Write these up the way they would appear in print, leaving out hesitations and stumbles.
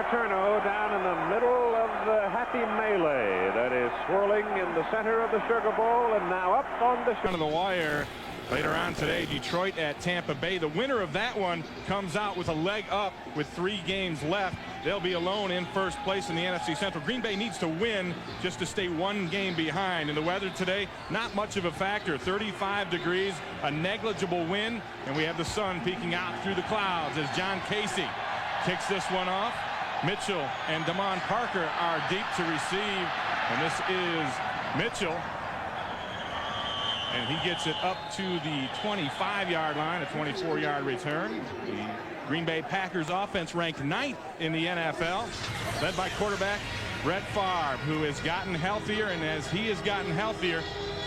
Paterno down in the middle of the happy melee that is swirling in the center of the Sugar Bowl, and now up on the Down to the wire later on today, Detroit at Tampa Bay. The winner of that one comes out with a leg up with 3 games left. They'll be alone in first place in the NFC Central. Green Bay needs to win just to stay 1 game behind. And the weather today, not much of a factor. 35 degrees, a negligible wind, and we have the sun peeking out through the clouds as John Casey kicks this one off. Mitchell and Damon Parker are deep to receive, and this is Mitchell. And he gets it up to the 25-yard line, a 24-yard return. The Green Bay Packers offense ranked 9th in the NFL, led by quarterback Brett Favre, who has gotten healthier, and as he has gotten healthier,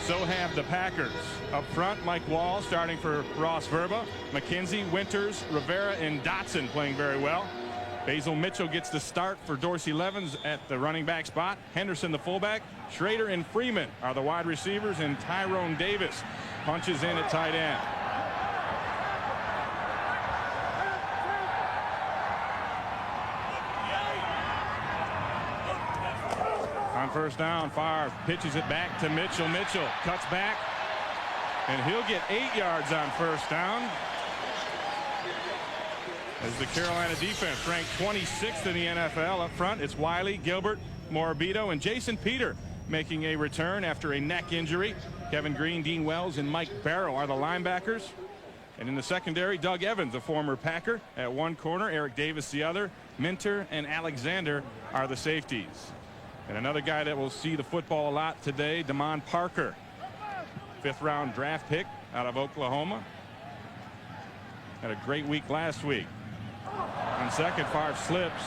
so have the Packers. Up front, Mike Wall starting for Ross Verba, McKenzie, Winters, Rivera, and Dotson playing very well. Basil Mitchell gets the start for Dorsey Levens at the running back spot. Henderson, the fullback. Schrader and Freeman are the wide receivers, and Tyrone Davis punches in at tight end. On first down, Favre pitches it back to Mitchell. Mitchell cuts back, and he'll get 8 yards on first down. As the Carolina defense ranked 26th in the NFL. Up front, it's Wiley, Gilbert, Morabito, and Jason Peter making a return after a neck injury. Kevin Green, Dean Wells, and Mike Barrow are the linebackers. And in the secondary, Doug Evans, a former Packer, at one corner, Eric Davis the other, Minter and Alexander are the safeties. And another guy that will see the football a lot today, Damon Parker, 5th-round draft pick out of Oklahoma. Had a great week last week. On second, Favre slips,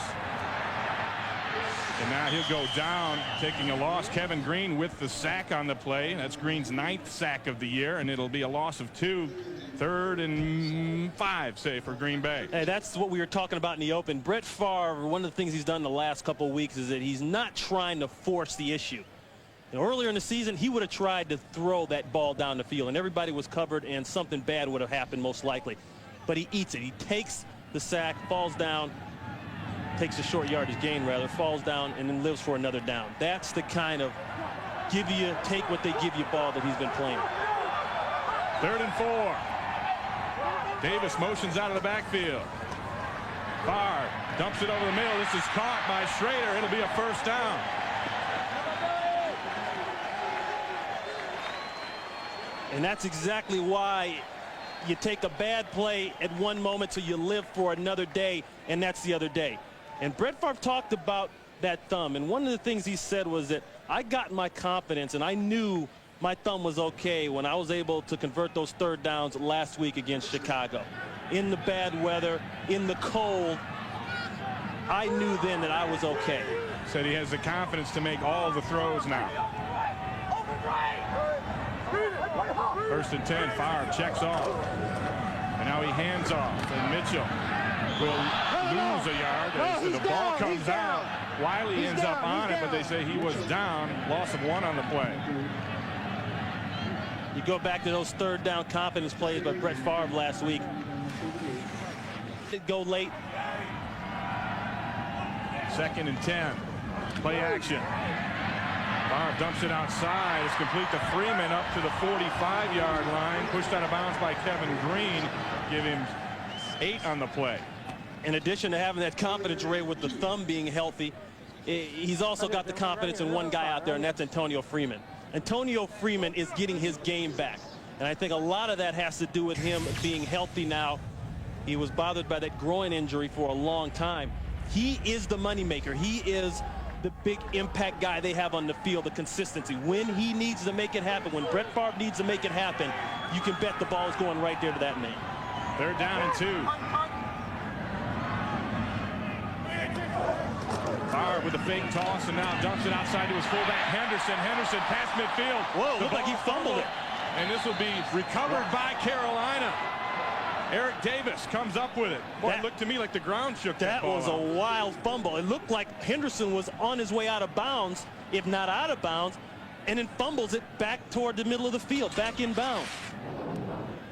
and now he'll go down, taking a loss. Kevin Green with the sack on the play. That's Green's 9th sack of the year, and it'll be a loss of 2. 3rd and 5, say, for Green Bay. Hey, that's what we were talking about in the open. Brett Favre, one of the things he's done the last couple of weeks is that he's not trying to force the issue. Earlier in the season, he would have tried to throw that ball down the field, and everybody was covered, and something bad would have happened most likely. But he eats it. He takes the sack, falls down, takes a short yardage gain rather, falls down, and then lives for another down. That's the kind of give you, take what they give you ball that he's been playing. 3rd and 4. Davis motions out of the backfield. Favre dumps it over the middle. This is caught by Schrader. It'll be a first down. And that's exactly why you take a bad play at one moment so you live for another day, and that's the other day. And Brett Favre talked about that thumb, and one of the things he said was that I got my confidence and I knew my thumb was okay when I was able to convert those 3rd downs last week against Chicago. In the bad weather, in the cold, I knew then that I was okay. Said he has the confidence to make all the throws now. 1st and 10, Favre checks off. And now he hands off, and Mitchell will lose a yard as the ball comes out. Wiley ends up on it, but they say he was down. Loss of 1 on the play. You go back to those 3rd down confidence plays by Brett Favre last week. It go late. 2nd and 10. Play action. Favre dumps it outside. It's complete to Freeman up to the 45-yard line. Pushed out of bounds by Kevin Green. Give him 8 on the play. In addition to having that confidence rate with the thumb being healthy, he's also got the confidence in one guy out there, and that's Antonio Freeman. Antonio Freeman is getting his game back, and I think a lot of that has to do with him being healthy now. He was bothered by that groin injury for a long time. He is the moneymaker. He is the big impact guy they have on the field, the consistency. When he needs to make it happen, when Brett Favre needs to make it happen, you can bet the ball is going right there to that man. 3rd down and 2. Favre with a fake toss and now dumps it outside to his fullback Henderson. Henderson past midfield. Whoa, looked like he fumbled it. And this will be recovered by Carolina. Eric Davis comes up with it. Boy, it looked to me like the ground shook. That was a wild fumble. It looked like Henderson was on his way out of bounds, if not out of bounds, and then fumbles it back toward the middle of the field, back in bounds.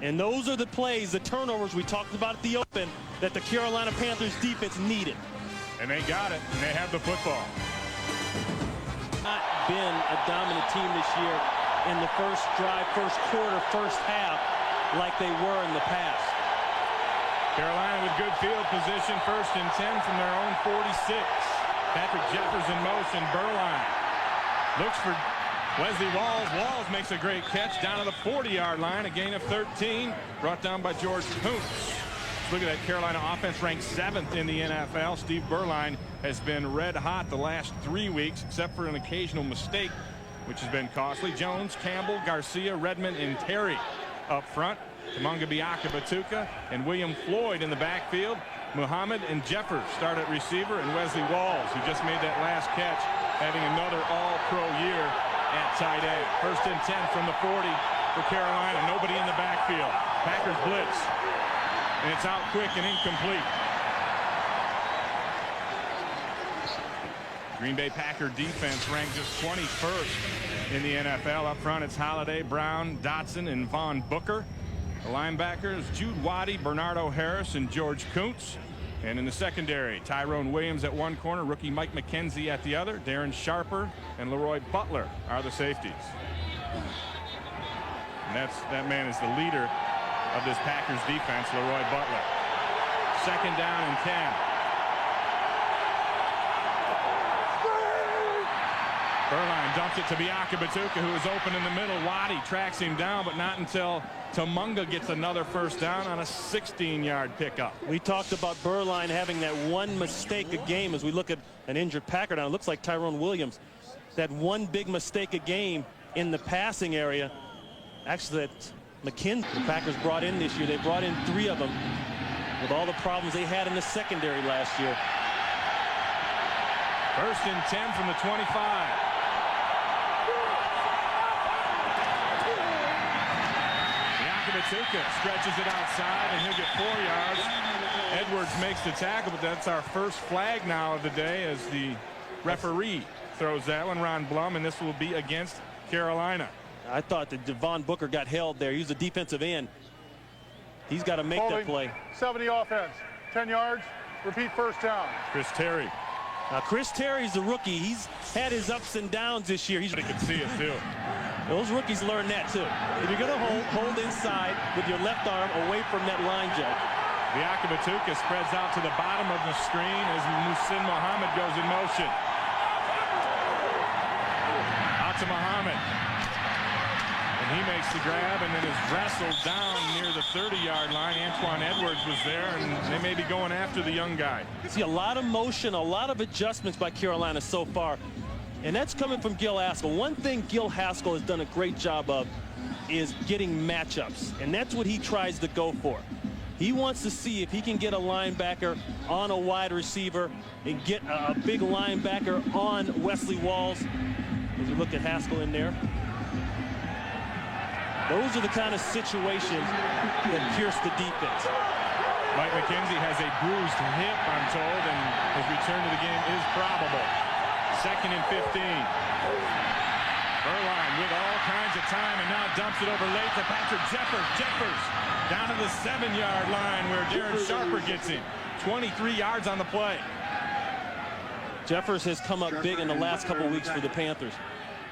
And those are the plays, the turnovers we talked about at the open, that the Carolina Panthers defense needed. And they got it, and they have the football. Not been a dominant team this year in the first drive, first quarter, first half, like they were in the past. Carolina with good field position, 1st and 10 from their own 46. Patrick Jeffers in motion. Berline looks for Wesley Walls. Walls makes a great catch down to the 40-yard line. A gain of 13, brought down by George Kuntz. Look at that Carolina offense, ranked 7th in the NFL. Steve Berline has been red hot the last 3 weeks, except for an occasional mistake, which has been costly. Jones, Campbell, Garcia, Redmond, and Terry up front. Tamunga Biaka-Batuka and William Floyd in the backfield. Muhammad and Jeffers start at receiver, and Wesley Walls, who just made that last catch, having another all-pro year at tight end. 1st and 10 from the 40 for Carolina. Nobody in the backfield. Packers blitz. And it's out quick and incomplete. Green Bay Packer defense ranked just 21st in the NFL. Up front, it's Holiday, Brown, Dotson, and Von Booker. The linebackers, Jude Waddy, Bernardo Harris, and George Kuntz. And in the secondary, Tyrone Williams at one corner, rookie Mike McKenzie at the other. Darren Sharper and Leroy Butler are the safeties. And that man is the leader of this Packers defense, Leroy Butler. 2nd down and 10. Berline dumps it to Biaka-Batuka, who is open in the middle. Waddy tracks him down, but not until Tamunga gets another 1st down on a 16-yard pickup. We talked about Berline having that one mistake a game. As we look at an injured Packer now, it looks like Tyrone Williams. That one big mistake a game in the passing area. Actually, that McKenzie, the Packers brought in this year. They brought in 3 of them with all the problems they had in the secondary last year. 1st and 10 from the 25. Biaka-Batuka stretches it outside, and he'll get 4 yards. Edwards makes the tackle, but that's our first flag now of the day as the referee throws that one, Ron Blum, and this will be against Carolina. I thought that Von Booker got held there. He's a defensive end. He's got to make that play. 70 offense, 10 yards, repeat 1st down. Chris Terry. Now, Chris Terry's a rookie. He's had his ups and downs this year. They can see it, too. Those rookies learn that, too. If you're going to hold inside with your left arm away from that line judge. Biaka-Batuka spreads out to the bottom of the screen as Muhsin Muhammad goes in motion. Out to Muhammad. And he makes the grab and then is wrestled down near the 30-yard line. Antoine Edwards was there, and they may be going after the young guy. See a lot of motion, a lot of adjustments by Carolina so far. And that's coming from Gil Haskell. One thing Gil Haskell has done a great job of is getting matchups. And that's what he tries to go for. He wants to see if he can get a linebacker on a wide receiver and get a big linebacker on Wesley Walls. As we look at Haskell in there. Those are the kind of situations that pierce the defense. Mike McKenzie has a bruised hip, I'm told, and his return to the game is probable. 2nd and 15. Berline with all kinds of time and now dumps it over late to Patrick Jeffers. Jeffers down to the 7-yard line where Darren Sharper gets him. 23 yards on the play. Jeffers has come up big in the last couple of weeks for the Panthers.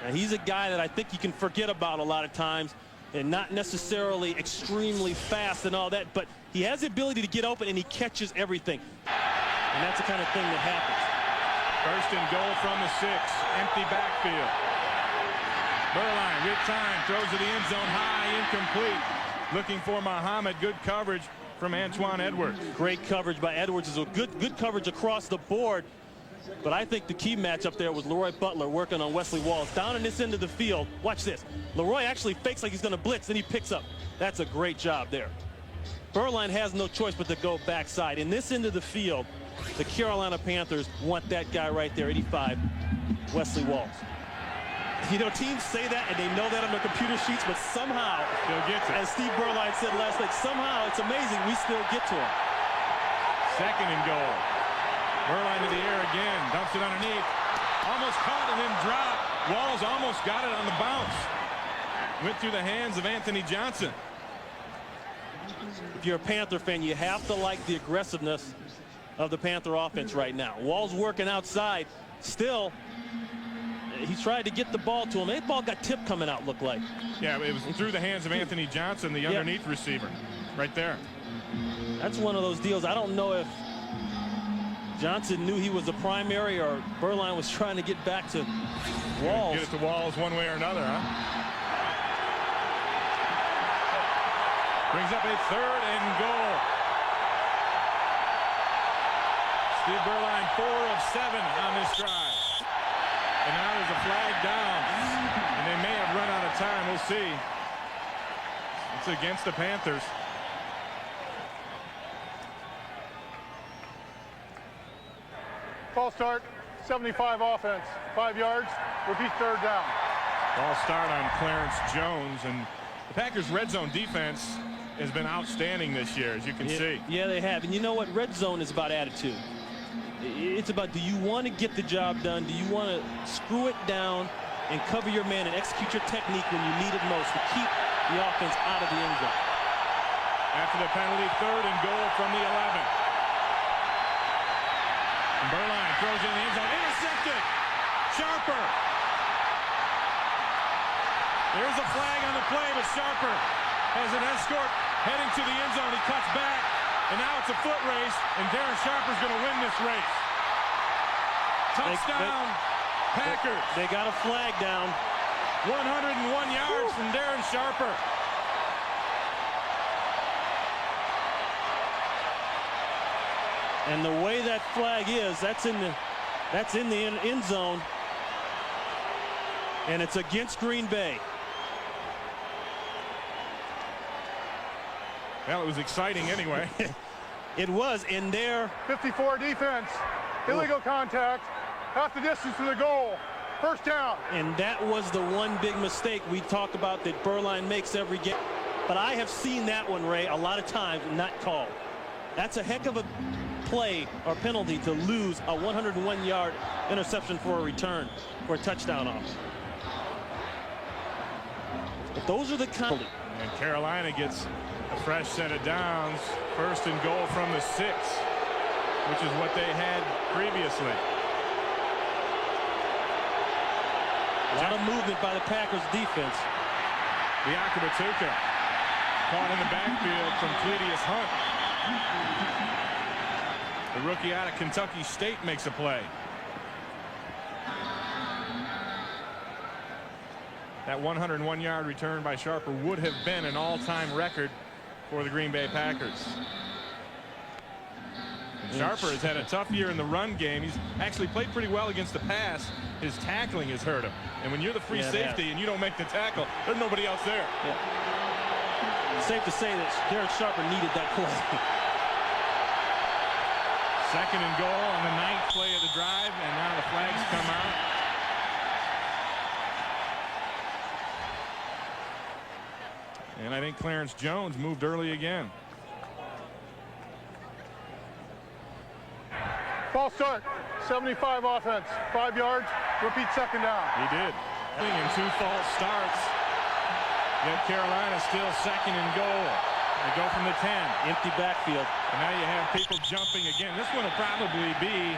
And he's a guy that I think you can forget about a lot of times, and not necessarily extremely fast and all that, but he has the ability to get open and he catches everything. And that's the kind of thing that happens. 1st and goal from the 6. Empty backfield. Berline with time throws to the end zone high, incomplete. Looking for Muhammad. Good coverage from Antoine Edwards. Great coverage by Edwards. Is a good coverage across the board. But I think the key matchup there was Leroy Butler working on Wesley Walls. Down in this end of the field, watch this. Leroy actually fakes like he's going to blitz, then he picks up. That's a great job there. Berline has no choice but to go backside. In this end of the field, the Carolina Panthers want that guy right there, 85, Wesley Walls. You know, teams say that and they know that on their computer sheets, but somehow, as Steve Berline said last night, somehow it's amazing we still get to him. 2nd and goal. Berline to the air again, dumps it underneath. Almost caught and then dropped. Walls almost got it on the bounce. Went through the hands of Anthony Johnson. If you're a Panther fan, you have to like the aggressiveness of the Panther offense right now. Wall's working outside. Still, he tried to get the ball to him. That ball got tipped coming out, looked like. Yeah, it was through the hands of Anthony Johnson, the underneath receiver, right there. That's one of those deals. I don't know if Johnson knew he was the primary or Berline was trying to get back to Walls. Get it to Walls one way or another, huh? Brings up a 3rd and goal. Steve Berline 4 of 7 on this drive. And now there's a flag down. And they may have run out of time. We'll see. It's against the Panthers. False start, 75 offense, 5 yards, repeat 3rd down. Ball start on Clarence Jones, and the Packers' red zone defense has been outstanding this year, as you can see. Yeah, they have. And you know what? Red zone is about attitude. It's about, do you want to get the job done? Do you want to screw it down and cover your man and execute your technique when you need it most to keep the offense out of the end zone? After the penalty, 3rd and goal from the 11. And Berline throws in the end zone. Intercepted! Sharper! There's a flag on the play, but Sharper has an escort heading to the end zone. He cuts back, and now it's a foot race, and Darren Sharper's going to win this race. Touchdown, Packers. They got a flag down. 101 yards from Darren Sharper. And the way that flag is, that's in the end zone, and it's against Green Bay. Well, it was exciting anyway. It was in there. 54 defense, illegal contact, half the distance to the goal, 1st down. And that was the one big mistake we talk about that Berline makes every game. But I have seen that one, Ray, a lot of times not called. That's a heck of a play or penalty to lose a 101-yard interception for a return for a touchdown off. But those are the kind. And Carolina gets a fresh set of downs. 1st and goal from the 6, which is what they had previously. A lot of movement by the Packers defense. Biakabatuka caught in the backfield from Cledius Hunt. The rookie out of Kentucky State makes a play. That 101-yard return by Sharper would have been an all-time record for the Green Bay Packers. And Sharper has had a tough year in the run game. He's actually played pretty well against the pass. His tackling has hurt him. And when you're the free safety and you don't make the tackle, there's nobody else there. Yeah. It's safe to say that Darren Sharper needed that play. 2nd and goal on the 9th play of the drive, and now the flags come out. And I think Clarence Jones moved early again. False start, 75 offense, 5 yards, repeat 2nd down. He did. And 2 false starts. Yet Carolina still 2nd and goal. They go from the 10. Empty backfield. And now you have people jumping again. This one will probably be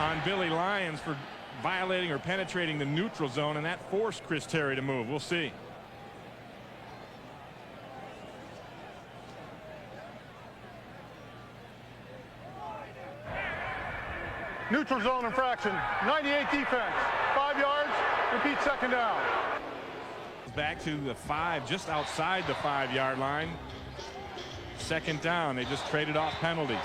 on Billy Lyons for violating or penetrating the neutral zone, and that forced Chris Terry to move. We'll see. Neutral zone infraction, 98 defense, 5 yards, repeat 2nd down. Back to the 5, just outside the 5-yard line. 2nd down. They just traded off penalties.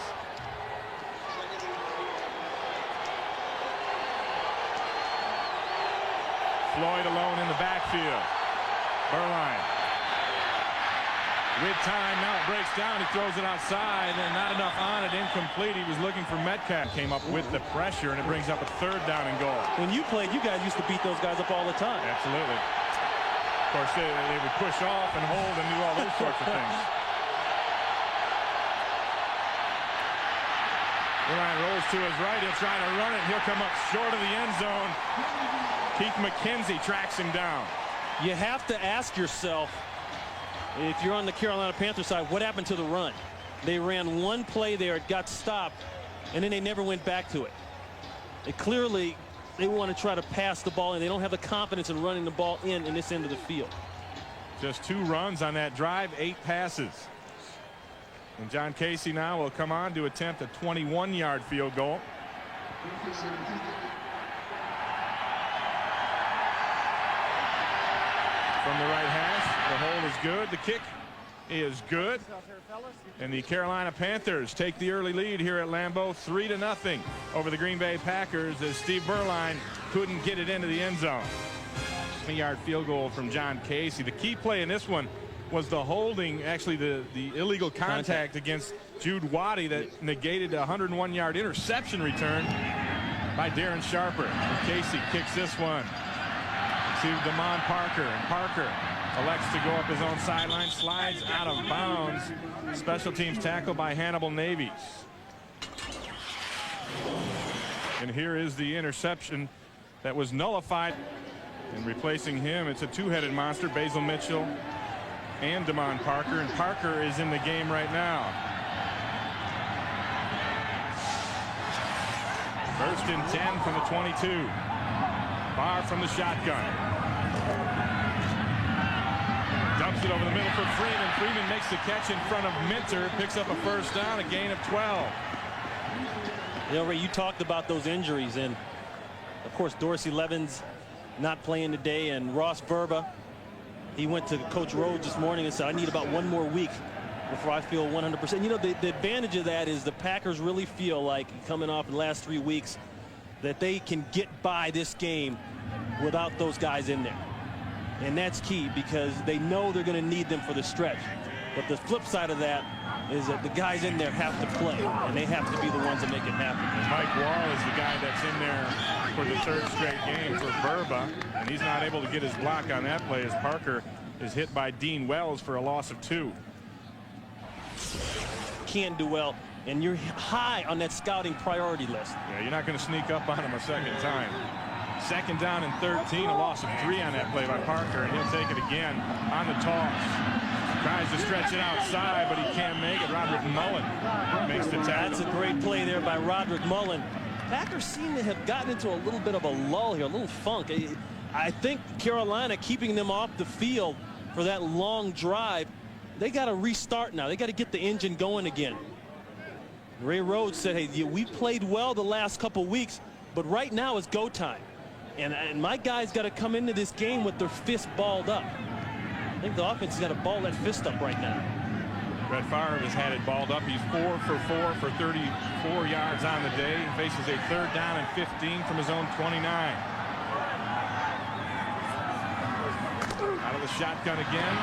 Floyd alone in the backfield. Berline. With time, now it breaks down. He throws it outside, and not enough on it. Incomplete. He was looking for Metcalf. Came up with the pressure, and it brings up a 3rd down and goal. When you played, you guys used to beat those guys up all the time. Absolutely. Of course, they would push off and hold and do all those sorts of things. Berline rolls to his right. He'll try to run it. He'll come up short of the end zone. Keith McKenzie tracks him down. You have to ask yourself, if you're on the Carolina Panthers side, what happened to the run? They ran one play there, it got stopped, and then they never went back to it. Clearly, they want to try to pass the ball, and they don't have the confidence in running the ball in this end of the field. Just 2 runs on that drive, 8 passes. And John Casey now will come on to attempt a 21-yard field goal. From the right hash, the hold is good. The kick is good. And the Carolina Panthers take the early lead here at Lambeau, 3-0 over the Green Bay Packers, as Steve Berline couldn't get it into the end zone. 20-yard field goal from John Casey. The key play in this one was the holding, actually the illegal contact against Jude Waddy that negated a 101-yard interception return by Darren Sharper. And Casey kicks this one to Damon Parker, and Parker elects to go up his own sideline, slides out of bounds. Special teams tackle by Hannibal Navies. And here is the interception that was nullified. And replacing him, it's a 2-headed monster, Basil Mitchell and Damon Parker. And Parker is in the game right now. First and 10 from the 22. Barr from the shotgun. Dumps it over the middle for Freeman. Freeman makes the catch in front of Minter. Picks up a first down, a gain of 12. You know, Ray, you talked about those injuries, and of course Dorsey Levens not playing today, and Ross Verba, he went to Coach Rhodes this morning and said, I need about 1 more week before I feel 100%. You know, the advantage of that is the Packers really feel like, coming off the last 3 weeks, that they can get by this game without those guys in there. And that's key, because they know they're going to need them for the stretch. But the flip side of that is that the guys in there have to play, and they have to be the ones that make it happen. And Mike Wall is the guy that's in there for the 3rd straight game for Verba, and he's not able to get his block on that play as Parker is hit by Dean Wells for a loss of 2. Can't do well, and you're high on that scouting priority list. Yeah, you're not going to sneak up on him a second time. 2nd down and 13, a loss of 3 on that play by Parker, and he'll take it again on the toss. Tries to stretch it outside, but he can't make it. Roderick Mullen makes the tackle. That's a great play there by Roderick Mullen. Packers seem to have gotten into a little bit of a lull here, a little funk. I think Carolina keeping them off the field for that long drive, they got to restart now. They got to get the engine going again. Ray Rhodes said, hey, we played well the last couple weeks, but right now it's go time. And my guys got to come into this game with their fist balled up. I think the offense has got to ball that fist up right now. Brett Favre has had it balled up. He's 4 for 4 for 34 yards on the day. He faces a 3rd down and 15 from his own 29. Out of the shotgun again.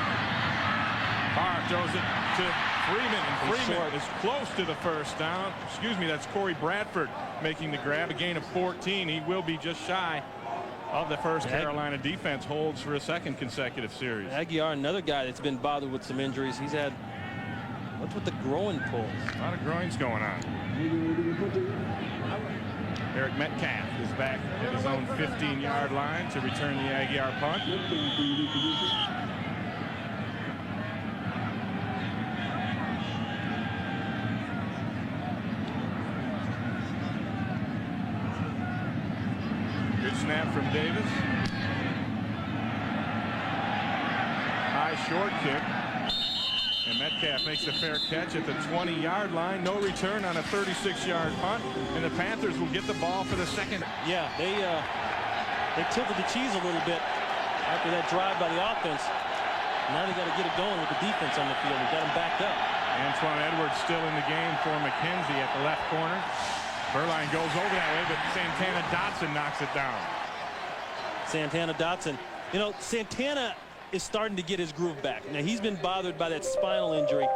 Barr throws it to Freeman, and Freeman is close to the first down. Excuse me, that's Corey Bradford making the grab, a gain of 14. He will be just shy of the first. Carolina defense holds for a 2nd consecutive series. Aguiar, another guy that's been bothered with some injuries. He's had, what's with the groin pulls? A lot of groins going on. Eric Metcalf is back at his own 15-yard line to return the Aguiar punt. Good snap from Davis. High short kick. And Metcalf makes a fair catch at the 20-yard line. No return on a 36-yard punt. And the Panthers will get the ball for the 2nd. Yeah, they tilted the cheese a little bit after that drive by the offense. Now they got to get it going with the defense on the field. They got them backed up. Antoine Edwards still in the game for McKenzie at the left corner. Berline goes over that way, but Santana Dotson knocks it down. Santana Dotson. You know, Santana is starting to get his groove back. Now, he's been bothered by that spinal injury,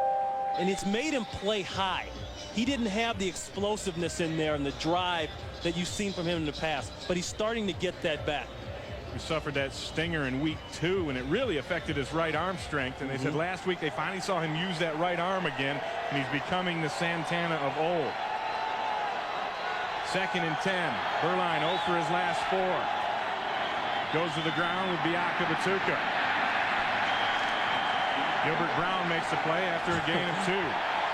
and it's made him play high. He didn't have the explosiveness in there and the drive that you've seen from him in the past, but he's starting to get that back. He suffered that stinger in week 2, and it really affected his right arm strength. And they said last week they finally saw him use that right arm again, and he's becoming the Santana of old. 2nd and 10. Berline 0 for his last 4. Goes to the ground with Biaka Batuka. Gilbert Brown makes the play after a gain of 2.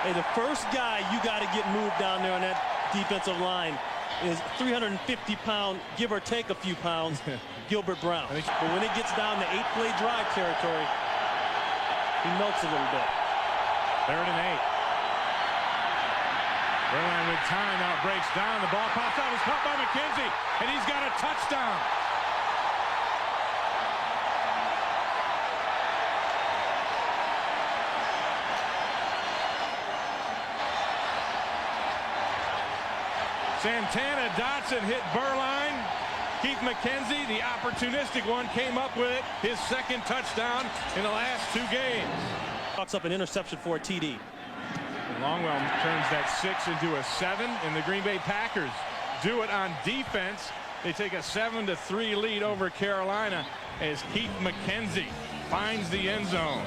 Hey, the first guy you got to get moved down there on that defensive line is 350-pound, give or take a few pounds, Gilbert Brown. But when it gets down to 8-play drive territory, he melts a little bit. 3rd and 8. Berline with time, now it breaks down. The ball pops out, it's caught by McKenzie, and he's got a touchdown. Santana Dotson hit Berline. Keith McKenzie, the opportunistic one, came up with it. His 2nd touchdown in the last 2 games. Talks up an interception for a TD. And Longwell turns that 6 into a 7, and the Green Bay Packers do it on defense. They take a 7-3 lead over Carolina as Keith McKenzie finds the end zone.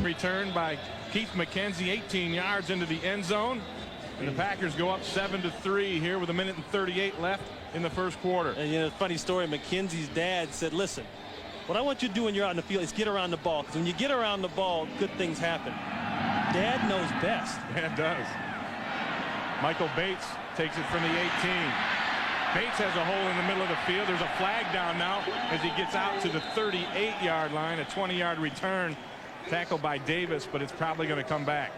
Return by Keith McKenzie, 18 yards into the end zone. And the Packers go up 7-3 here with 1:38 left in the first quarter. And you know, funny story, McKenzie's dad said, listen, what I want you to do when you're out in the field is get around the ball. Because when you get around the ball, good things happen. Dad knows best. Yeah, it does. Michael Bates takes it from the 18. Bates has a hole in the middle of the field. There's a flag down now as he gets out to the 38-yard line. A 20-yard return tackled by Davis, but it's probably going to come back.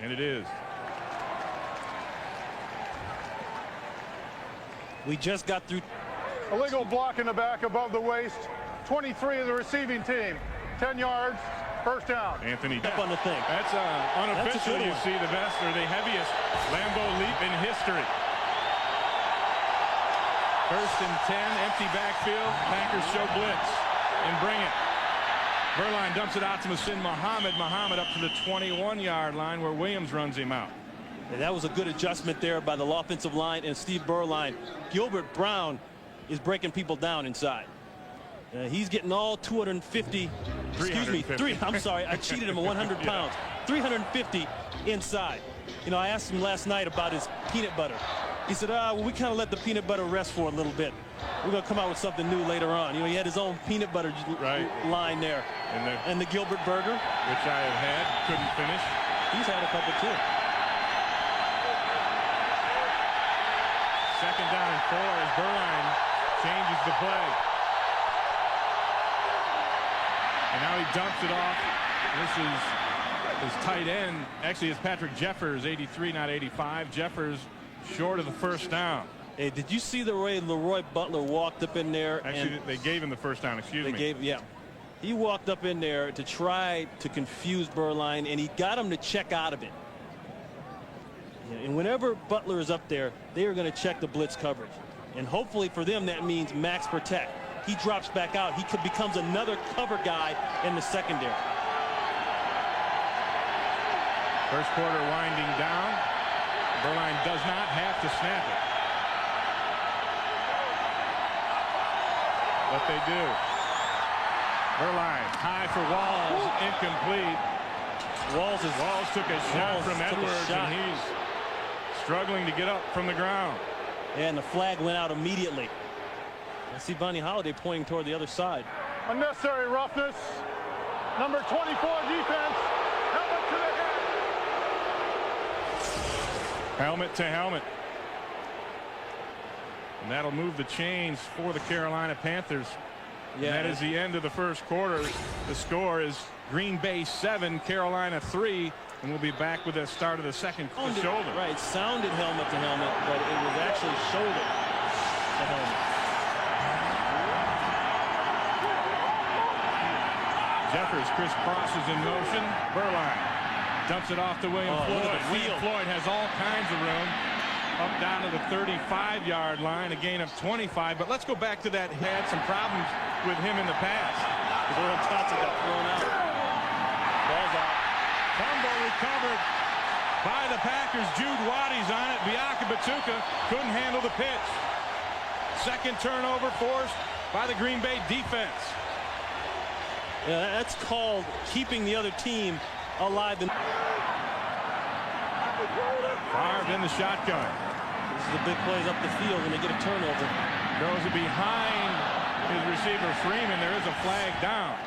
And it is. We just got through. Illegal block in the back above the waist. 23 of the receiving team. 10 yards. First down. Anthony Up on the thing. That's unofficial. You see the best or the heaviest Lambeau leap in history. 1st and 10, empty backfield. Packers show blitz and bring it. Berline dumps it out to Muhsin Muhammad. Muhammad up to the 21-yard line where Williams runs him out. And that was a good adjustment there by the offensive line and Steve Berline. Gilbert Brown is breaking people down inside. He's getting all 250, excuse me, I'm sorry, I cheated him at 100 pounds. 350 inside. You know, I asked him last night about his peanut butter. He said, well, we kind of let the peanut butter rest for a little bit. We're going to come out with something new later on. You know, he had his own peanut butter line there. And the Gilbert burger. Which I have had, couldn't finish. He's had a couple too. 2nd down and 4 as Berline changes the play. And now he dumps it off. This is his tight end. Actually, it's Patrick Jeffers, 83, not 85. Jeffers short of the 1st down. Hey, did you see the way Leroy Butler walked up in there? Actually, they gave him the 1st down, excuse me. Yeah. He walked up in there to try to confuse Berline, and he got him to check out of it. And whenever Butler is up there, they are going to check the blitz coverage. And hopefully for them, that means max protect. He drops back out. He becomes another cover guy in the secondary. First quarter winding down. Berline does not have to snap it. But they do. Berline high for Walls, incomplete. Walls took a shot from Edwards, and he's struggling to get up from the ground. And the flag went out immediately. I see Bonnie Holiday pointing toward the other side. Unnecessary roughness. Number 24 defense. Helmet to the head. Helmet to helmet. And that'll move the chains for the Carolina Panthers. Yeah. And that is the end of the first quarter. The score is Green Bay 7, Carolina 3. And we'll be back with the start of the second shoulder. Right, sounded helmet to helmet, but it was actually shoulder to helmet. Jeffers crisscrosses in motion. Berline dumps it off to William Floyd. William Floyd has all kinds of room. Up down to the 35-yard line, a gain of 25. But let's go back to that. He had some problems with him in the past. Earl Thompson got thrown out. Ball's out. Fumble recovered by the Packers. Jude Waddy's on it. Biaka Batuka couldn't handle the pitch. Second turnover forced by the Green Bay defense. Yeah, that's called keeping the other team alive. Favre in the shotgun. This is the big plays up the field when they get a turnover. Throws it behind his receiver Freeman. There is a flag down.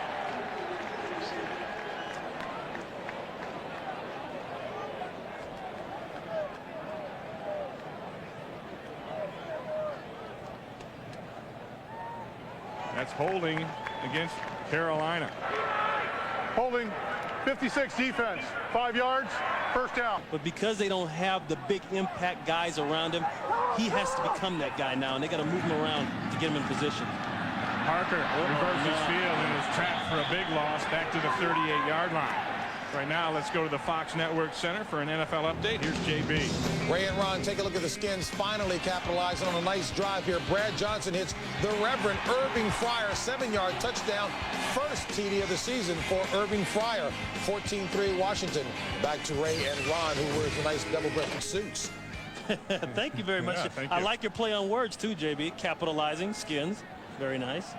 That's holding against Carolina. Holding, 56 defense, 5 yards, first down. But because they don't have the big impact guys around him, he has to become that guy now, and they got to move him around to get him in position. Parker reverses field and is trapped for a big loss back to the 38-yard line. Right now, let's go to the Fox Network Center for an NFL update. Here's JB. Ray and Ron, take a look at the Skins finally capitalizing on a nice drive here. Brad Johnson hits the Reverend Irving Fryer, 7-yard touchdown. First TD of the season for Irving Fryer. 14-3 Washington. Back to Ray and Ron, who wears the nice double-breasted suits. Thank you very much. Yeah, thank you. I like your play on words too, JB. Capitalizing, Skins. Very nice.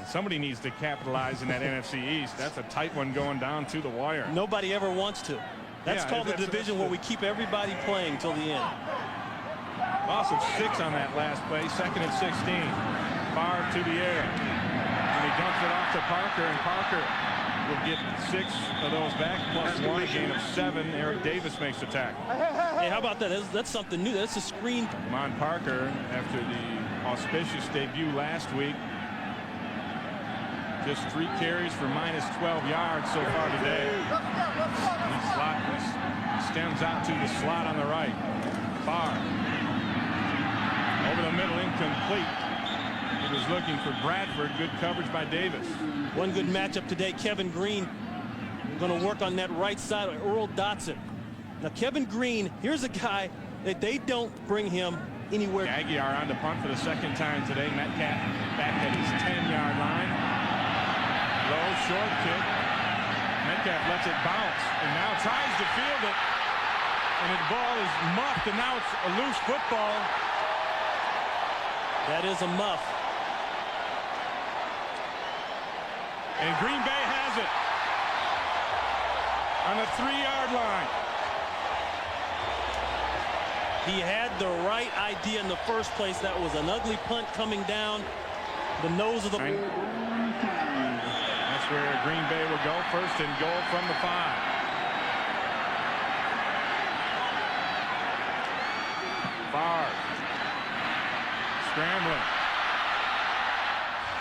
Somebody needs to capitalize in that NFC East. That's a tight one going down to the wire. Nobody ever wants to. That's called the division where we keep everybody playing till the end. Loss of 6 on that last play. 2nd and 16. Favre to the air. And he dumps it off to Parker, and Parker will get 6 of those back, plus 1, a gain of 7. Eric Davis makes the tackle. Hey, how about that? That's something new. That's a screen. Mon Parker, after the auspicious debut last week, just 3 carries for minus 12 yards so far today. The slot stems out to the slot on the right. Favre over the middle, incomplete. He was looking for Bradford. Good coverage by Davis. One good matchup today. Kevin Green going to work on that right side of Earl Dotson. Now Kevin Green, here's a guy that they don't bring him anywhere. Aguiar on to punt for the 2nd time today. Metcalf back at his 10-yard line. Low short kick. Metcalf lets it bounce and now tries to field it. And the ball is muffed, and now it's a loose football. That is a muff. And Green Bay has it on the 3-yard line. He had the right idea in the first place. That was an ugly punt coming down the nose of the... That's where Green Bay will go. 1st and goal from the 5. Favre scrambling.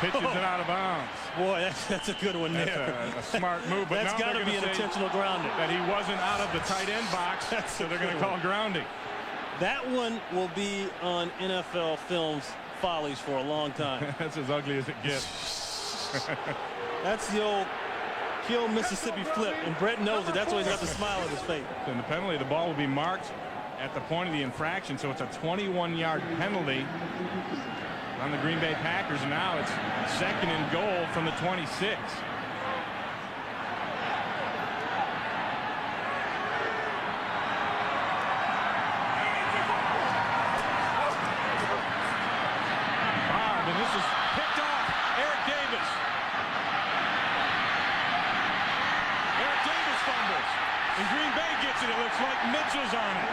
Pitches it out of bounds. Boy, that's a good one there. That's a smart move. But that's got to be an intentional grounding. That he wasn't out of the tight end box, so they're going to call grounding. That one will be on NFL Films Follies for a long time. That's as ugly as it gets. That's the old kill Mississippi flip, and Brett knows it. That's why he's got the smile on his face. And the penalty, the ball will be marked at the point of the infraction, so it's a 21-yard penalty on the Green Bay Packers. And now it's 2nd and goal from the 26. And this is picked off. Eric Davis. Eric Davis fumbles. And Green Bay gets it. It looks like Mitchell's on it.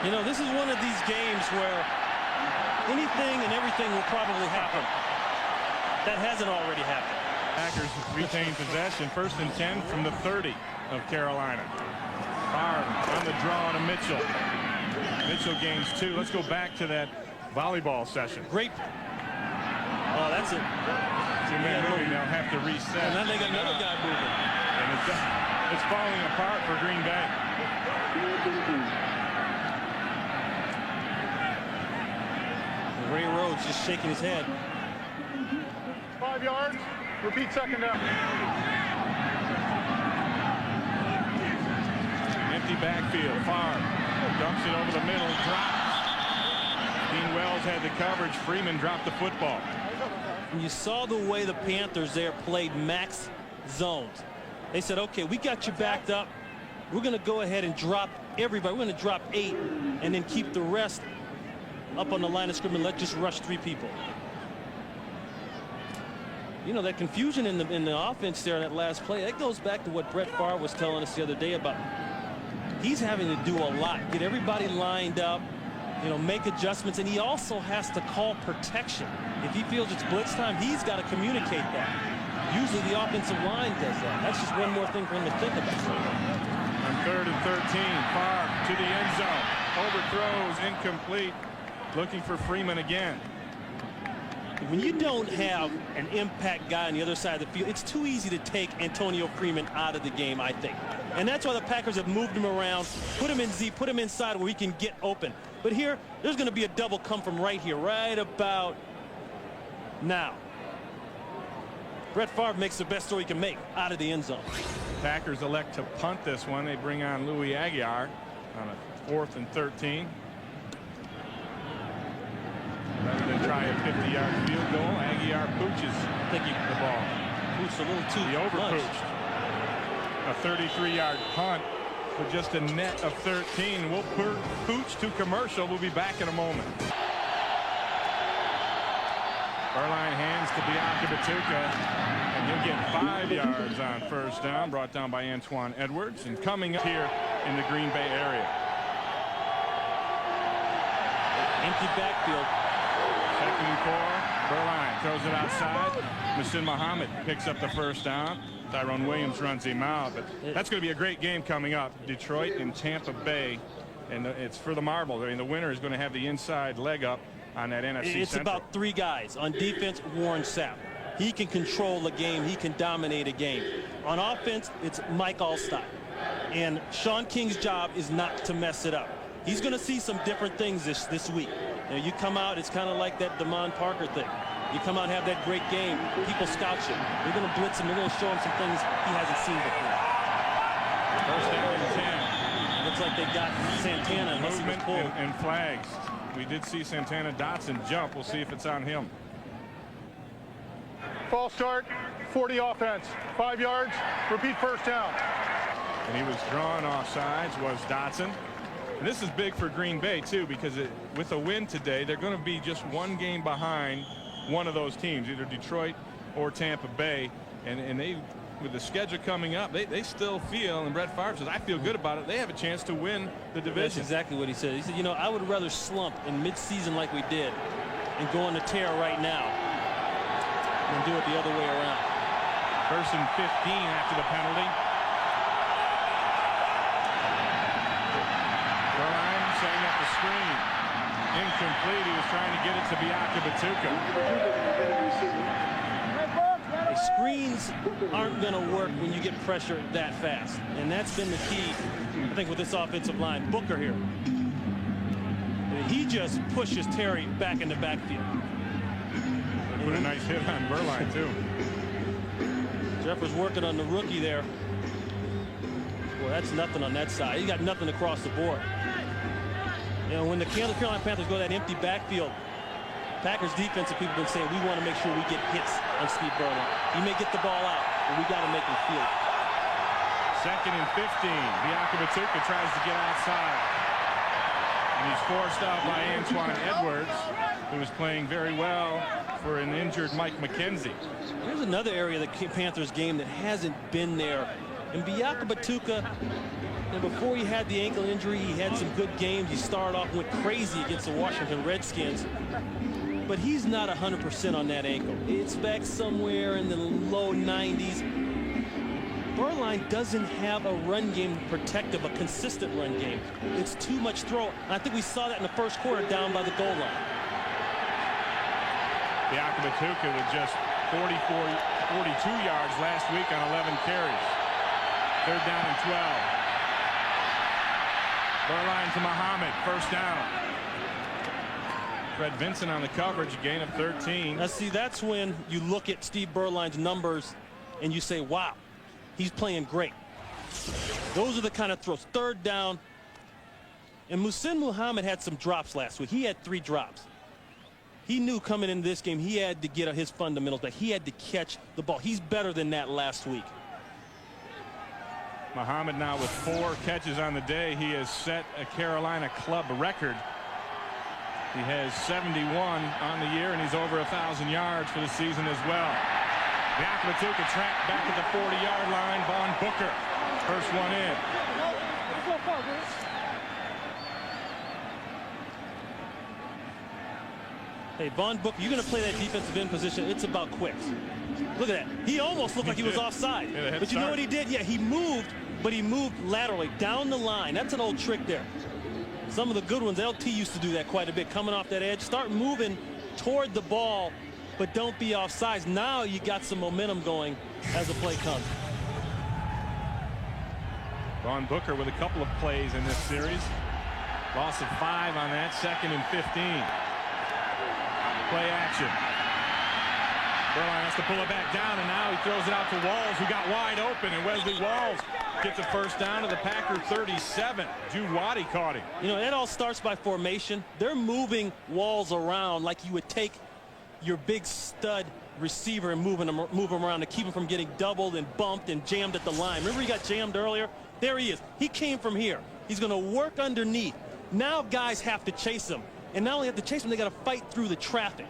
You know, this is one of these games where anything and everything will probably happen. That hasn't already happened. Packers retain possession. 1st and 10 from the 30 of Carolina. Favre on the draw to Mitchell. Mitchell gains 2. Let's go back to that volleyball session. Great. Oh, that's it. They'll have to reset. And then they got another guy moving. And it's falling apart for Green Bay. Ray Rhodes just shaking his head. 5 yards. Repeat 2nd down. Empty backfield. Favre dumps it over the middle. Drops. Dean Wells had the coverage. Freeman dropped the football. And you saw the way the Panthers there played max zones. They said, okay, we got you backed up. We're going to go ahead and drop everybody. We're going to drop 8 and then keep the rest up on the line of scrimmage and let just rush 3 people. You know, that confusion in the offense there on that last play, that goes back to what Brett Favre was telling us the other day about he's having to do a lot, get everybody lined up, you know, make adjustments, and he also has to call protection. If he feels it's blitz time, he's got to communicate that. Usually the offensive line does that. That's just one more thing for him to think about. On 3rd and 13, Favre to the end zone. Overthrows, incomplete. looking for Freeman again. When you don't have an impact guy on the other side of the field, it's too easy to take Antonio Freeman out of the game, I think. And that's why the Packers have moved him around, put him in Z, put him inside where he can get open. But here, there's going to be a double come from right here, right about now. Brett Favre makes the best throw he can make out of the end zone. Packers elect to punt this one. They bring on Louis Aguiar on a 4th and 13. Rather than try a 50-yard field goal, Aguiar pooches the ball. Pooched a little too He much. overpooched. A 33-yard punt for just a net of 13. We'll pooch to commercial. We'll be back in a moment. Berline hands to Bianca Batuka, and he'll get 5 yards on first down, brought down by Antoine Edwards. And coming up here in the Green Bay area. Empty backfield. 2nd and 4. Berline throws it outside. Muhsin Muhammad picks up the first down. Tyrone Williams runs him out. But that's going to be a great game coming up. Detroit and Tampa Bay. And it's for the marbles. I mean, the winner is going to have the inside leg up on that NFC It's Central. about 3 guys. On defense, Warren Sapp. He can control a game. He can dominate a game. On offense, it's Mike Allstott. And Sean King's job is not to mess it up. He's going to see some different things this week. You know, you come out, it's kind of like that Damon Parker thing. You come out and have that great game, people scout you. They're going to blitz him. They're going to show him some things he hasn't seen before. First down and 10. Looks like they got Santana unless he was Movement pulled. and flags. We did see Santana Dotson jump. We'll see if it's on him. False start, 40 offense, 5 yards, repeat first down. And he was drawn offsides, was Dotson. And this is big for Green Bay, too, because with a win today, they're going to be just 1 game behind one of those teams, either Detroit or Tampa Bay. And they, with the schedule coming up, they still feel, and Brett Favre says, I feel good about it, they have a chance to win the division. That's exactly what he said. He said, you know, I would rather slump in midseason like we did and go on the tear right now than do it the other way around. 1st and 15 after the penalty. Berline setting up the screen. Incomplete. He was trying to get it to Bianca Batuka. The screens aren't going to work when you get pressure that fast. And that's been the key, I think, with this offensive line. Booker here. He just pushes Terry back in the backfield. Put a nice hit on Berline, too. Jeffers working on the rookie there. Boy, that's nothing on that side. He got nothing across the board. You know, when the Carolina Panthers go that empty backfield, Packers defensive people have been saying, we want to make sure we get hits on Steve Berline. He may get the ball out, but we got to make him feel it. 2nd and 15. Bianca Batuka tries to get outside. And he's forced out by Antoine Edwards, who was playing very well for an injured Mike McKenzie. Here's another area of the Panthers game that hasn't been there. And Bianca Batuka, and before he had the ankle injury, he had some good games. He started off and went crazy against the Washington Redskins. But he's not 100% on that ankle. It's back somewhere in the low 90s. Berline doesn't have a run game protective, a consistent run game. It's too much throw. And I think we saw that in the first quarter down by the goal line. Bianca Batuka with just 42 yards last week on 11 carries. 3rd down and 12. Berline to Muhammad, first down. Fred Vincent on the coverage, a gain of 13. Now see, that's when you look at Steve Berline's numbers and you say, wow, he's playing great. Those are the kind of throws. 3rd down. And Muhsin Muhammad had some drops last week. He had 3 drops. He knew coming into this game he had to get his fundamentals back. He had to catch the ball. He's better than that last week. Muhammad now with 4 catches on the day. He has set a Carolina club record. He has 71 on the year, and he's over 1,000 yards for the season as well. Bianca Batuka trapped back at the 40-yard line. Vaughn Booker, first one in. Hey, Vaughn Booker, you're going to play that defensive end position. It's about quicks. Look at that. He almost looked like he was offside. Yeah, but you know what he did? Yeah, he moved, but he moved laterally down the line. That's an old trick there. some of the good ones. LT used to do that quite a bit, coming off that edge. Start moving toward the ball, but don't be offsides. Now you got some momentum going as the play comes. Vaughn Booker with a couple of plays in this series. Loss of 5 on that, 2nd and 15. Play action. Berline has to pull it back down, and now he throws it out to Walls, who got wide open, and Wesley Walls gets a first down to the Packer 37. Jude Waddy caught him. You know, it all starts by formation. They're moving Walls around like you would take your big stud receiver and move him around to keep him from getting doubled and bumped and jammed at the line. Remember he got jammed earlier? There he is. He came from here. He's going to work underneath. Now guys have to chase him. And not only have to chase him, they got to fight through the traffic.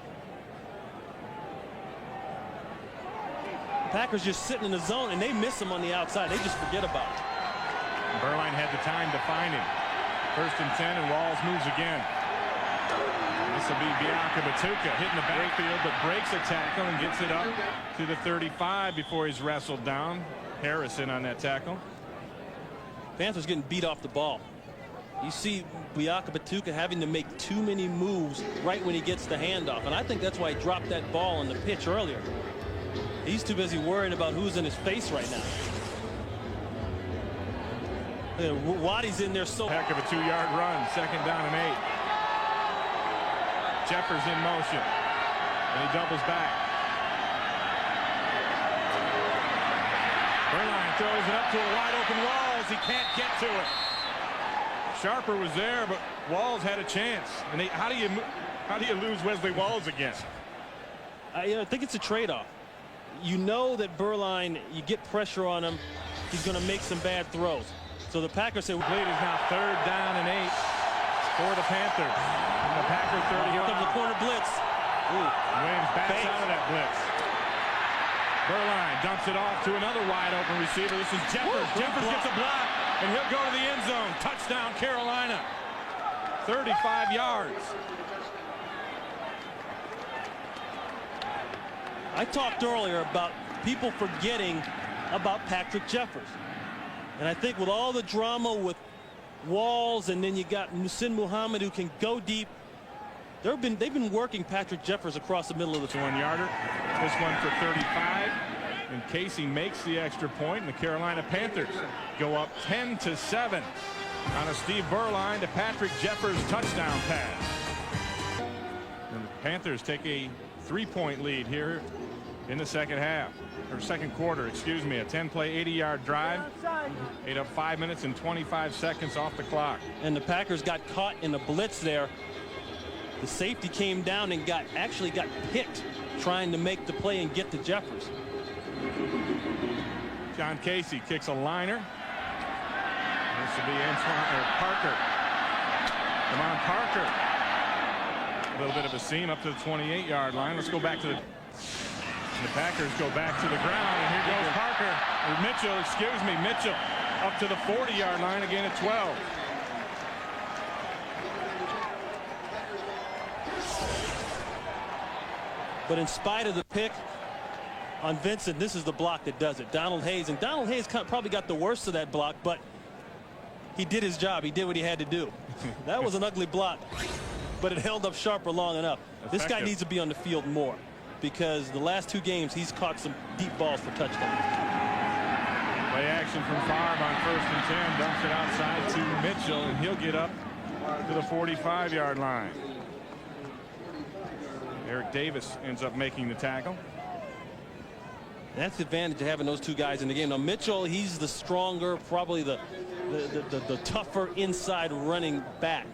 Packers just sitting in the zone, and they miss him on the outside. They just forget about it. Berline had the time to find him. 1st and 10, and Walls moves again. This will be Bianca Batuka hitting the backfield, but breaks a tackle and gets it up to the 35 before he's wrestled down. Harrison on that tackle. Panthers getting beat off the ball. You see Bianca Batuka having to make too many moves right when he gets the handoff, and I think that's why he dropped that ball on the pitch earlier. He's too busy worrying about who's in his face right now. Waddy's in there so. Heck of a 2-yard run. 2nd down and 8. Jeffers in motion, and he doubles back. Berline throws it up to a wide open Walls. He can't get to it. Sharper was there, but Walls had a chance. And how do you lose Wesley Walls again? I think it's a trade-off. You know that Berline, you get pressure on him, he's going to make some bad throws. So the Packers say, lead is now 3rd down and 8 for the Panthers. And the Packers 30. Here comes the corner blitz. Ooh. Williams backs out of that blitz. Berline dumps it off to another wide open receiver. This is Jeffers. Jeffers gets a block, and he'll go to the end zone. Touchdown, Carolina. 35 yards. I talked earlier about people forgetting about Patrick Jeffers. And I think with all the drama with Walls, and then you got Muhsin Muhammad who can go deep, they've been working Patrick Jeffers across the middle of the 1-yarder. This one for 35. And Casey makes the extra point, and the Carolina Panthers go up 10-7 on a Steve Berline to Patrick Jeffers touchdown pass. And the Panthers take a 3-point lead here in the second quarter, excuse me. A 10-play, 80-yard drive. Ate up 5 minutes and 25 seconds off the clock. And the Packers got caught in a blitz there. The safety came down and actually got picked trying to make the play and get to Jeffers. John Casey kicks a liner. This will be Parker. Come on, Parker. A little bit of a seam up to the 28-yard line. Let's go back to the Packers go back to the ground, and here goes Parker. Or Mitchell, excuse me, Mitchell up to the 40-yard line again at 12. But in spite of the pick on Vincent, this is the block that does it. Donald Hayes, and Donald Hayes probably got the worst of that block, but he did his job. He did what he had to do. That was an ugly block, but it held up Sharper long enough. This guy needs to be on the field more, because the last 2 games he's caught some deep balls for touchdowns. Play action from Favre on 1st and 10. Dumps it outside to Mitchell, and he'll get up to the 45-yard line. Eric Davis ends up making the tackle. That's the advantage of having those 2 guys in the game. Now Mitchell, he's the stronger, probably the tougher inside running back.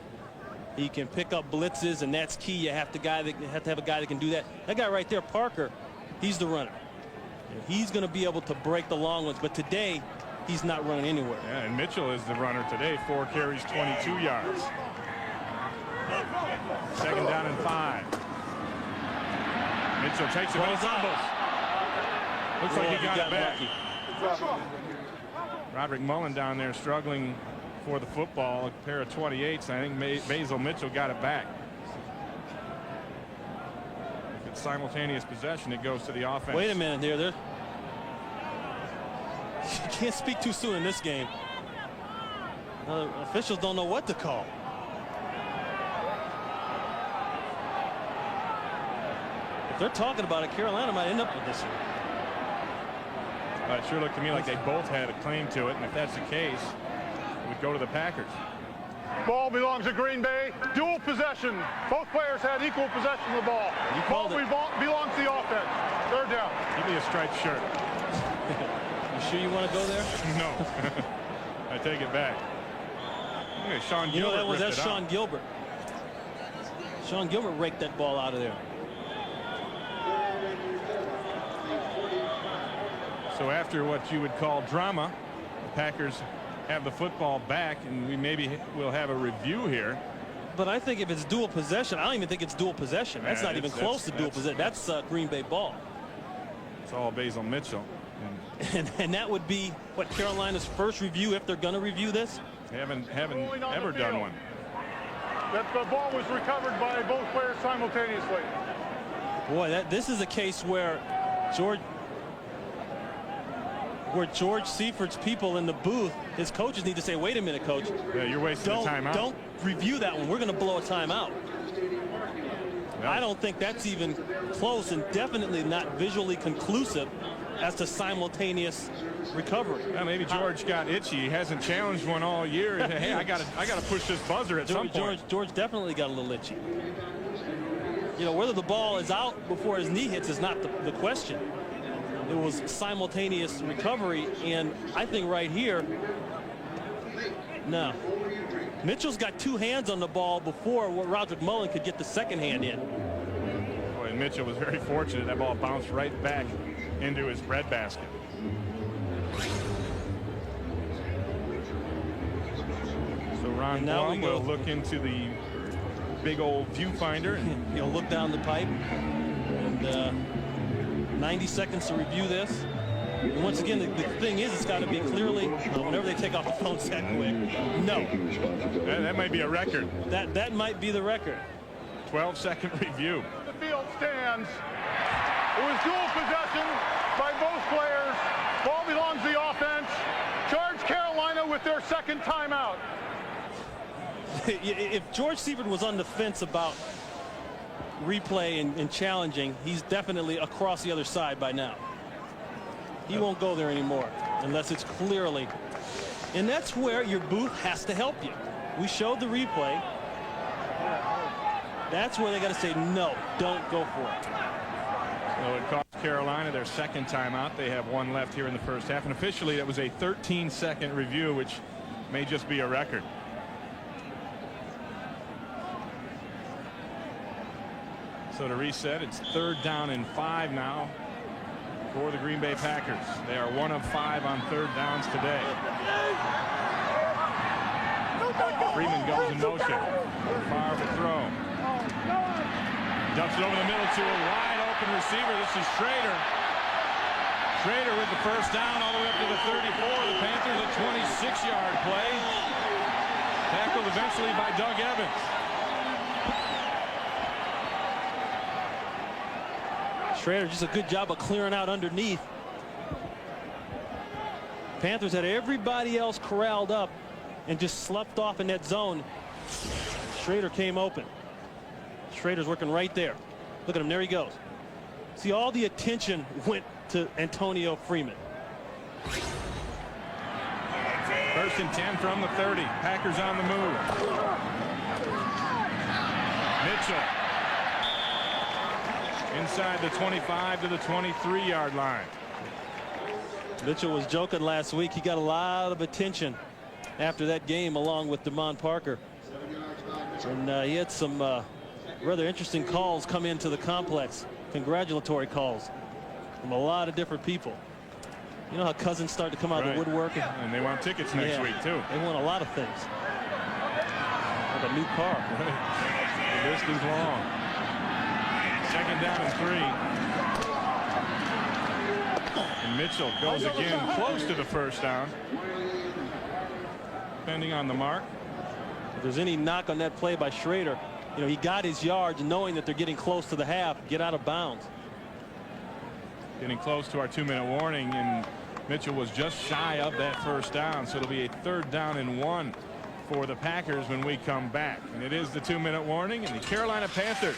He can pick up blitzes, and that's key. You have to have a guy that can do that. That guy right there, Parker, he's the runner. He's going to be able to break the long ones, but today he's not running anywhere. Yeah, and Mitchell is the runner today. 4 carries, 22 yards. 2nd down and 5. Mitchell takes it, but he fumbles. Looks like he got it back. Roderick Mullen down there struggling for the football. A pair of 28s. I think Basil Mitchell got it back. If it's simultaneous possession, it goes to the offense. Wait a minute here. You can't speak too soon in this game. Officials don't know what to call. They're talking about it. Carolina might end up with this one. It sure looked to me like they both had a claim to it, and if that's the case, it would go to the Packers. Ball belongs to Green Bay. Dual possession. Both players had equal possession of the ball. Ball belongs to the offense. Third down. Give me a striped shirt. You sure you want to go there? No. I take it back. Okay, Sean Gilbert. That's Sean Gilbert. Sean Gilbert raked that ball out of there. So after what you would call drama, the Packers have the football back, and we maybe will have a review here. But I think if it's dual possession, I don't even think it's dual possession. That's not even close to dual possession. That's Green Bay ball. It's all Basil Mitchell. And that would be what Carolina's first review if they're going to review this. They haven't ever done one. That the ball was recovered by both players simultaneously. Boy, this is a case where George Seifert people in the booth, his coaches need to say, wait a minute, coach. Yeah, you're wasting the timeout. Don't review that one. We're going to blow a timeout. Yeah. I don't think that's even close, and definitely not visually conclusive as to simultaneous recovery. Well, maybe George got itchy. He hasn't challenged one all year. Hey, I got to push this buzzer at some point. George definitely got a little itchy. You know, whether the ball is out before his knee hits is not the question. It was simultaneous recovery, and I think right here, no. Mitchell's got two hands on the ball before Roderick Mullen could get the second hand in. Boy, and Mitchell was very fortunate. That ball bounced right back into his breadbasket. So Ron Blum will look into the big old viewfinder, and he'll look down the pipe, and 90 seconds to review this. And once again, the thing is, it's got to be clearly, whenever they take off the phone set quick, no. That might be a record. That might be the record. 12-second review. The field stands. It was dual possession by both players. Ball belongs to the offense. Charge Carolina with their second timeout. If George Seifert was on the fence about replay and challenging, he's definitely across the other side by now. He won't go there anymore unless it's clearly, and that's where your booth has to help you. We showed the replay. That's where they got to say no, don't go for it. So it cost Carolina their second timeout. They have one left here in the first half, and officially that was a 13-second review, which may just be a record. So to reset, it's 3rd down and 5 now for the Green Bay Packers. They are 1 of 5 on 3rd downs today. Freeman goes in motion. Fire the throw. Dumps it over the middle to a wide open receiver. This is Schrader. Schrader with the first down all the way up to the 34. The Panthers a 26-yard play. Tackled eventually by Doug Evans. Schrader just a good job of clearing out underneath. Panthers had everybody else corralled up and just sloughed off in that zone. Schrader came open. Schrader's working right there. Look at him, there he goes. See, all the attention went to Antonio Freeman. 1st and 10 from the 30. Packers on the move. Mitchell inside the 25 to the 23-yard line. Mitchell was joking last week. He got a lot of attention after that game along with Damon Parker. And he had some rather interesting calls come into the complex. Congratulatory calls from a lot of different people. You know how cousins start to come out of the woodwork? And they want tickets next week, too. They want a lot of things. Like a new car. The list is long. 2nd down and 3. And Mitchell goes again close to the first down. Depending on the mark. If there's any knock on that play by Schrader, you know, he got his yards knowing that they're getting close to the half. Get out of bounds. Getting close to our 2-minute warning, and Mitchell was just shy of that first down, so it'll be a 3rd down and 1 for the Packers when we come back. And it is the 2-minute warning, and the Carolina Panthers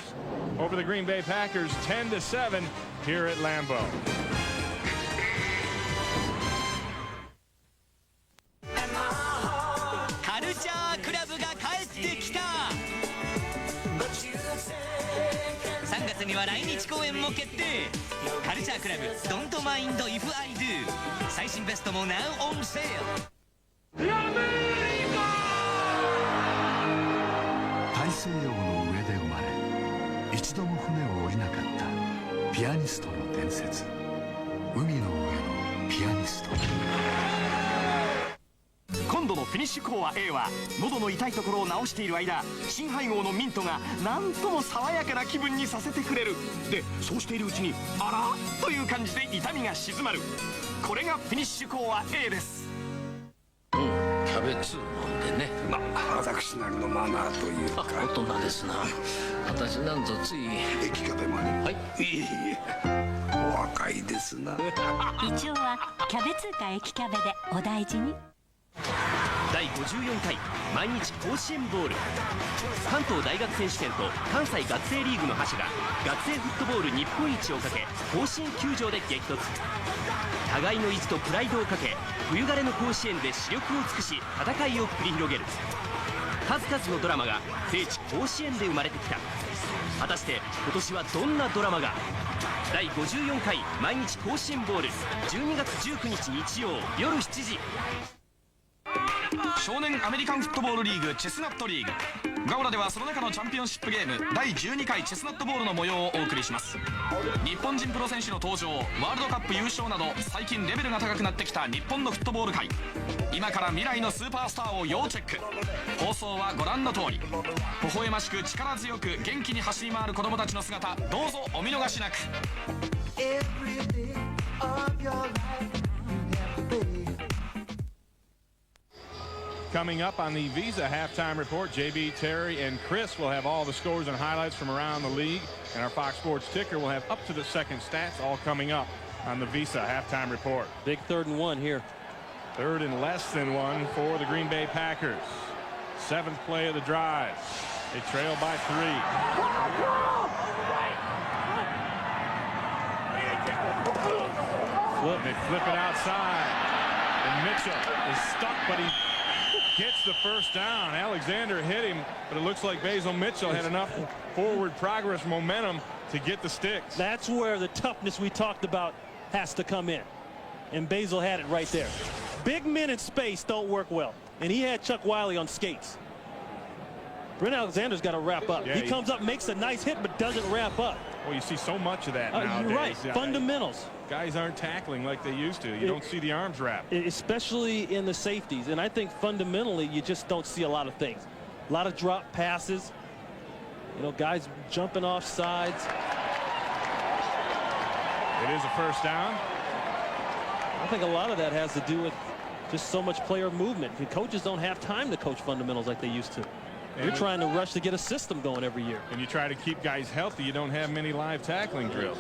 over the Green Bay Packers 10-7 here at Lambeau.3月には来日公演も決定。カルチャークラブ Don't Mind If I Do 最新ベストも Now on Sale。大西洋の上で生まれ一度も船を降りなかったピアニストの伝説。海の上のピアニスト。今度のフィニッシュコア A は喉の痛いところを治している間、新配合のミントがなんとも爽やかな気分にさせてくれる。でそうしているうちにあらという感じで痛みが静まる。これがフィニッシュコア A です。キャベツ飲んでね。私なりのマナーというか。大人ですな。私なんぞつい駅カフェまで。はい。いえお若いですな。一応はキャベツか駅キャベでお大事に。第54回毎日甲子園ボール。関東大学選手権と関西学生リーグの覇者が学生フットボール日本一をかけ甲子園球場で激突。互いの意地とプライドをかけ冬晴れの甲子園で視力を尽くし戦いを繰り広げる。数々のドラマが聖地甲子園で生まれてきた。果たして今年はどんなドラマが。第54回毎日甲子園ボール12月19日日曜夜7時。少年アメリカンフットボールリーグチェスナットリーグ。ガオラではその中のチャンピオンシップゲーム第12回チェスナットボールの模様をお送りします。日本人プロ選手の登場、ワールドカップ優勝など最近レベルが高くなってきた日本のフットボール界。今から未来のスーパースターを要チェック。放送はご覧の通り。微笑ましく力強く元気に走り回る子供たちの姿、どうぞお見逃しなく。Coming up on the Visa halftime report, JB, Terry, and Chris will have all the scores and highlights from around the league. And our Fox Sports ticker will have up to the second stats all coming up on the Visa halftime report. Big 3rd and 1 here. 3rd and less than 1 for the Green Bay Packers. 7th play of the drive. They trail by 3. They flip it outside. And Mitchell is stuck, but he gets the first down. Alexander hit him, but it looks like Basil Mitchell had enough forward progress momentum to get the sticks. That's where the toughness we talked about has to come in. And Basil had it right there. Big men in space don't work well. And he had Chuck Wiley on skates. Brent Alexander's got to wrap up. Yeah, he comes up, makes a nice hit, but doesn't wrap up. Well, you see so much of that nowadays. You're right. Yeah, Fundamentals. Guys aren't tackling like they used to. You don't see the arms wrapped. Especially in the safeties. And I think fundamentally you just don't see a lot of things. A lot of drop passes. You know, guys jumping off sides. It is a first down. I think a lot of that has to do with just so much player movement. The coaches don't have time to coach fundamentals like they used to. You're trying to rush to get a system going every year. And you try to keep guys healthy. You don't have many live tackling drills.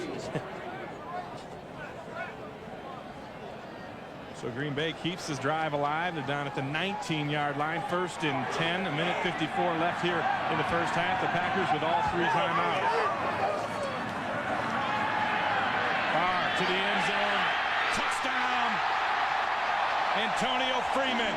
So Green Bay keeps this drive alive. They're down at the 19-yard line. 1st and 10. A minute 54 left here in the first half. The Packers with all 3 timeouts. Far to the end zone. Touchdown. Antonio Freeman.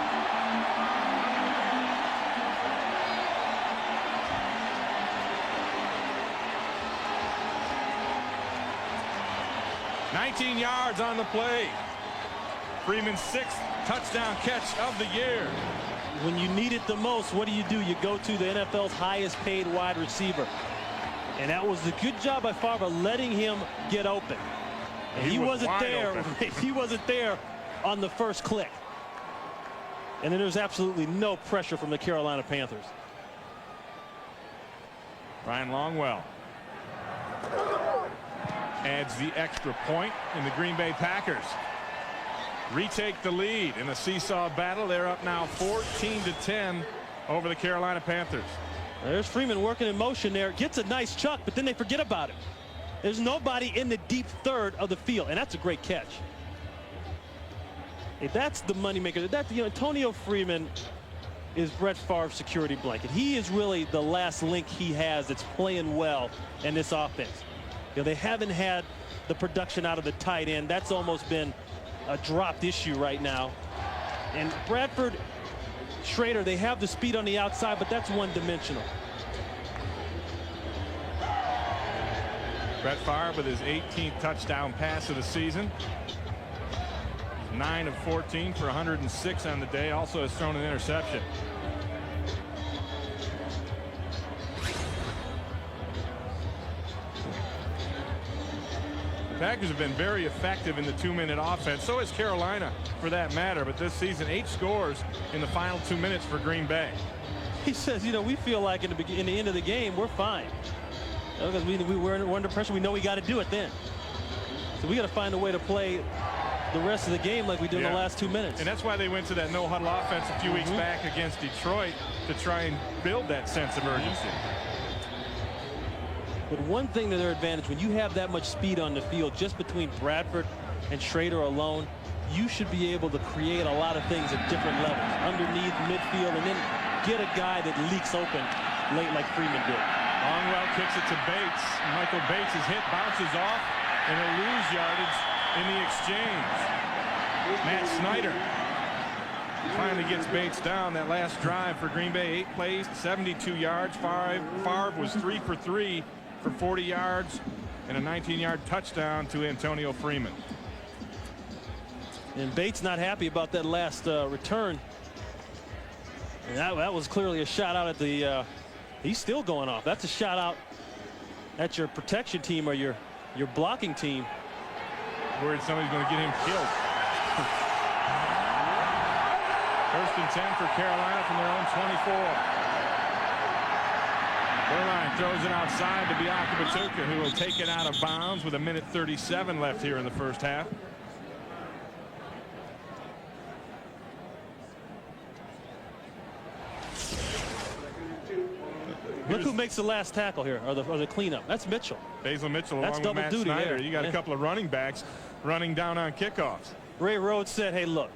$19 yards on the play. Freeman's 6th touchdown catch of the year. When you need it the most, what do? You go to the NFL's highest paid wide receiver. And that was a good job by Favre letting him get open. And he wasn't there. He wasn't there on the first click. And then there's absolutely no pressure from the Carolina Panthers. Ryan Longwell adds the extra point, and the Green Bay Packers retake the lead in a seesaw battle. They're up now 14-10 over the Carolina Panthers. There's Freeman working in motion there. Gets a nice chuck, but then they forget about it. There's nobody in the deep 3rd of the field, and that's a great catch. If that's the moneymaker, Antonio Freeman is Brett Favre's security blanket. He is really the last link he has that's playing well in this offense. You know, they haven't had the production out of the tight end. That's almost been a dropped issue right now. And Bradford, Schrader, they have the speed on the outside, but that's one-dimensional. Brett Favre with his 18th touchdown pass of the season. 9 of 14 for 106 on the day. Also has thrown an interception. The Packers have been very effective in the 2-minute offense. So has Carolina, for that matter. But this season, 8 scores in the final 2 minutes for Green Bay. He says, you know, we feel like in the end of the game, we're fine. Because we're under pressure. We know we got to do it then. So we got to find a way to play the rest of the game like we did in the last 2 minutes. And that's why they went to that no-huddle offense a few weeks back against Detroit to try and build that sense of urgency. But one thing to their advantage, when you have that much speed on the field, just between Bradford and Schrader alone, you should be able to create a lot of things at different levels, underneath, midfield, and then get a guy that leaks open late like Freeman did. Long route, kicks it to Bates. Michael Bates is hit, bounces off, and he'll lose yardage in the exchange. Matt Snyder finally gets Bates down. That last drive for Green Bay, 8 plays, 72 yards. Favre was 3 for 3 for 40 yards and a 19-yard touchdown to Antonio Freeman. And Bates not happy about that last return. And that was clearly a shot out at the he's still going off. That's a shot out at your protection team or your blocking team. Worried somebody's going to get him killed. First and 10 for Carolina from their own 24. Burline throws it outside to Bianca Batuka, who will take it out of bounds with 1:37 left here in the first half. Look who makes the last tackle here, or the cleanup. That's Mitchell. Basil Mitchell That's along with Matt double duty Snyder. there. You got a couple of running backs running down on kickoffs. Ray Rhodes said, hey, look,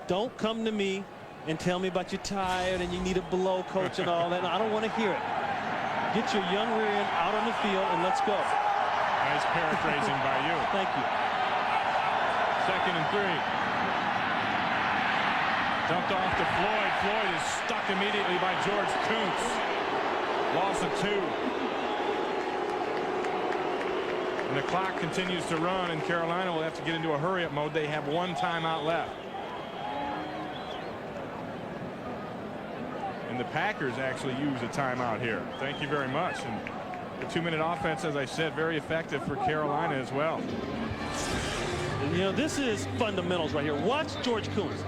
don't come to me and tell me about you're tired and you need a blow coach and all that. I don't want to hear it. Get your young rear end out on the field and let's go. Nice paraphrasing by you. Thank you. 2nd and 3. Dumped off to Floyd. Floyd is stuck immediately by George Kuntz. Loss of 2. And the clock continues to run, and Carolina will have to get into a hurry-up mode. They have 1 timeout left. And the Packers actually use a timeout here. Thank you very much. And the 2-minute offense, as I said, very effective for Carolina as well. And, you know, this is fundamentals right here. Watch George Kuntz.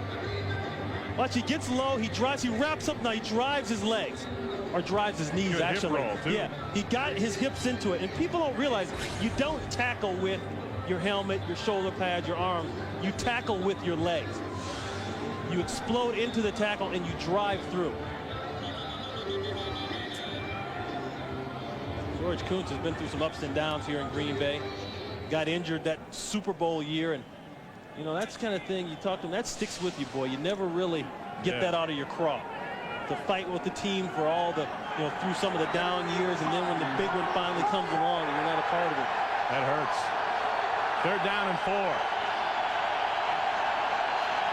Watch, he gets low, he drives, he wraps up, now he drives his legs. Or drives his knees, good actually. hip roll, too. Yeah, he got his hips into it. And people don't realize you don't tackle with your helmet, your shoulder pads, your arms. You tackle with your legs. You explode into the tackle and you drive through. George Kuntz has been through some ups and downs here in Green Bay. Got injured that Super Bowl year, and you know, that's the kind of thing you talk to him, that sticks with you, boy. You never really get that out of your craw. To fight with the team for all the, you know, through some of the down years, and then when the big one finally comes along and you're not a part of it. That hurts. 3rd down and 4.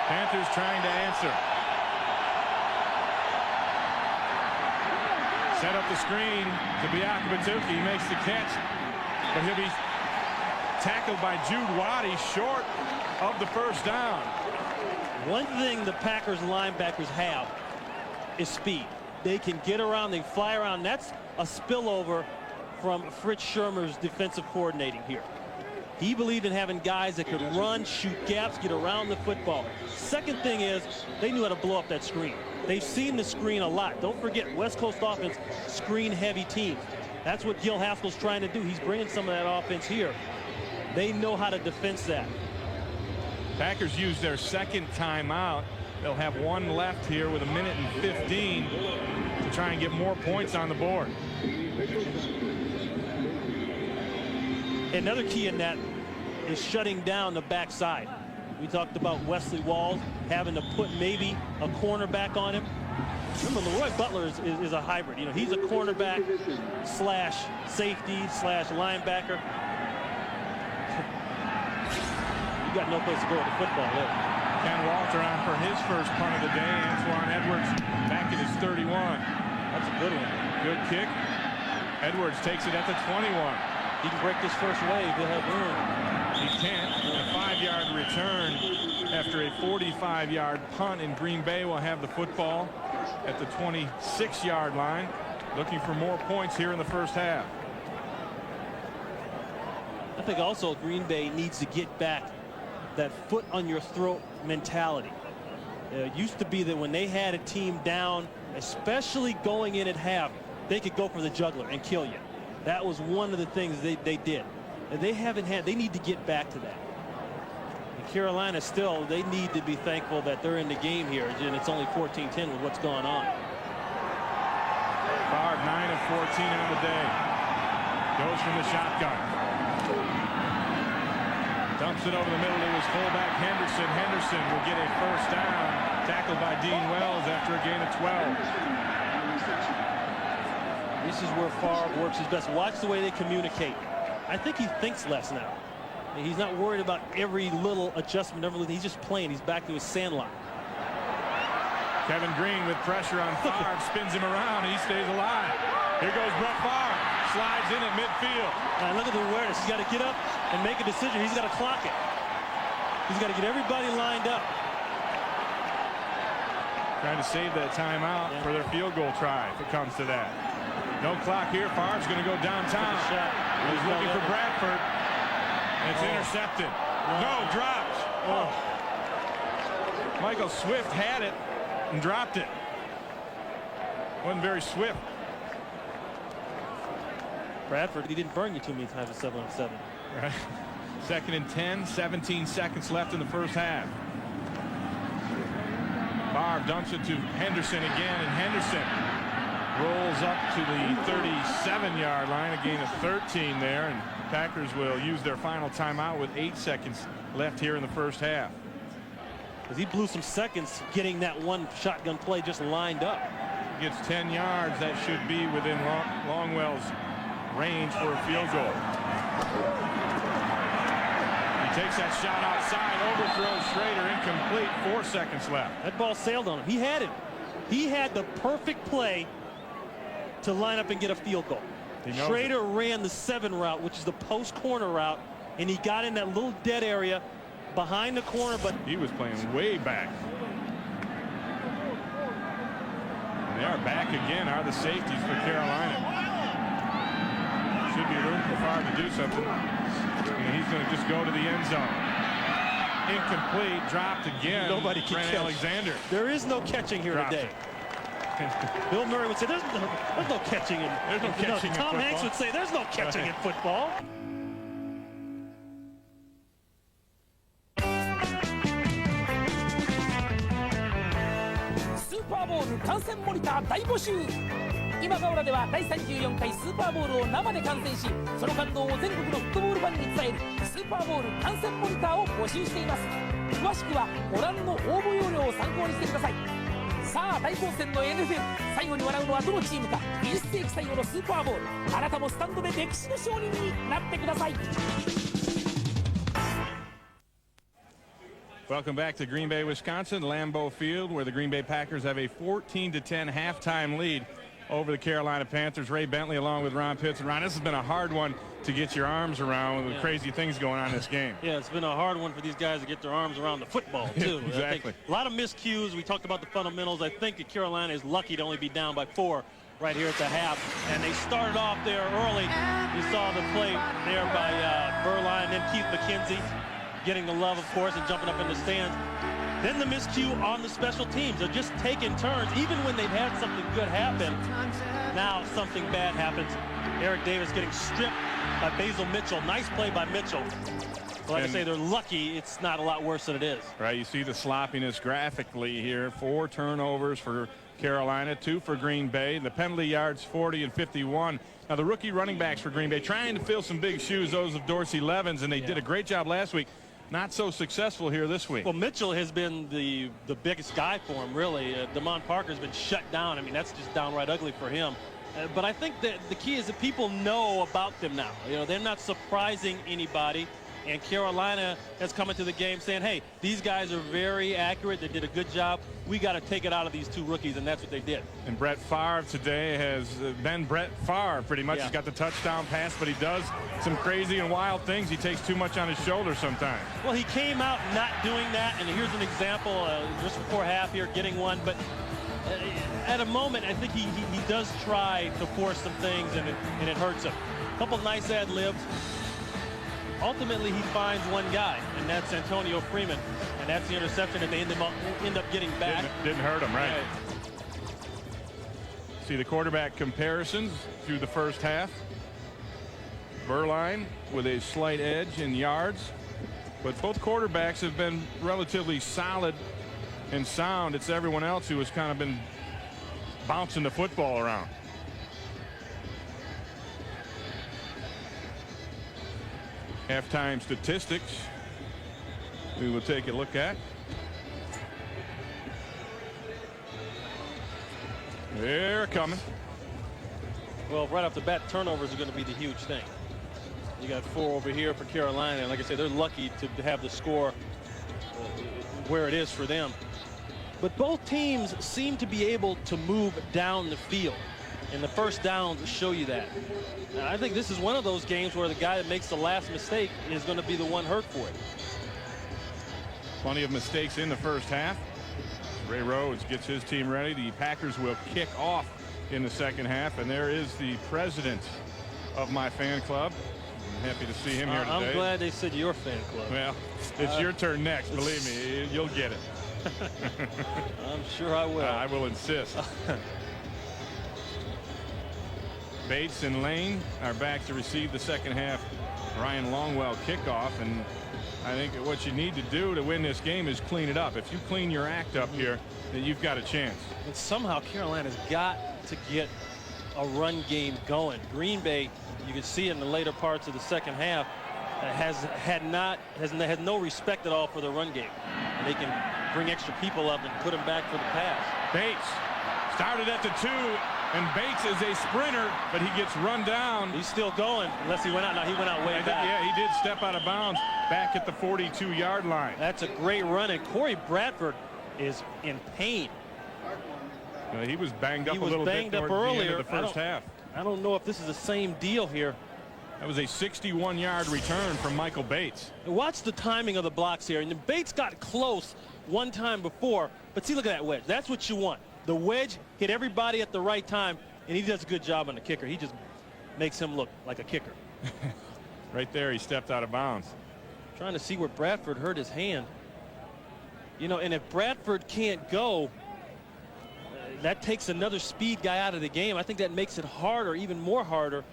Panthers trying to answer. Set up the screen to Bianca Batuka. He makes the catch, but he'll be tackled by Jude Waddy short of the 1st down. One thing the Packers linebackers have is speed. They can get around, they fly around. That's a spillover from Fritz Shermer's defensive coordinating here. He believed in having guys that could run, shoot gaps, get around the football. Second thing is they knew how to blow up that screen. They've seen the screen a lot. Don't forget, West Coast offense, screen-heavy teams. That's what Gil Haskell's trying to do. He's bringing some of that offense here. They know how to defend that. Packers use their 2nd timeout. They'll have 1 left here with 1:15 to try and get more points on the board. Another key in that is shutting down the backside. We talked about Wesley Walls having to put maybe a cornerback on him. Remember, Leroy Butler is a hybrid. You know, he's a cornerback slash safety slash linebacker. You got no place to go with the football there. Ken Walter on for his first punt of the day. Antoine Edwards back at his 31. That's a good one. Good kick. Edwards takes it at the 21. He can break this first wave. He'll have room. He can't. A 5-yard return after a 45-yard punt, and Green Bay will have the football at the 26-yard line, looking for more points here in the first half. I think also Green Bay needs to get back that foot on your throat mentality. It used to be that when they had a team down, especially going in at half, they could go for the juggler and kill you. That was one of the things they did. And they need to get back to that. And Carolina still, they need to be thankful that they're in the game here, and it's only 14-10 with what's going on. Favre 9 of 14 on the day. Goes from the shotgun. Dumps it over the middle to his fullback Henderson. Henderson will get a first down. Tackled by Dean Wells after a gain of 12. This is where Favre works his best. Watch the way they communicate. I think he thinks less now. He's not worried about every little adjustment. He's just playing. He's back to his sandlot. Kevin Green with pressure on Favre. Spins him around. He stays alive. Here goes Brett Favre. Slides in at midfield. Now look at the awareness. He's got to get up and make a decision. He's got to clock it. He's got to get everybody lined up. Trying to save that timeout for their field goal try if it comes to that. No clock here. Favre's going to go downtown. He's looking for Bradford. It's intercepted. No, dropped. Michael Swift had it and dropped it. Wasn't very swift. Bradford, he didn't burn you too many times at 7-on-7. Right. 2nd and 10, 17 seconds left in the first half. Favre dumps it to Henderson again, and Henderson rolls up to the 37-yard line, a gain of 13 there, and Packers will use their final timeout with 8 seconds left here in the first half. Because he blew some seconds getting that one shotgun play just lined up. He gets 10 yards. That should be within Longwell's range for a field goal. He takes that shot outside, overthrows Schrader, incomplete, 4 seconds left. That ball sailed on him. He had it. He had the perfect play to line up and get a field goal. Schrader ran the 7 route, which is the post corner route, and he got in that little dead area behind the corner, but he was playing way back. And they are back again, are the safeties for Carolina. Should be room for Favre to do something. And he's going to just go to the end zone. Incomplete, dropped again. Nobody can catch. Alexander. There is no catching here today. Bill Murray would say there's no catching in football. Tom Hanks would say there's no catching in football. Super Bowl 観戦モニター大募集。今川浦では第34回スーパーボウルを生で観戦し、その感動を全国のフットボールファンに伝えるスーパーボウル観戦モニターを募集しています。詳しくはご覧の応募要領を参考にしてください。さあ大混戦の NFL、 最後に笑うのはどのチームか。20世紀最後のスーパーボウル、あなたもスタンドで歴史の証人になってください。Welcome back to Green Bay, Wisconsin, Lambeau Field, where the Green Bay Packers have a 14-10 halftime lead over the Carolina Panthers. Ray Bentley along with Ron Pitts. And Ron, this has been a hard one to get your arms around with the crazy things going on in this game. Yeah, it's been a hard one for these guys to get their arms around the football, too. Exactly. A lot of miscues. We talked about the fundamentals. I think that Carolina is lucky to only be down by 4 right here at the half. And they started off there early. You saw the play there by Berline and then Keith McKenzie getting the love, of course, and jumping up in the stands. Then the miscue on the special teams. They're just taking turns. Even when they've had something good happen, now something bad happens. Eric Davis getting stripped by Basil Mitchell. Nice play by Mitchell. But like I say, they're lucky it's not a lot worse than it is. Right, you see the sloppiness graphically here. 4 turnovers for Carolina, 2 for Green Bay. The penalty yards, 40 and 51. Now, the rookie running backs for Green Bay trying to fill some big shoes, those of Dorsey Levens, and they did a great job last week. not so successful here this week. Well, Mitchell has been the biggest guy for him, really. Damon Parker's been shut down. I mean, that's just downright ugly for him. But I think that the key is that people know about them now. You know, they're not surprising anybody. And Carolina has come into the game saying, hey, these guys are very accurate. They did a good job. We got to take it out of these two rookies, and that's what they did. And Brett Favre today has been Brett Favre pretty much. Yeah. He's got the touchdown pass, but he does some crazy and wild things. He takes too much on his shoulders sometimes. Well, he came out not doing that, and here's an example just before half here, getting one. But at a moment, I think he does try to force some things, and it hurts him. A couple nice ad-libs. Ultimately, he finds one guy, and that's Antonio Freeman, and that's the interception that they end up getting back. Didn't hurt him, right? See the quarterback comparisons through the first half. Berline with a slight edge in yards, but both quarterbacks have been relatively solid and sound. It's everyone else who has kind of been bouncing the football around. Halftime statistics we will take a look at. They're coming. Well, right off the bat, turnovers are going to be the huge thing. You got 4 over here for Carolina, and like I said, they're lucky to have the score where it is for them. But both teams seem to be able to move down the field, and the first downs show you that. Now, I think this is one of those games where the guy that makes the last mistake is going to be the one hurt for it. Plenty of mistakes in the first half. Ray Rhodes gets his team ready. The Packers will kick off in the second half, and there is the president of my fan club. I'm happy to see him here today. I'm glad they said your fan club. Well, it's your turn next. Believe me, you'll get it. I'm sure I will. I will insist. Bates and Lane are back to receive the second half Ryan Longwell kickoff, and I think what you need to do to win this game is clean it up. If you clean your act up here, then you've got a chance. But somehow Carolina's got to get a run game going. Green Bay, you can see in the later parts of the second half, has no respect at all for the run game. And they can bring extra people up and put them back for the pass. Bates started at the 2, and Bates is a sprinter, but he gets run down. He's still going, unless he went out. No, he went out way back. Yeah, he did step out of bounds back at the 42-yard line. That's a great run, and Corey Bradford is in pain. He was banged up a little bit toward the end of the first half. I don't know if this is the same deal here. That was a 61-yard return from Michael Bates. Watch the timing of the blocks here. And Bates got close one time before, but see, look at that wedge. That's what you want. The wedge hit everybody at the right time, and he does a good job on the kicker. He just makes him look like a kicker. Right there, he stepped out of bounds. Trying to see where Bradford hurt his hand. You know, and if Bradford can't go, that takes another speed guy out of the game. I think that makes it harder, even more harder,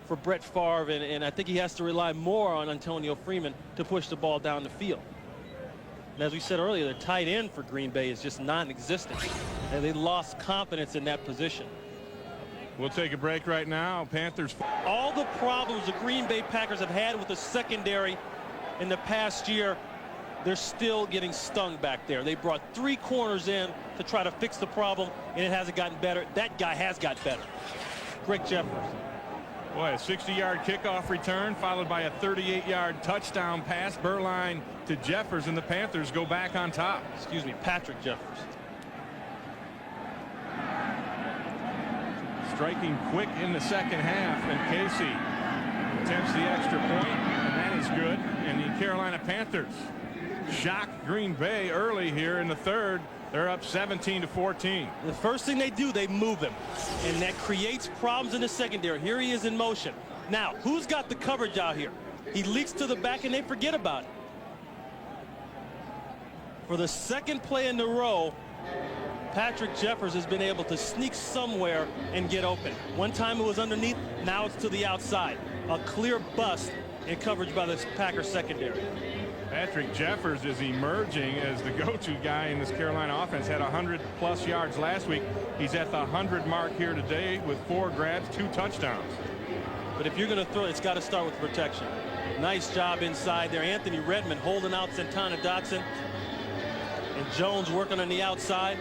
for Brett Favre, and I think he has to rely more on Antonio Freeman to push the ball down the field. And as we said earlier, the tight end for Green Bay is just non-existent, and they lost confidence in that position. We'll take a break right now. Panthers. All the problems the Green Bay Packers have had with the secondary in the past year, they're still getting stung back there. They brought 3 corners in to try to fix the problem, and it hasn't gotten better. That guy has got better. Greg Jeffers. Boy, a 60-yard kickoff return followed by a 38-yard touchdown pass. Berline to Jeffers, and the Panthers go back on top. Excuse me, Patrick Jeffers. Striking quick in the second half, and Casey attempts the extra point, and that is good. And the Carolina Panthers shock Green Bay early here in the third. They're up 17-14. The first thing they do, they move him, and that creates problems in the secondary. Here he is in motion. Now, who's got the coverage out here? He leaks to the back, and they forget about it. For the second play in a row, Patrick Jeffers has been able to sneak somewhere and get open. One time it was underneath, now it's to the outside. A clear bust in coverage by the Packers secondary. Patrick Jeffers is emerging as the go-to guy in this Carolina offense. Had 100-plus yards last week. He's at the 100 mark here today with 4 grabs, 2 touchdowns. But if you're going to throw, it's got to start with protection. Nice job inside there. Anthony Redmond holding out Santana Dotson. And Jones working on the outside.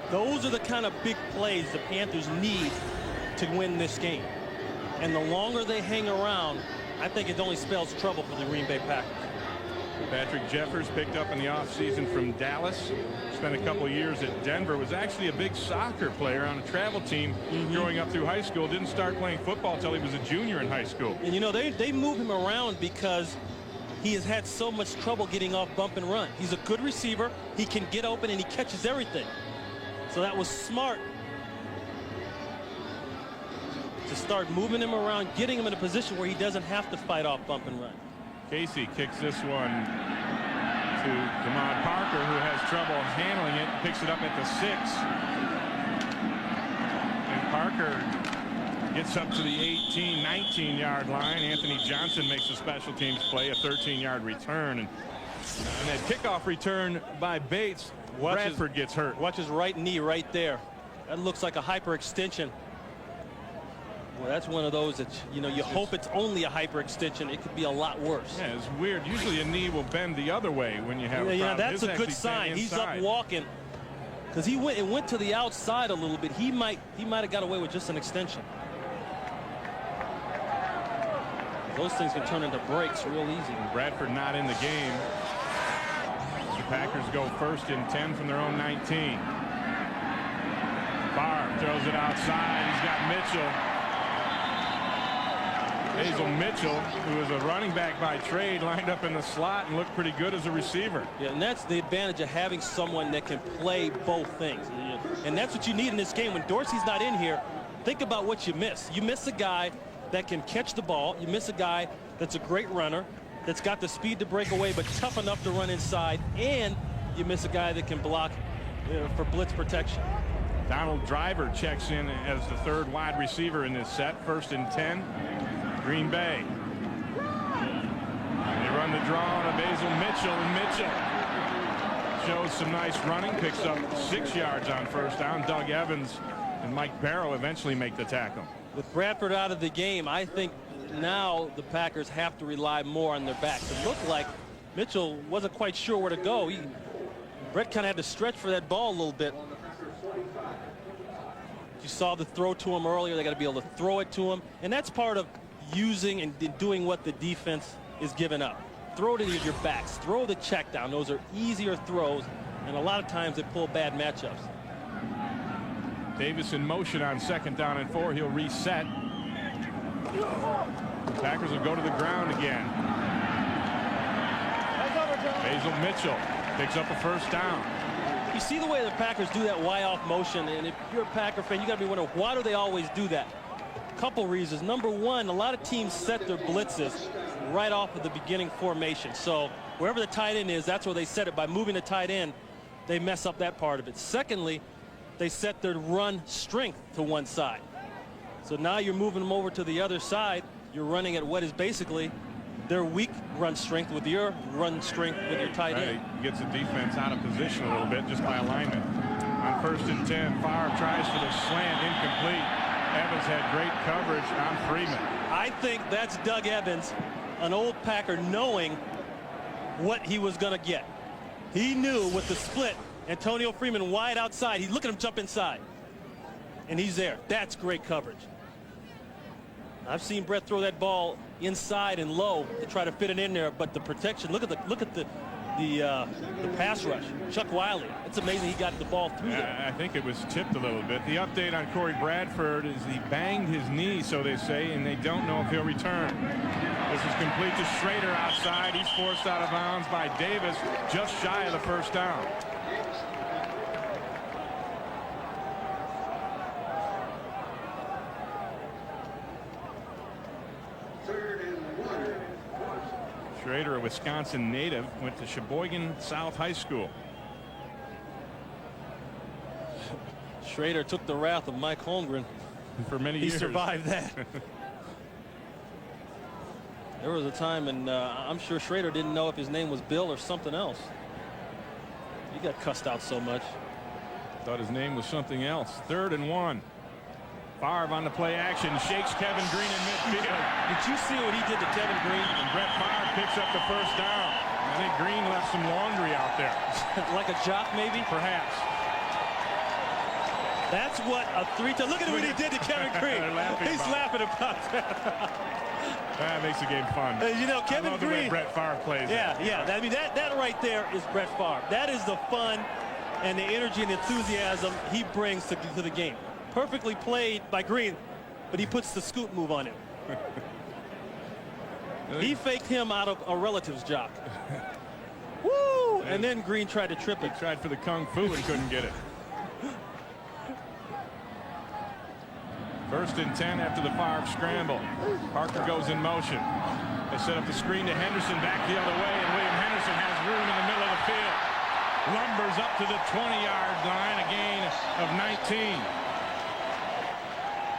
Those are the kind of big plays the Panthers need to win this game. And the longer they hang around, I think it only spells trouble for the Green Bay Packers. Patrick Jeffers, picked up in the offseason from Dallas, spent a couple years at Denver, was actually a big soccer player on a travel team growing up through high school. Didn't start playing football until he was a junior in high school. And you know, they move him around because he has had so much trouble getting off bump and run. He's a good receiver. He can get open and he catches everything. So that was smart to start moving him around, getting him in a position where he doesn't have to fight off bump and run. Casey kicks this one to Damon Parker, who has trouble handling it, picks it up at the 6. And Parker gets up to the 18, 19-yard line. Anthony Johnson makes a special teams play, a 13-yard return. And that kickoff return by Bates, Bradford gets hurt. Watch his right knee right there. That looks like a hyperextension. Well, that's one of those that, you know, you hope it's only a hyperextension. It could be a lot worse. Yeah, it's weird. Usually a knee will bend the other way when you have a problem. Yeah, that's a good sign. He's up walking because it went to the outside a little bit. He might have got away with just an extension. Those things can turn into breaks real easy. Bradford not in the game. The Packers go 1st and 10 from their own 19. Barr throws it outside. He's got Mitchell. Hazel Mitchell, who is a running back by trade, lined up in the slot and looked pretty good as a receiver. Yeah, and that's the advantage of having someone that can play both things. And that's what you need in this game. When Dorsey's not in here, think about what you miss. You miss a guy that can catch the ball. You miss a guy that's a great runner, that's got the speed to break away, but tough enough to run inside. And you miss a guy that can block for blitz protection. Donald Driver checks in as the 3rd wide receiver in this set. 1st and 10. Green Bay. They run the draw on a Basil Mitchell, and Mitchell shows some nice running, picks up 6 yards on 1st down. Doug Evans and Mike Barrow eventually make the tackle. With Bradford out of the game, I think now the Packers have to rely more on their backs. It looked like Mitchell wasn't quite sure where to go. Brett kind of had to stretch for that ball a little bit. You saw the throw to him earlier. They got to be able to throw it to him, and that's part of using and doing what the defense is giving up. Throw to your backs. Throw the check down. Those are easier throws, and a lot of times they pull bad matchups. Davis in motion on 2nd down and 4. He'll reset. The Packers will go to the ground again. Basil Mitchell picks up a 1st down. You see the way the Packers do that Y-off motion, and if you're a Packer fan, you got to be wondering, why do they always do that? Couple reasons. Number one, a lot of teams set their blitzes right off of the beginning formation. So wherever the tight end is, that's where they set it. By moving the tight end, they mess up that part of it. Secondly, they set their run strength to one side. So now you're moving them over to the other side. You're running at what is basically their weak run strength with your run strength with your tight end. He gets the defense out of position a little bit just by alignment. On 1st and 10, Favre tries for the slant, incomplete. Evans had great coverage on Freeman. I think that's Doug Evans, an old Packer, knowing what he was going to get. He knew with the split, Antonio Freeman wide outside. He look at him jump inside, and he's there. That's great coverage. I've seen Brett throw that ball inside and low to try to fit it in there, but the protection. Look at the pass rush. Chuck Wiley. It's amazing he got the ball through there. I think it was tipped a little bit. The update on Corey Bradford is he banged his knee, so they say, and they don't know if he'll return. This is complete to Schrader outside. He's forced out of bounds by Davis, just shy of the 1st down. Schrader, a Wisconsin native, went to Sheboygan South High School. Schrader took the wrath of Mike Holmgren. For many years. He survived that. There was a time, and I'm sure Schrader didn't know if his name was Bill or something else. He got cussed out so much. Thought his name was something else. 3rd and 1. Favre on the play action, shakes Kevin Green in midfield. Did you see what he did to Kevin Green? And Brett Favre picks up the first down. I think Green left some laundry out there. Like a jock, maybe? Perhaps. That's what a three-time. Look at what he did to Kevin Green. He's laughing about that. That makes the game fun. You know, Kevin I love the Green. way Brett Favre plays. Yeah. I mean, that right there is Brett Favre. That is the fun and the energy and enthusiasm he brings to the game. Perfectly played by Green, but he puts the scoot move on him. He faked him out of a relative's jock. Woo! And then Green tried to trip it. He tried for the kung fu and couldn't get it. 1st and 10 after the Favre scramble. Parker goes in motion. They set up the screen to Henderson, back the other way, and William Henderson has room in the middle of the field. Lumbers up to the 20-yard line, a gain of 19.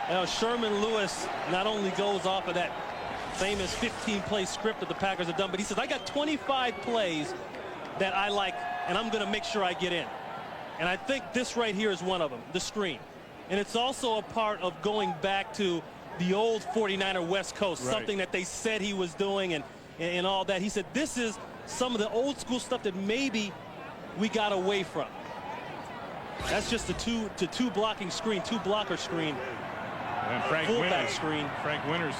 Now, Sherman Lewis not only goes off of that famous 15-play script that the Packers have done, but he says, I got 25 plays that I like, and I'm going to make sure I get in. And I think this right here is one of them, the screen. And it's also a part of going back to the old 49er West Coast, right. Something that they said he was doing and all that. He said, this is some of the old school stuff that maybe we got away from. That's just the two blocking screen, two blocker screen. And Frank Winters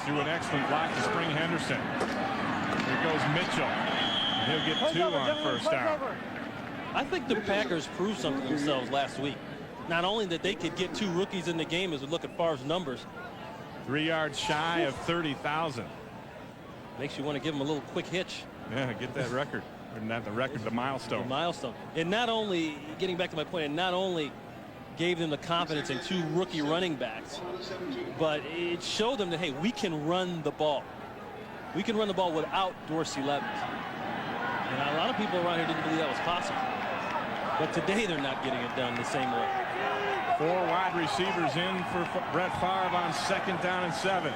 threw an excellent block to Spring Henderson. Here goes Mitchell. He'll get 2 on first down. I think the Packers proved something to themselves last week. Not only that they could get 2 rookies in the game as we look at Favre's numbers. 3 yards shy of 30,000. Makes you want to give them a little quick hitch. Yeah, get that record. Or not the record, the milestone. The milestone. And not only, getting back to my point, it not only gave them the confidence in 2 rookie running backs, but it showed them that, hey, we can run the ball. We can run the ball without Dorsey Levis. And a lot of people around here didn't believe that was possible. But today they're not getting it done the same way. 4 wide receivers in for Brett Favre on 2nd down and 7.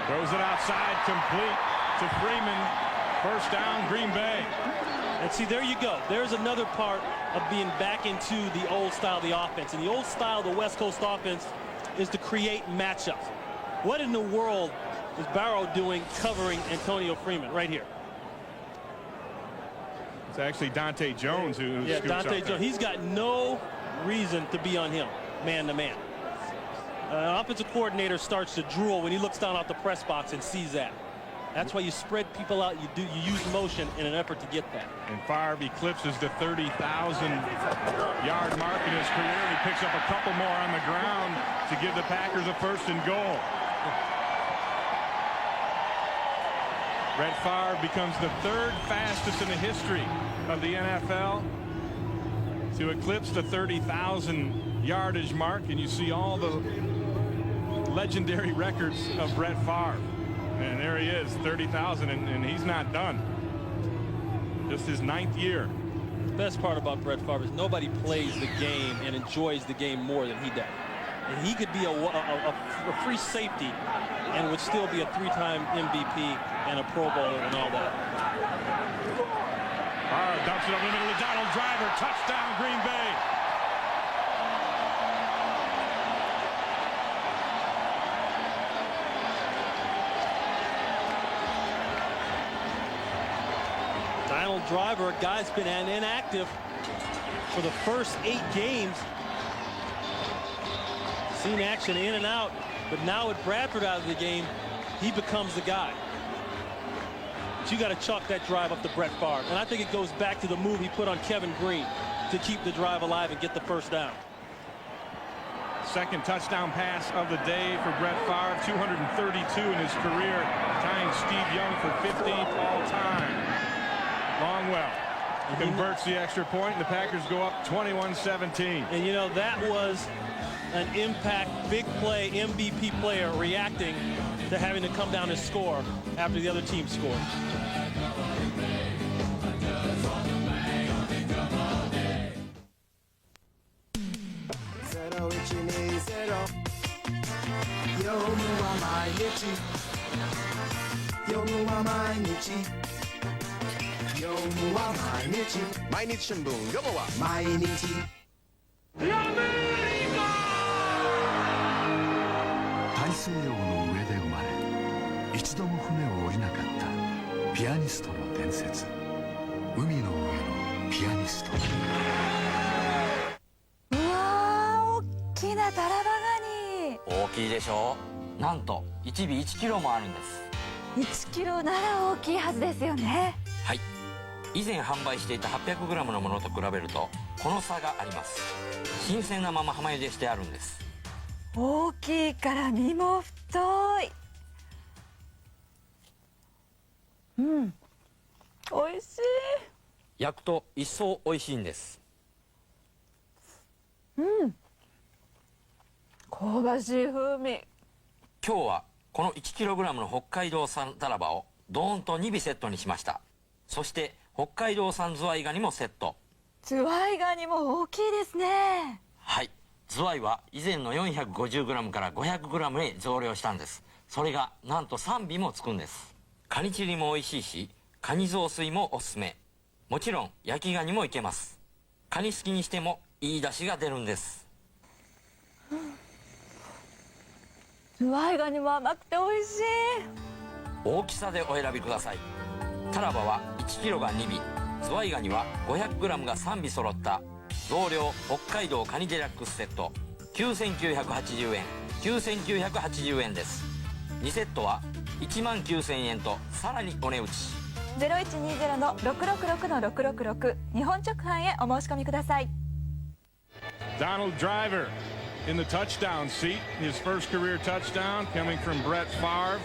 Throws it outside, complete to Freeman. First down, Green Bay. And see, there you go. There's another part of being back into the old style of the offense. And the old style of the West Coast offense is to create matchups. What in the world is Barrow doing covering Antonio Freeman right here? It's actually Dante Jones who scoops Dante up Jones. He's got no reason to be on him, man to man. An offensive coordinator starts to drool when he looks down off the press box and sees that. That's why you spread people out. You use motion in an effort to get that. And Favre eclipses the 30,000-yard mark in his career. And he picks up a couple more on the ground to give the Packers a 1st and goal. Brett Favre becomes the 3rd fastest in the history of the NFL to eclipse the 30,000 yardage mark, and you see all the legendary records of Brett Favre. And there he is, 30,000, and he's not done. Just his 9th year. The best part about Brett Favre is nobody plays the game and enjoys the game more than he does. And he could be a free safety and would still be a 3-time MVP and a Pro Bowler and all that. Favre dumps it over the middle of Donald Driver. Touchdown, Green Bay. Donald Driver, a guy's been inactive for the first 8 games. Seen action in and out, but now with Bradford out of the game, he becomes the guy. But you got to chalk that drive up to Brett Favre. And I think it goes back to the move he put on Kevin Green to keep the drive alive and get the first down. 2nd touchdown pass of the day for Brett Favre, 232 in his career, tying Steve Young for 15th all-time. Longwell converts the extra point, and the Packers go up 21-17. And you know, that was an impact, big play, MVP player reacting to having to come down and score after the other team scored. 水洋の上で生まれ一度も船を降りなかったピアニストの伝説、海の上のピアニスト。うわー、大きなタラバガニ。大きいでしょう。なんと1尾1キロもあるんです。1キロなら大きいはずですよね。はい、以前販売していた 800g のものと比べるとこの差があります。新鮮なまま浜茹でしてあるんです。大きいから身も太い。うん、美味しい。焼くと一層美味しいんです。うん、香ばしい風味。今日はこの 1kg の北海道産タラバをドーンと2尾セットにしました。そして北海道産ズワイガニもセット。ズワイガニも大きいですね。はい、ズワイは以前の 450g から 500g へ増量したんです。それがなんと3尾もつくんです。カニチリも美味しいし、カニ雑炊もおすすめ。もちろん焼きガニもいけます。カニ好きにしてもいい出汁が出るんです。ズワイガニも甘くて美味しい。大きさでお選びください。タラバは 1kg が2尾、ズワイガニは 500g が3尾揃った増量北海道カニデラックスセット、9980円、9980円です。2セットは19000円とさらにお値打ち。0120-666-666 日本直販へお申し込みください。 Donald Driver in the touchdown seat. His first career touchdown coming from Brett Favre.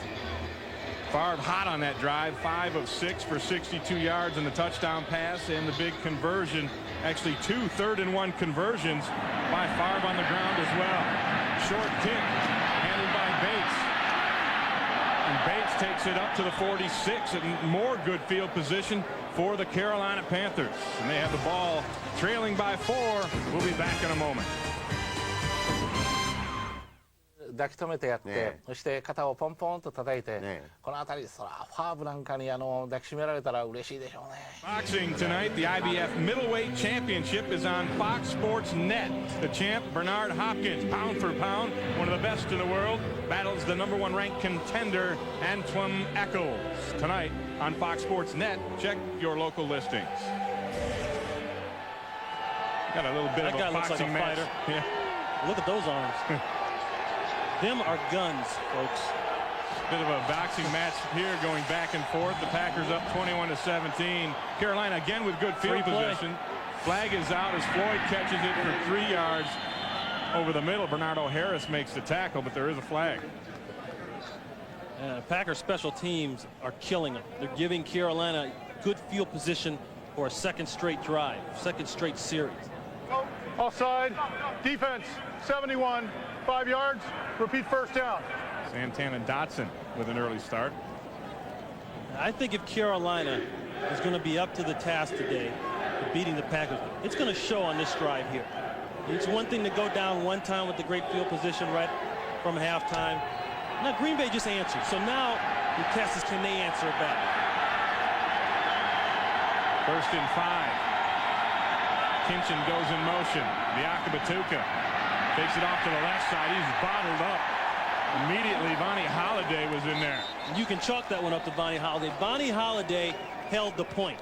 Favre hot on that drive, 5 of 6 for 62 yards in the touchdown pass, and the big conversion, actually 2 3rd-and-1 conversions by Favre on the ground as well. Short kick handled by Bates. And Bates takes it up to the 46, and more good field position for the Carolina Panthers. And they have the ball trailing by 4. We'll be back in a moment. 抱き留めてやって、そして肩をポンポンと叩いて、この辺りそらファーブなんかに抱きしめられたら嬉しいでしょうね。 Boxing tonight, the IBF Middleweight Championship is on Fox Sports Net. The champ, Bernard Hopkins, pound for pound, one of the best in the world, battles the #1 ranked contender, Antoine Eccles. Tonight on Fox Sports Net, check your local listings. Got a little bit that of guy a looks boxing like a match. fighter. Yeah. Look at those arms. Them are guns, folks. Bit of a boxing match here, going back and forth. The Packers up 21-17. Carolina again with good field position. Flag is out as Floyd catches it for 3 yards over the middle. Bernardo Harris makes the tackle, but there is a flag. Packers special teams are killing them. They're giving Carolina good field position for a second straight drive, second straight series. Offside, defense, 71, 5 yards, repeat first down. Santana Dotson with an early start. I think if Carolina is going to be up to the task today of beating the Packers, it's going to show on this drive here. It's one thing to go down one time with the great field position right from halftime. Now Green Bay just answered. So now the test is, can they answer it back? 1st and 5. Kinchin goes in motion. Biakabatuka takes it off to the left side. He's bottled up. Immediately, Vonnie Holiday was in there. You can chalk that one up to Vonnie Holiday. Vonnie Holiday held the point.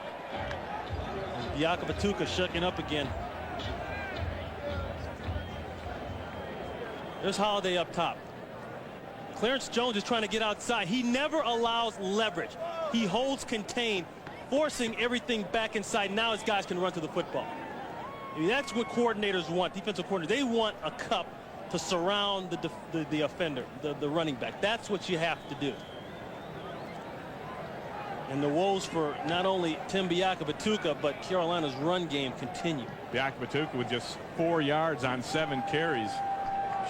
Biakabatuka shucking up again. There's Holiday up top. Clarence Jones is trying to get outside. He never allows leverage. He holds contained, forcing everything back inside. Now his guys can run to the football. I mean, that's what coordinators want, defensive coordinators. They want a cup to surround the offender, the running back. That's what you have to do. And the woes for not only Tim Biakabatuka, but Carolina's run game continue. Biakabatuka with just 4 yards on 7 carries.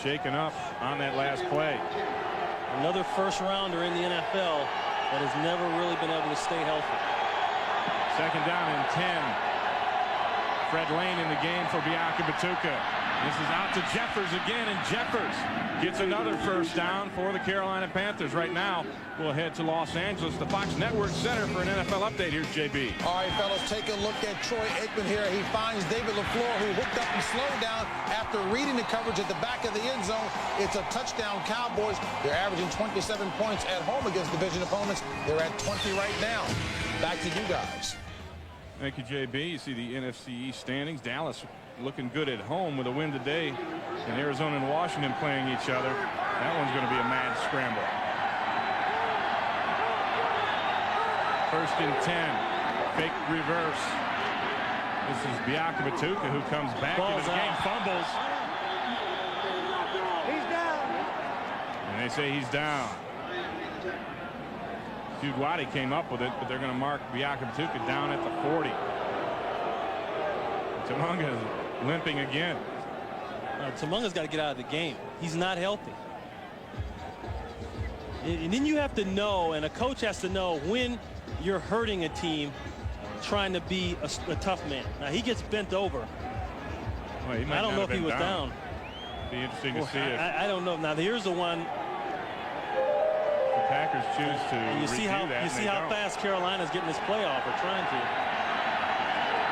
Shaken up on that last play. Another first rounder in the NFL that has never really been able to stay healthy. 2nd down and 10. Fred Lane in the game for Biakabatuka. This is out to Jeffers again, and Jeffers gets another first down for the Carolina Panthers. Right now, we'll head to Los Angeles, the Fox Network Center for an NFL update. Here's JB. All right, fellas, take a look at Troy Aikman here. He finds David LaFleur, who hooked up and slowed down after reading the coverage at the back of the end zone. It's a touchdown, Cowboys. They're averaging 27 points at home against division opponents. They're at 20 right now. Back to you guys. Thank you, JB. You see the NFC East standings. Dallas looking good at home with a win today, and Arizona and Washington playing each other. That one's going to be a mad scramble. 1st and 10. Fake reverse. This is Biakabatuka who comes back into the game, fumbles. He's down. And they say he's down. Jude Waddy came up with it, but they're going to mark Biakabatuka down at the 40. Tamunga is limping again. Tamunga's got to get out of the game. He's not healthy. And then you have to know, and a coach has to know, when you're hurting a team trying to be a tough man. Now, he gets bent over. Well, I don't know if he was down. Be interesting to see it. I don't know. Now, here's the one. The Packers choose to you see how fast Carolina's getting this play off, or trying to.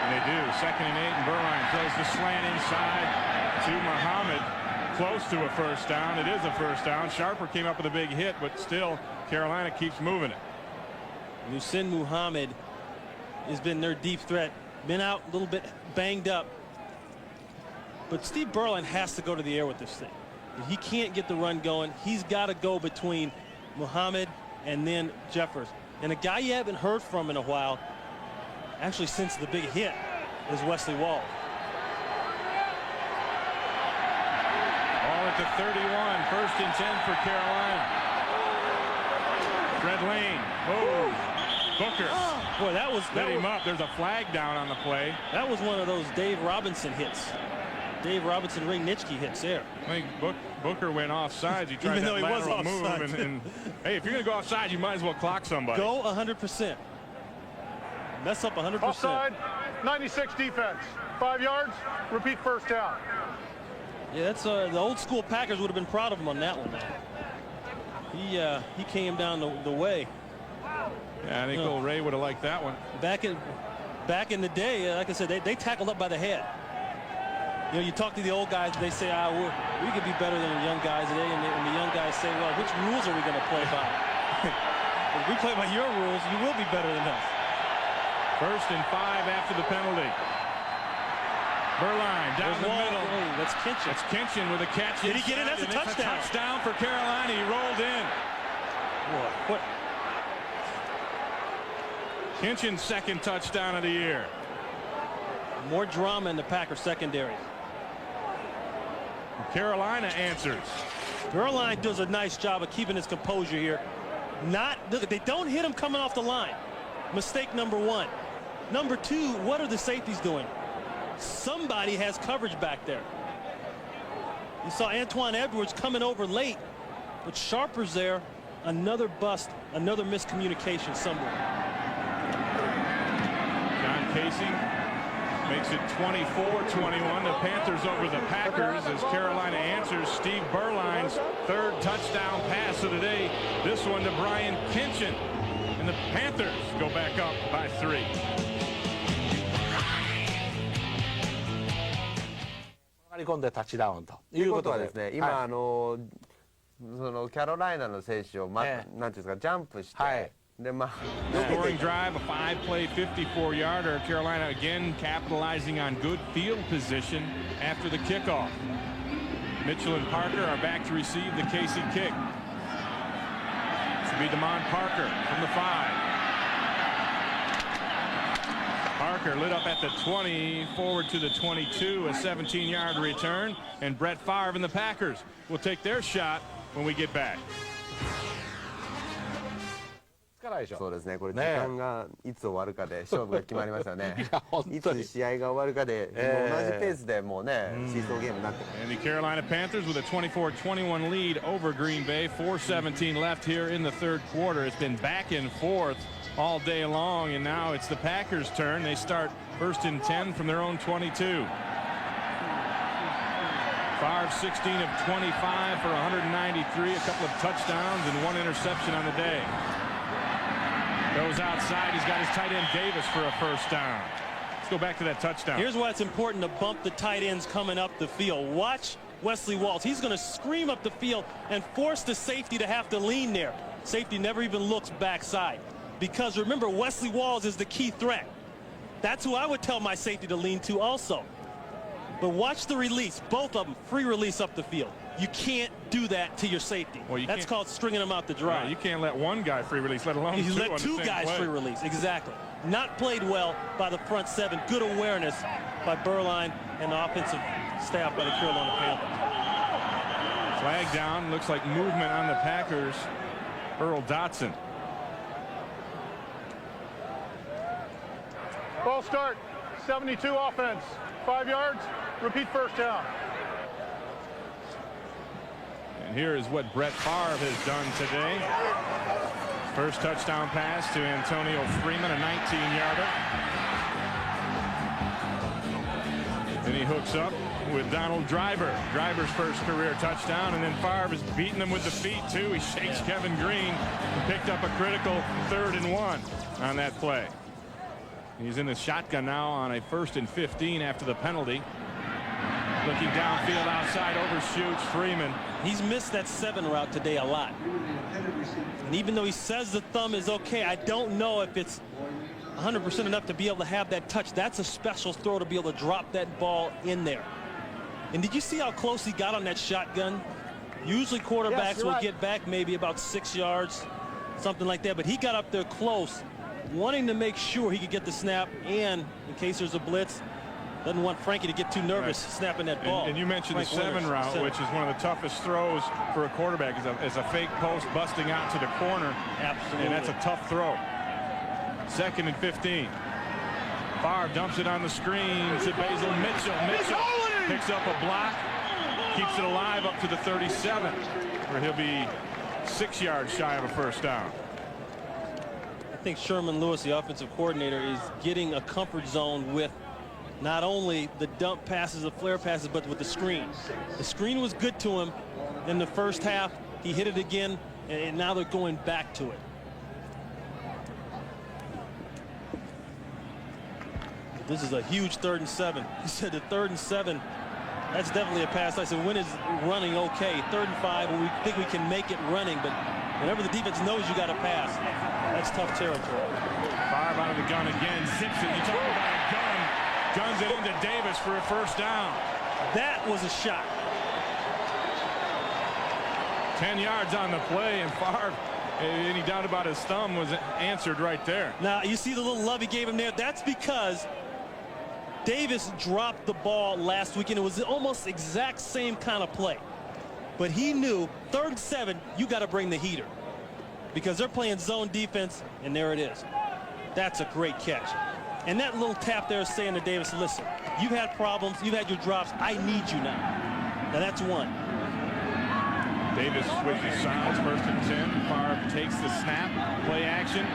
And they do. 2nd and 8, and Berline throws the slant inside to Muhammad. Close to a first down. It is a first down. Sharper came up with a big hit, but still Carolina keeps moving it. Muhsin Muhammad has been their deep threat. Been out a little bit banged up. But Steve Berline has to go to the air with this thing. He can't get the run going. He's got to go between Muhammad and then Jeffers. And a guy you haven't heard from in a while, actually since the big hit, is Wesley Wall. Ball at the 31. 1st and 10 for Carolina. Fred Lane. Oh, Booker. Boy, that was let him up. There's a flag down on the play. That was one of those Dave Robinson hits. Dave Robinson Ring Nitschke hits there. I think Booker went offsides. He tried that lateral move. And hey, if you're going to go offside, you might as well clock somebody. Go 100%. Mess up 100%. Offside, 96 defense. 5 yards, repeat first down. Yeah, that's the old school Packers would have been proud of him on that one. He came down the way. Yeah, I think old Ray would have liked that one. Back in the day, like I said, they tackled up by the head. You know, you talk to the old guys, they say, we could be better than the young guys today, and the young guys say, well, which rules are we going to play by? If we play by your rules, you will be better than us. 1st and 5 after the penalty. Berline down the middle. That's Kinchin. It's Kinchin with a catch. Did he get in? That's a touchdown. Touchdown for Carolina. He rolled in. What? Kinchin's 2nd touchdown of the year. More drama in the Packers secondary. Carolina answers. Berline does a nice job of keeping his composure here. They don't hit him coming off the line. Mistake number 1. Number 2, what are the safeties doing? Somebody has coverage back there. You saw Antoine Edwards coming over late, but Sharper's there. Another bust, another miscommunication somewhere. John Casey makes it 24-21. The Panthers over the Packers as Carolina answers Steve Berline's 3rd touchdown pass of the day. This one to Brian Kinchin. And the Panthers go back up by 3.回り込んでタッチダウンということはですね、今そのキャロライナの選手をなんていうんですか、ジャンプして。Scoring drive, a 5-play 54-yarder. Carolina again capitalizing on good field position after the kickoff. Mitchell and Parker are back to receive the Casey kick. This will be Damon Parker from the 5. Parker lit up at the 20, forward to the 22, a 17-yard return. And Brett Favre and the Packers will take their shot when we get back. そうですね、これ時間がいつ終わるかで勝負が決まりますよね。いつ試合が終わるかで同じペースでもうね、シーソーゲームになって。And the Carolina Panthers with a 24-21 lead over Green Bay. 4:17 left here in the 3rd quarter. It's been back and forth all day long, and now it's the Packers' turn. They start 1st and 10 from their own 22. Favre 16 of 25 for 193, a couple of touchdowns and 1 interception on the day. Goes outside. He's got his tight end Davis for a first down. Let's go back to that touchdown. Here's why it's important to bump the tight ends coming up the field. Watch Wesley Walls. He's going to scream up the field and force the safety to have to lean there. Safety never even looks backside. Because remember, Wesley Walls is the key threat. That's who I would tell my safety to lean to also. But watch the release. Both of them, free release up the field. You can't do that to your safety. Well, that's called stringing them out the drive. Right, you can't let one guy free release, let alone you two. let two guys free release. Exactly. Not played well by the front seven. Good awareness by Burline and the offensive staff by the Carolina Panthers. Flag down. Looks like movement on the Packers. Earl Dotson. Ball start. 72 offense. 5 yards. Repeat first down. And here is what Brett Favre has done today. First touchdown pass to Antonio Freeman, a 19-yarder. Then he hooks up with Donald Driver. Driver's first career touchdown, and then Favre is beating him with the feet, too. He shakes Kevin Green and picked up a critical 3rd and 1 on that play. He's in the shotgun now on a 1st and 15 after the penalty. Looking downfield outside, overshoots Freeman. He's missed that 7 route today a lot. And even though he says the thumb is okay, I don't know if it's 100% enough to be able to have that touch. That's a special throw to be able to drop that ball in there. And did you see how close he got on that shotgun? Usually quarterbacks will get back maybe about 6 yards, something like that. But he got up there close, wanting to make sure he could get the snap, and in case there's a blitz, doesn't want Frankie to get too nervous snapping that ball. And you mentioned the 7 route, which is one of the toughest throws for a quarterback, is a fake post busting out to the corner. Absolutely. And that's a tough throw. 2nd and 15. Favre dumps it on the screen to Basil Mitchell. Mitchell picks up a block, keeps it alive up to the 37, where he'll be 6 yards shy of a first down. I think Sherman Lewis, the offensive coordinator, is getting a comfort zone with not only the dump passes, the flare passes, but with the screen. The screen was good to him in the first half. He hit it again, and now they're going back to it. This is a huge 3rd and 7. He said the 3rd and 7, that's definitely a pass. I said, when is running okay? 3rd and 5, we think we can make it running, but whenever the defense knows you got to pass, that's tough territory. Favre out of the gun again, zips it. You talk about a gun. Guns it into Davis for a first down. That was a shot. 10 yards on the play, and Favre, any doubt about his thumb, was answered right there. Now, you see the little love he gave him there? That's because Davis dropped the ball last week, and it was almost exact same kind of play. But he knew 3rd and 7, you got to bring the heater, because they're playing zone defense, and there it is. That's a great catch. And that little tap there is saying to Davis, listen, you've had problems, you've had your drops, I need you now. Now that's 1. Davis switches sides, 1st and 10. Favre takes the snap, play action,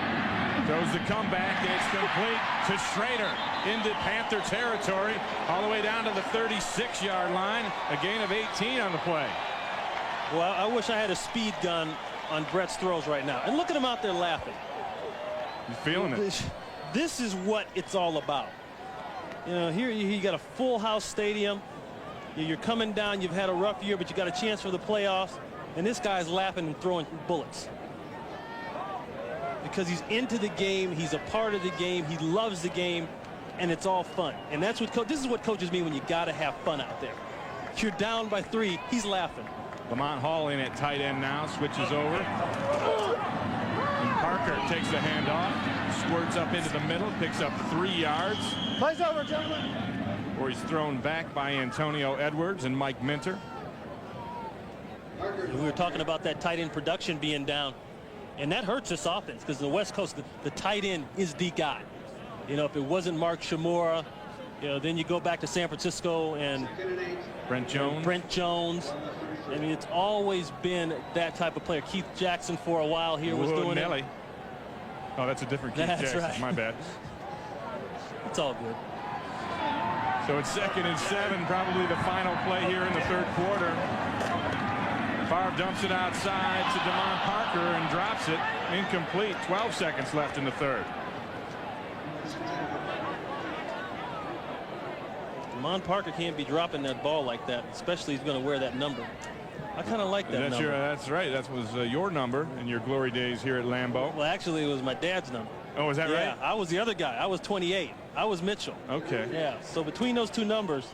throws the comeback, and it's complete to Schrader into Panther territory, all the way down to the 36-yard line, a gain of 18 on the play. Well, I wish I had a speed gun on Brett's throws right now. And look at him out there laughing. He's feeling it. This is what it's all about. You know, here you got a full house stadium. You're coming down. You've had a rough year, but you got a chance for the playoffs. And this guy's laughing and throwing bullets. Because he's into the game. He's a part of the game. He loves the game. And it's all fun. And that's what this is what coaches mean when you got to have fun out there. You're down by 3. He's laughing. Lamont Hall in at tight end now. Switches over. And Parker takes the handoff. Squirts up into the middle, picks up 3 yards. Plays over, gentlemen. Or he's thrown back by Antonio Edwards and Mike Minter. We were talking about that tight end production being down, and that hurts this offense because the West Coast, the tight end is the guy. You know, if it wasn't Mark Shimura, you know, then you go back to San Francisco and Brent Jones. I mean, it's always been that type of player. Keith Jackson for a while here was doing Nelly. it. Oh, that's a different Keith Jackson. Right. My bad. It's all good. So it's 2nd and 7, probably the final play here in the third quarter. Favre dumps it outside to DeMond Parker and drops it. Incomplete. 12 seconds left in the third. DeMond Parker can't be dropping that ball like that, especially he's going to wear that number. I kind of like that number. That's right. That was your number in your glory days here at Lambeau. Well, actually, it was my dad's number. Oh, is that right? Yeah, I was the other guy. I was 28. I was Mitchell. Okay. Yeah, so between those two numbers,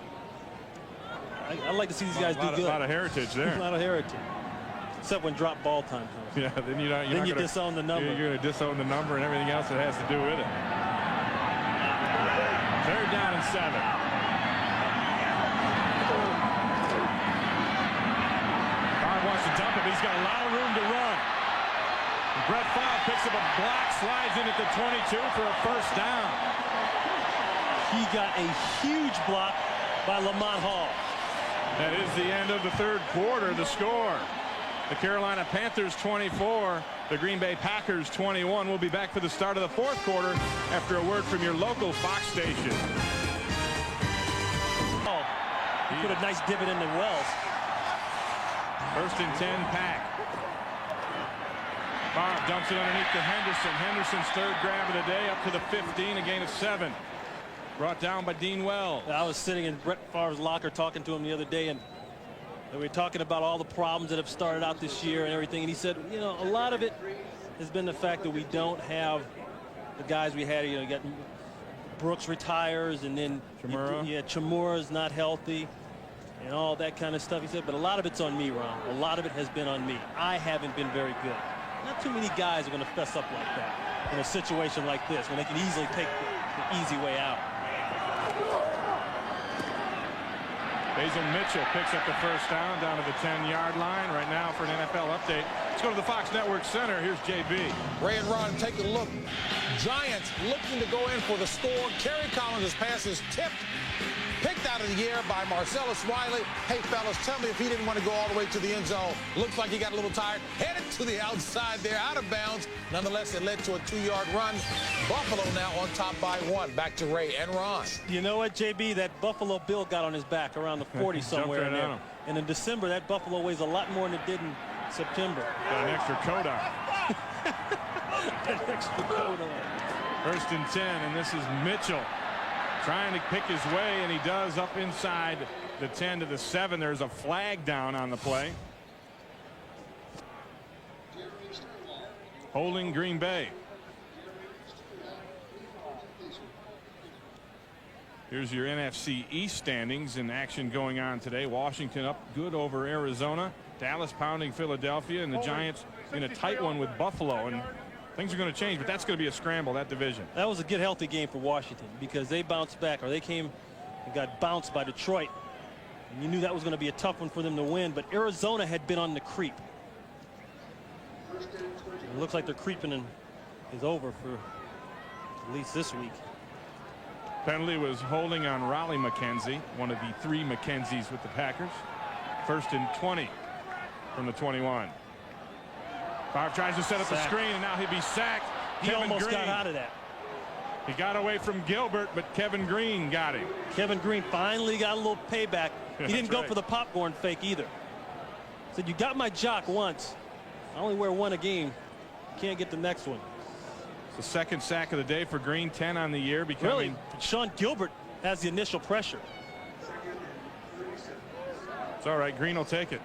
I'd like to see these guys do good. A lot of heritage there. A lot of heritage. Except when drop ball time comes. Yeah, then you're not gonna disown the number. You're going to disown the number and everything else that has to do with it. 3rd down and 7. Wants to dump it, but he's got a lot of room to run. Brett Favre picks up a block, slides in at the 22 for a first down. He got a huge block by Lamont Hall. That is the end of the third quarter. The score: the Carolina Panthers 24, the Green Bay Packers 21. We'll be back for the start of the fourth quarter after a word from your local Fox station. Oh, he put a nice divot in the Wells. 1st and 10 pack. Favre dumps it underneath to Henderson. Henderson's 3rd grab of the day, up to the 15, a gain of 7. Brought down by Dean Wells. I was sitting in Brett Favre's locker talking to him the other day, and we were talking about all the problems that have started out this year and everything, and he said, you know, a lot of it has been the fact that we don't have the guys we had. You know, you got Brooks retires, and then Chamura's not healthy. And all that kind of stuff, he said, but a lot of it's on me, Ron. A lot of it has been on me. I haven't been very good. Not too many guys are going to fess up like that in a situation like this, when they can easily take the easy way out. Basil Mitchell picks up the first down down to the 10-yard line. Right now for an NFL update, let's go to the Fox Network Center. Here's JB. Ray and Ron, take a look. Giants looking to go in for the score. Kerry Collins' pass is tipped. Picked out of the air by Marcellus Wiley. Hey, fellas, tell me if he didn't want to go all the way to the end zone. Looks like he got a little tired. Headed to the outside there, out of bounds. Nonetheless, it led to a 2-yard run. Buffalo now on top by 1. Back to Ray and Ron. You know what, JB? That Buffalo Bill got on his back around the 40 somewhere in there. And in December, that Buffalo weighs a lot more than it did in September. Got an extra coat on. An extra coat on. 1st and 10, and this is Mitchell trying to pick his way, and he does up inside the 10 to the 7. There's a flag down on the play. Holding Green Bay. Here's your NFC East standings in action going on today. Washington up good over Arizona. Dallas pounding Philadelphia, and the Giants in a tight one with Buffalo. And things are going to change, but that's going to be a scramble, that division. That was a good, healthy game for Washington because they bounced back, or they came and got bounced by Detroit. And you knew that was going to be a tough one for them to win, but Arizona had been on the creep. It looks like their creeping is over for at least this week. Penalty was holding on Raleigh McKenzie, one of the 3 McKenzies with the Packers. 1st and 20 from the 21. Favre tries to set up the screen, and now he'll be sacked. He almost got out of that. He got away from Gilbert, but Kevin Green got him. Kevin Green finally got a little payback. He didn't go for the popcorn fake either. Said, you got my jock once. I only wear 1 a game. You can't get the next one. It's the 2nd sack of the day for Green, 10 on the year. Really, Sean Gilbert has the initial pressure. It's all right. Green will take it.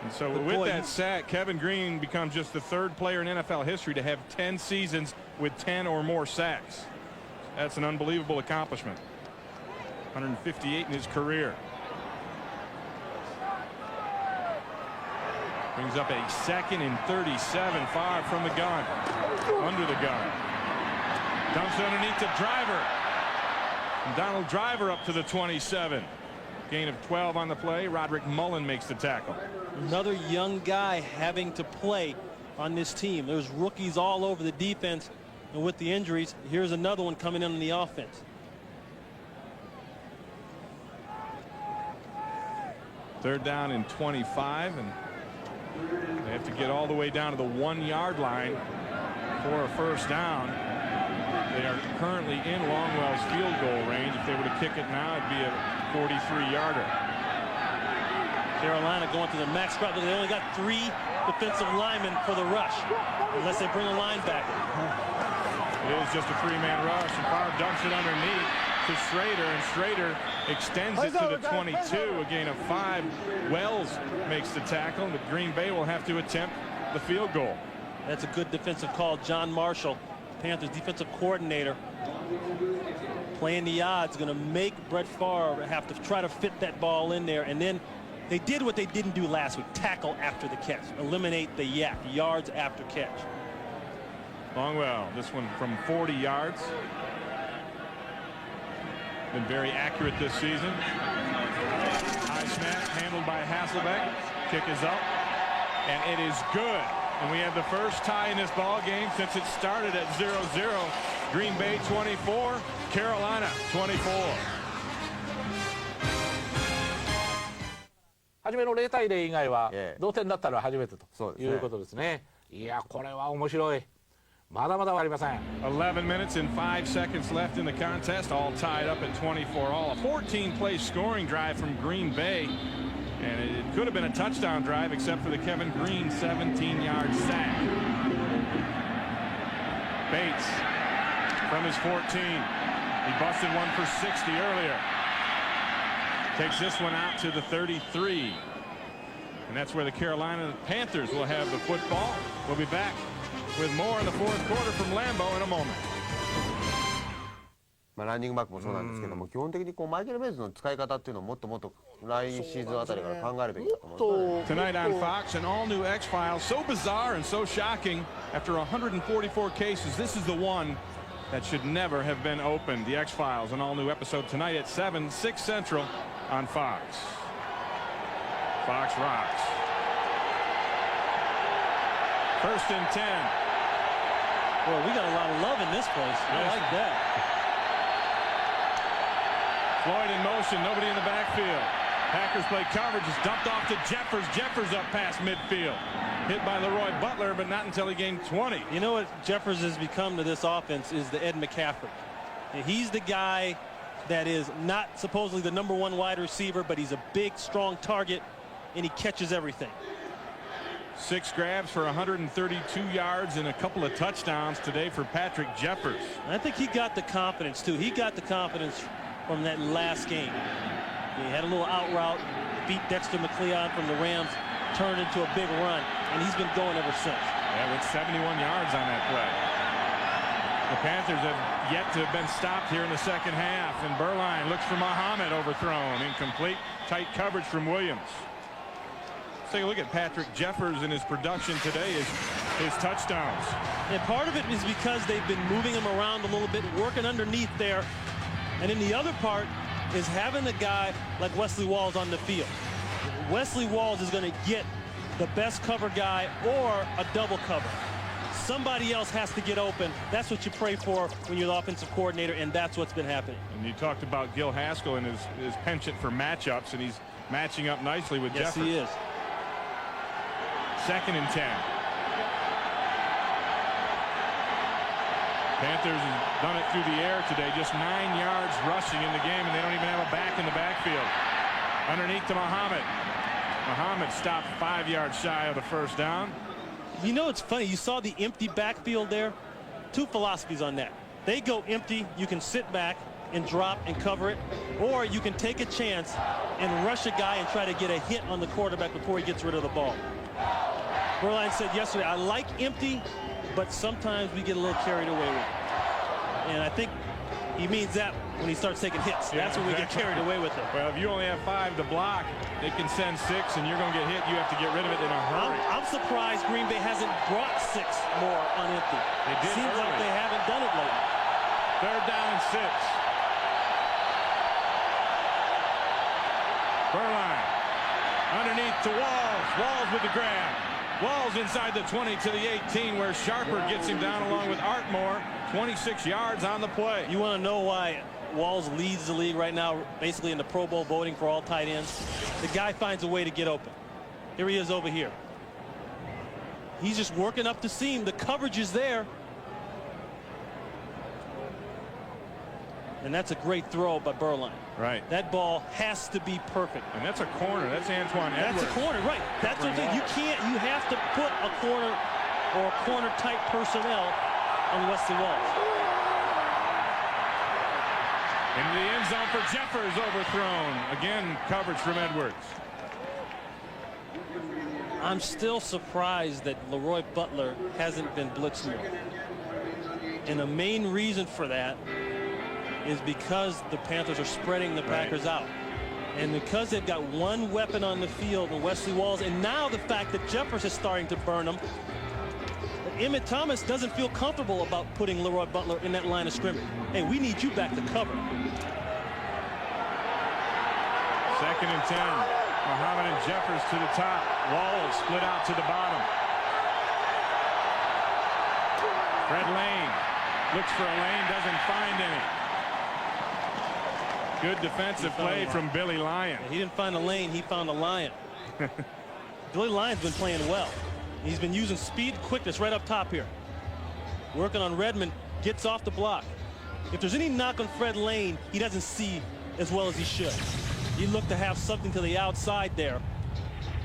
And so with that sack, Kevin Green becomes just the 3rd player in NFL history to have 10 seasons with 10 or more sacks. That's an unbelievable accomplishment. 158 in his career. Brings up a 2nd and 37. Favre from the gun. Under the gun. Dumps underneath the Driver. And Donald Driver up to the 27. Gain of 12 on the play. Roderick Mullen makes the tackle. Another young guy having to play on this team. There's rookies all over the defense, and with the injuries, here's another one coming in on the offense. 3rd down and 25, and they have to get all the way down to the 1-yard line for a first down. They are currently in Longwell's field goal range. If they were to kick it now, it'd be a 43-yarder. Carolina going to the max crowd. They only got 3 defensive linemen for the rush, unless they bring a linebacker. It is just a 3-man rush, and Favre dumps it underneath to Schrader, and Schrader extends it to the 22, a gain of 5. Wells makes the tackle, but Green Bay will have to attempt the field goal. That's a good defensive call. John Marshall, Panthers defensive coordinator, playing the odds, going to make Brett Favre have to try to fit that ball in there, and then they did what they didn't do last week, tackle after the catch, eliminate the yak, yards after catch. Longwell, this one from 40 yards. Been very accurate this season. High snap handled by Hasselbeck. Kick is up, and it is good. And we have the first tie in this ball game since it started at 0-0. Green Bay 24, Carolina 24. 初めの0対0以外は同点だったのは初めてということですね。いや、これは面白い。まだまだ終わりません。11 minutes and 5 seconds left in the contest, all tied up at 24 all. A 14-play scoring drive from Green Bay, and it could have been a touchdown drive except for the Kevin Green 17-yard sack. Bates from his 14. He busted one for 60 earlier. Takes this one out to the 33. And that's where the Carolina Panthers will have the football. We'll be back with more in the fourth quarter from Lambeau in a moment. ランニングバックもそうなんですけども、基本的にこうマイケル・ベイズの使い方っていうのをもっともっと来シーズンあたりから考えるべきだと思います。Tonight on Fox, an all-new X-Files, so bizarre and so shocking. After 144 cases, this is the one that should never have been opened. The X-Files, an all-new episode tonight at 7, 6 Central on Fox. Fox rocks. First and 10. Boy, we got a lot of love in this place. I like that. Floyd in motion, nobody in the backfield. Packers play coverage, is dumped off to Jeffers. Jeffers up past midfield. Hit by Leroy Butler, but not until he gained 20. You know what Jeffers has become to this offense is the Ed McCaffrey. And he's the guy that is not supposedly the #1 wide receiver, but he's a big, strong target, and he catches everything. 6 grabs for 132 yards and a couple of touchdowns today for Patrick Jeffers. And I think he got the confidence, too. He got the confidence from that last game. He had a little out route, beat Dexter McCleon from the Rams, turned into a big run, and he's been going ever since. Yeah, with 71 yards on that play. The Panthers have yet to have been stopped here in the second half, and Berline looks for Muhammad, overthrown, incomplete. Tight coverage from Williams. Let's take a look at Patrick Jeffers and his production today, his touchdowns. And part of it is because they've been moving him around a little bit, working underneath there. And then the other part is having a guy like Wesley Walls on the field. Wesley Walls is going to get the best cover guy or a double cover. Somebody else has to get open. That's what you pray for when you're the offensive coordinator, and that's what's been happening. And you talked about Gil Haskell and his penchant for matchups, and he's matching up nicely with Jeffers. Yes, he is. Second and 10. Panthers have done it through the air today, just 9 yards rushing in the game, and they don't even have a back in the backfield. Underneath to Muhammad. Muhammad stopped 5 yards shy of the first down. You know, it's funny. You saw the empty backfield there. 2 philosophies on that. They go empty. You can sit back and drop and cover it, or you can take a chance and rush a guy and try to get a hit on the quarterback before he gets rid of the ball. Berline said yesterday, I like empty, but sometimes we get a little carried away with it. And I think he means that when he starts taking hits. Yeah, that's when we get carried away with it. Well, if you only have 5 to block, they can send 6, and you're going to get hit. You have to get rid of it in a hurry. I'm surprised Green Bay hasn't brought 6 more on empty. They did Seems early. like they haven't done it lately. Third down and 6. Berline underneath to Walls. Walls with the grab. Walls inside the 20 to the 18, where Sharper gets him down along with Artmore. 26 yards on the play. You want to know why Walls leads the league right now, basically in the Pro Bowl voting for all tight ends? The guy finds a way to get open. Here he is over here. He's just working up the seam. The coverage is there. And that's a great throw by Berline. Right. That ball has to be perfect. And that's a corner. That's Antoine Edwards. That's a corner, right. That's what you can't. You have to put a corner or a corner-type personnel on Wesley Walls. Into the end zone for Jeffers, overthrown. Again, coverage from Edwards. I'm still surprised that Leroy Butler hasn't been blitzed more. And the main reason for that is because the Panthers are spreading the Packers out. And because they've got one weapon on the field in Wesley Walls, and now the fact that Jeffers is starting to burn them, Emmett Thomas doesn't feel comfortable about putting Leroy Butler in that line of scrimmage. Hey, we need you back to cover. 2nd and 10. Muhammad and Jeffers to the top. Wallace split out to the bottom. Fred Lane looks for a lane, doesn't find any. Good defensive play from Billy Lyon. He didn't find a lane, he found a lion. Billy Lyon's been playing well. He's been using speed, quickness right up top here. Working on Redmond, gets off the block. If there's any knock on Fred Lane, he doesn't see as well as he should. You look to have something to the outside there.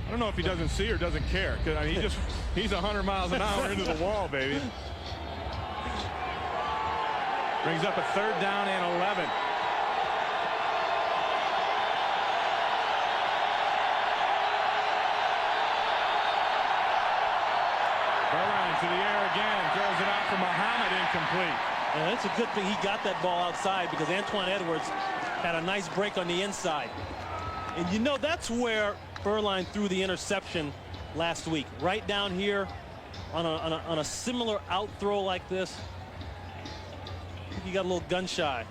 I don't know if he doesn't see or doesn't care. Cause, I mean, he's 100 miles an hour into the wall, baby. Brings up a 3rd down and 11. Berline to the air again, throws it out for Muhammad, incomplete. And it's a good thing he got that ball outside because Antoine Edwards had a nice break on the inside. And you know, that's where Berline threw the interception last week. Right down here on a similar out throw like this. He got a little gun shy.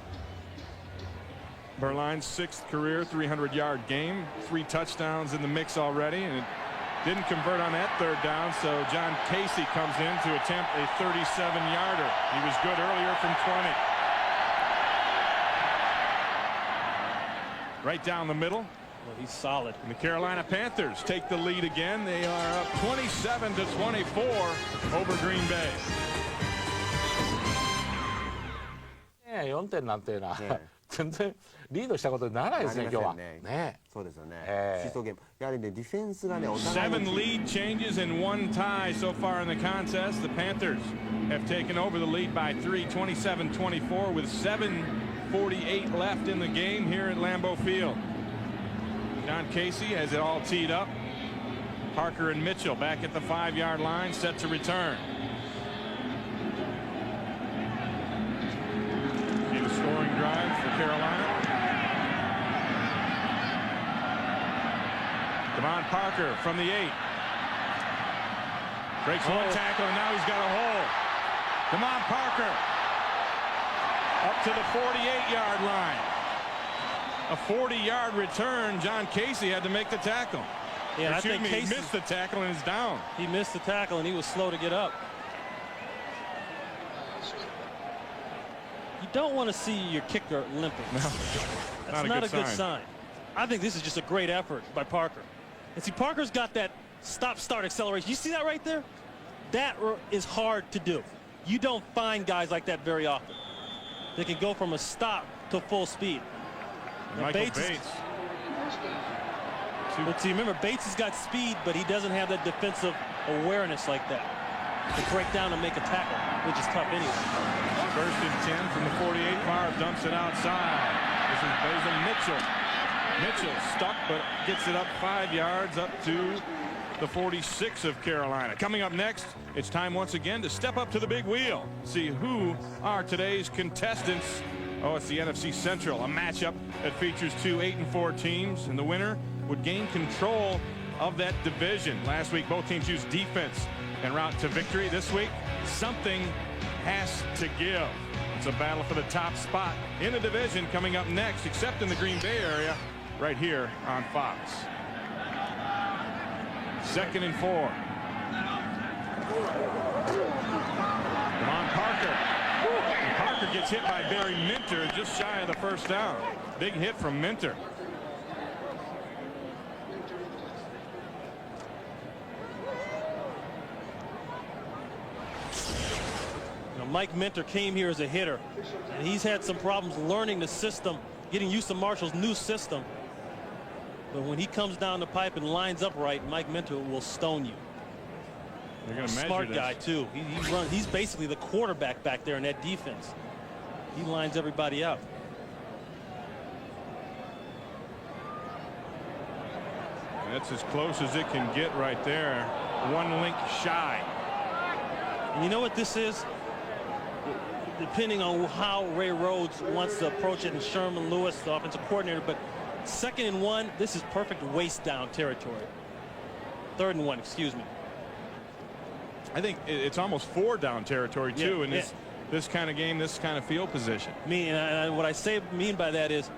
Berline's 6th career 300-yard game. 3 touchdowns in the mix already. And it didn't convert on that 3rd down. So John Casey comes in to attempt a 37-yarder. He was good earlier from 20. Right down the middle. Well, he's solid. And the Carolina Panthers take the lead again. They are up 27-24 over Green Bay. 4点なんていうのは、全然リードしたことにならないですね、今日は。ね。そうですよね。シーソーゲーム。やはりね、ディフェンスがね、お互い7 lead changes and 1 tie so far in the contest. The Panthers have taken over the lead by 3, 27-24, with 7:48 left in the game here at Lambeau Field. John Casey has it all teed up. Parker and Mitchell back at the 5-yard line, set to return. See the scoring drive for Carolina. Devon Parker from the 8. Breaks one tackle, and now he's got a hole. Devon Parker up to the 48-yard line. A 40-yard return. John Casey had to make the tackle. Yeah, I think Casey missed the tackle and is down. He missed the tackle and he was slow to get up. You don't want to see your kicker limping. No, that's not a good sign. I think this is just a great effort by Parker. And see, Parker's got that stop-start acceleration. You see that right there? That is hard to do. You don't find guys like that very often. They can go from a stop to full speed. Bates. But see, remember, Bates has got speed, but he doesn't have that defensive awareness like that to break down and make a tackle, which is tough anyway. 1st and 10 from the 48. Favre dumps it outside. This is Basil Mitchell. Mitchell stuck, but gets it up 5 yards up to the 46 of Carolina. Coming up next, it's time once again to step up to the big wheel. See who are today's contestants. Oh, it's the NFC Central, a matchup that features 2 8-4 teams, and the winner would gain control of that division. Last week, both teams used defense en route to victory. This week, something has to give. It's a battle for the top spot in the division coming up next, except in the Green Bay area, right here on Fox. 2nd and 4. Devon Parker. And Parker gets hit by Barry Minter just shy of the 1st down. Big hit from Minter. know, Mike Minter came here as a hitter, and he's had some problems learning the system, getting used to Marshall's new system. But when he comes down the pipe and lines up right, Mike Minter will stone you. They're going to measure Smart this. guy too. He runs. He's basically the quarterback back there in that defense. He lines everybody up. That's as close as it can get right there. One link shy. And you know what this is? Depending on how Ray Rhodes wants to approach it, and Sherman Lewis, the offensive coordinator, but 2nd and 1, this is perfect waist down territory. 3rd and 1, excuse me. I think it's almost 4 down territory too, in this kind of game, this kind of field position. What I mean by that is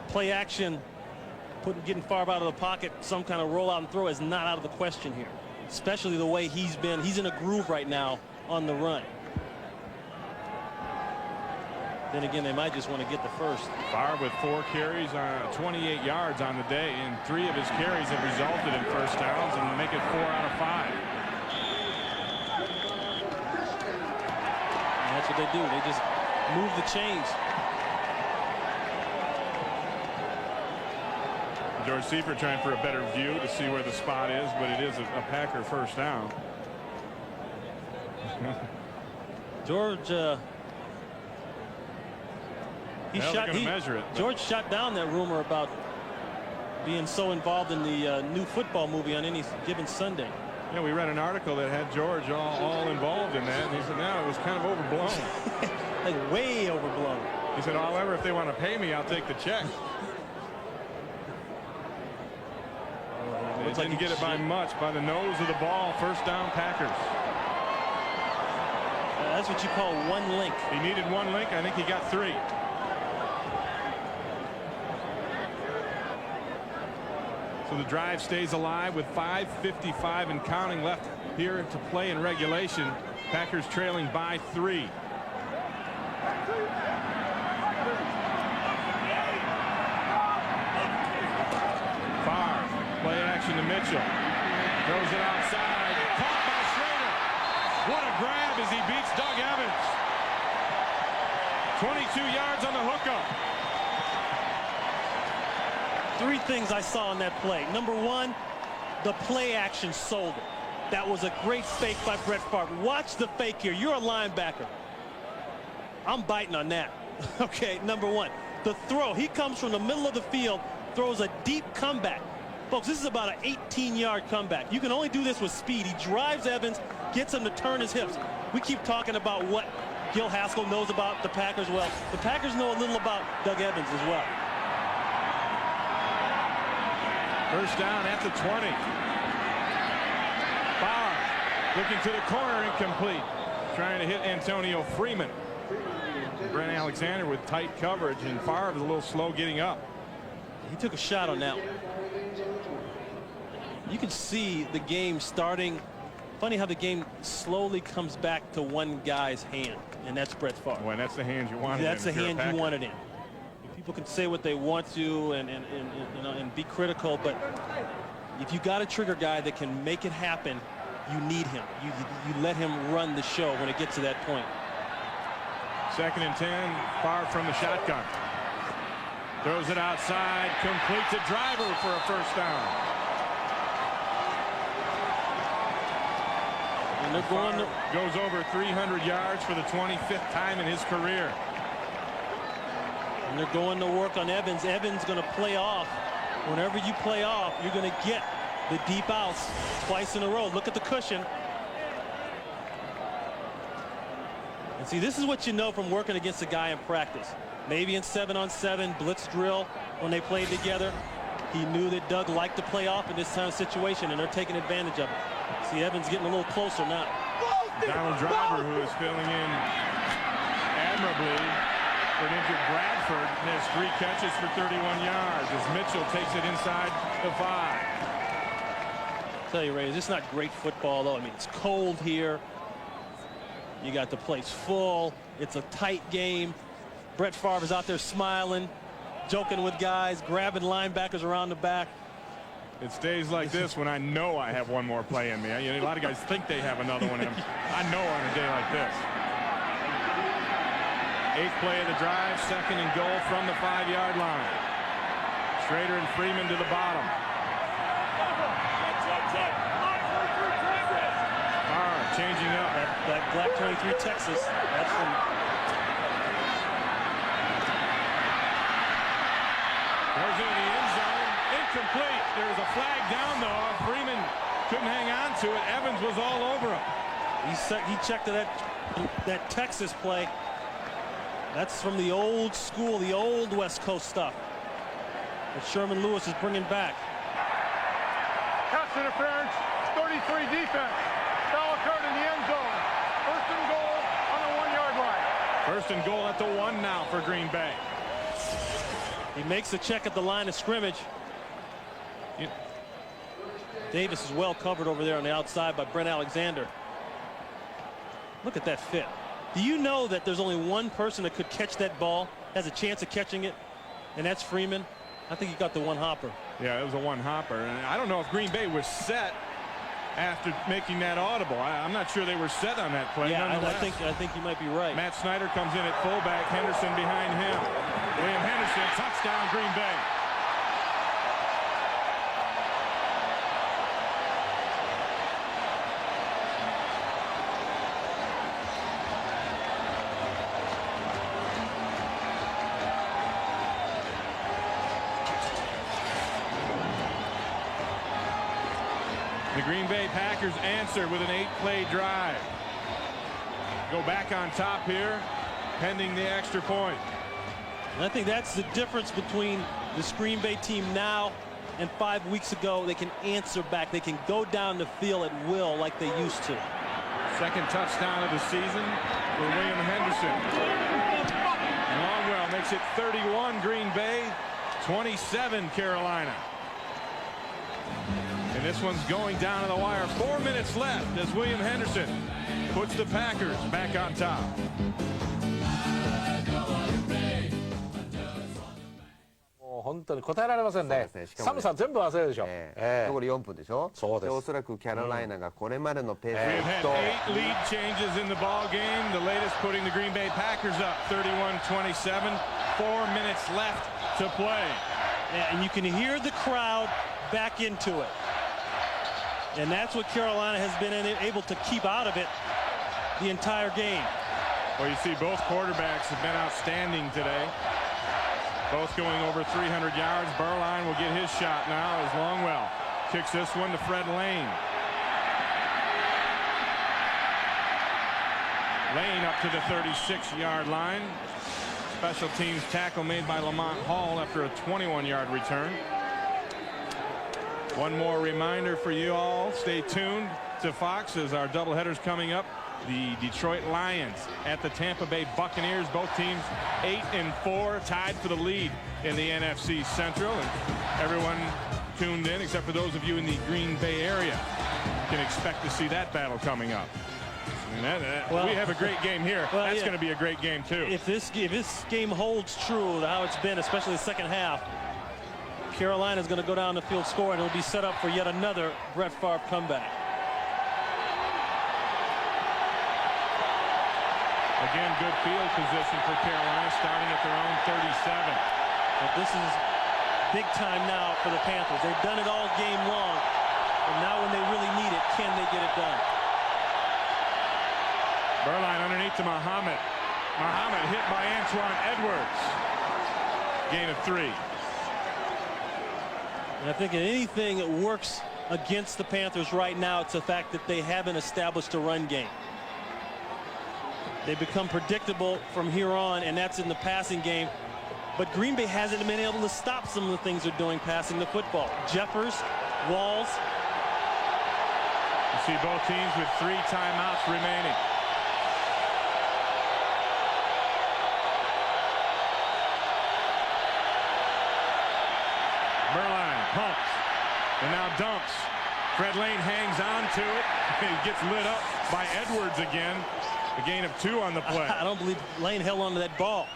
play action, getting far out of the pocket, some kind of roll out and throw is not out of the question here, especially the way he's been. He's in a groove right now on the run. Then again, they might just want to get the first. Favre with 4 carries, 28 yards on the day, and 3 of his carries have resulted in first downs and make it 4 out of 5. And that's what they do. They just move the chains. George Seifert trying for a better view to see where the spot is, but it is a Packer first down. George, measure it. George shot down that rumor about being so involved in the new football movie on any given Sunday. Yeah, we read an article that had George all involved in that, and he said, no, it was kind of overblown. Like way overblown. He said, however, if they want to pay me, I'll take the check. They didn't get it by much, by the nose of the ball. First down, Packers. That's what you call one link. He needed 1 link. I think he got 3. So the drive stays alive with 5:55 and counting left here to play in regulation. Packers trailing by 3. Favre, play action to Mitchell. Throws it outside. Caught by Schrader. What a grab as he beats Doug Evans. 22 yards on the hookup. 3 things I saw on that play. Number 1, the play action sold it. That was a great fake by Brett Favre. Watch the fake here. You're a linebacker. I'm biting on that. Okay, number 1. The throw. He comes from the middle of the field, throws a deep comeback. Folks, this is about an 18-yard comeback. You can only do this with speed. He drives Evans, gets him to turn his hips. We keep talking about what Gil Haskell knows about the Packers. Well, the Packers know a little about Doug Evans as well. First down at the 20. Favre looking to the corner, incomplete. Trying to hit Antonio Freeman. Brent Alexander with tight coverage, and Favre is a little slow getting up. He took a shot on that one. You can see the game starting. Funny how the game slowly comes back to one guy's hand, and that's Brett Favre. Well, that's the hand you wanted. That's the hand you wanted in. People can say what they want to and be critical, but if you got a trigger guy that can make it happen, you need him. You let him run the show when it gets to that point. 2nd and 10, Favre from the shotgun. Throws it outside, complete to Driver for a first down. And they're going to goes over 300 yards for the 25th time in his career. And they're going to work on Evans. Evans going to play off. Whenever you play off, you're going to get the deep outs twice in a row. Look at the cushion. And see, this is what you know from working against a guy in practice. Maybe in 7-on-7 blitz drill when they played together. He knew that Doug liked to play off in this kind of situation, and they're taking advantage of it. See, Evans getting a little closer now. Donald Driver, who is filling in admirably for an injured Bradford, has 3 catches for 31 yards as Mitchell takes it inside the 5. I'll tell you, Ray, it's not great football, though. I mean, it's cold here. You got the place full. It's a tight game. Brett Favre is out there smiling, joking with guys, grabbing linebackers around the back. It stays like this when I know I have one more play in me. You know, a lot of guys think they have another one in them. I know on a day like this. 8th play of the drive, 2nd and goal from the 5-yard line. Schrader and Freeman to the bottom. Changing up. That Black 23 Texas. That's from. Goes into the end zone. Incomplete. There was a flag down though. Freeman couldn't hang on to it. Evans was all over him. He checked to that Texas play. That's from the old school, the old West Coast stuff that Sherman Lewis is bringing back. Pass interference. 33 defense. Foul occurred in the end zone. 1st and goal on the 1-yard line. 1st and goal at the 1 now for Green Bay. He makes the check at the line of scrimmage. Davis is well covered over there on the outside by Brent Alexander. Look at that fit. Do you know that there's only one person that could catch that ball, has a chance of catching it, and that's Freeman? I think he got the one hopper. Yeah, it was a one hopper. And I don't know if Green Bay was set after making that audible. I'm not sure they were set on that play. Yeah, I think you might be right. Matt Snyder comes in at fullback, Henderson behind him. William Henderson, touchdown Green Bay. The Green Bay Packers answer with an 8-play drive. Go back on top here, pending the extra point. And I think that's the difference between this Green Bay team now and 5 weeks ago. They can answer back. They can go down the field at will like they used to. 2nd touchdown of the season for William Henderson. Longwell makes it 31 Green Bay, 27 Carolina. And this one's going down to the wire. 4 minutes left as William Henderson puts the Packers back on top. 本当に答えられませんね。寒さ全部忘れるでしょ。残り4分でしょ。そうです。おそらくキャロライナがこれまでのペース We've had 8 lead changes in the ball game. The latest putting the Green Bay Packers up 31-27. 4 minutes left to play. And you can hear the crowd back into it. And that's what Carolina has been able to keep out of it the entire game. Well, you see both quarterbacks have been outstanding today. Both going over 300 yards. Burline will get his shot now as Longwell kicks this one to Fred Lane. Lane up to the 36-yard line. Special teams tackle made by Lamont Hall after a 21-yard return. One more reminder for you all. Stay tuned to Fox as our doubleheaders coming up. The Detroit Lions at the Tampa Bay Buccaneers. Both teams 8-4, tied for the lead in the NFC Central. And everyone tuned in, except for those of you in the Green Bay area, can expect to see that battle coming up. And we have a great game here. Well, that's going to be a great game too. If this game holds true to how it's been, especially the second half, Carolina's going to go down the field scoring. It'll be set up for yet another Brett Favre comeback. Again, good field position for Carolina, starting at their own 37. But this is big time now for the Panthers. They've done it all game long. And now when they really need it, can they get it done? Burline underneath to Muhammad. Muhammad hit by Antoine Edwards. Gain of 3. And I think in anything that works against the Panthers right now, it's the fact that they haven't established a run game. They become predictable from here on, and that's in the passing game. But Green Bay hasn't been able to stop some of the things they're doing passing the football. Jeffers, Walls. You see both teams with 3 timeouts remaining. Burline pumps and now dumps. Fred Lane hangs on to it. He gets lit up by Edwards again. A gain of 2 on the play. I don't believe Lane held on to that ball.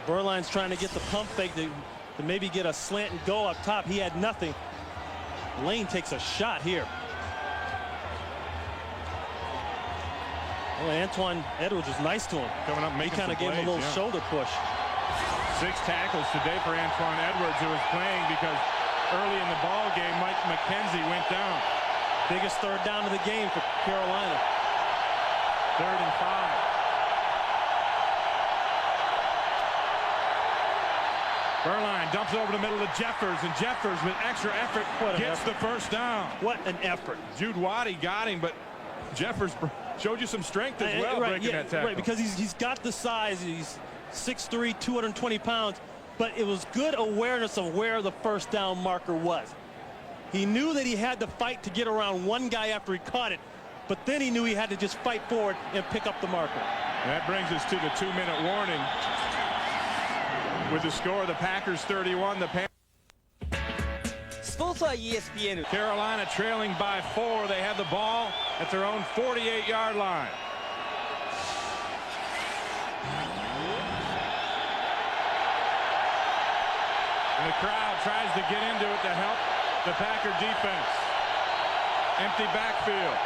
Burline's trying to get the pump fake. to maybe get a slant and go up top. He had nothing. Lane takes a shot here. Well, Antoine Edwards was nice to him. Coming up, he kind of gave him a little shoulder push. 6 tackles today for Antoine Edwards, who was playing because early in the ball game, Mike McKenzie went down. Biggest third down of the game for Carolina. 3rd and 5. Berline dumps over the middle to Jeffers, and Jeffers with extra effort gets the first down. What an effort. Jude Waddy got him, but Jeffers showed you some strength as well, breaking that tackle. Right, because he's got the size. He's 6'3", 220 pounds, but it was good awareness of where the first down marker was. He knew that he had to fight to get around one guy after he caught it, but then he knew he had to just fight forward and pick up the marker. And that brings us to the 2-minute warning. With the score, the Packers 31, the Panthers. Sports on ESPN. Carolina trailing by 4. They have the ball at their own 48-yard line. And the crowd tries to get into it to help the Packer defense. Empty backfield.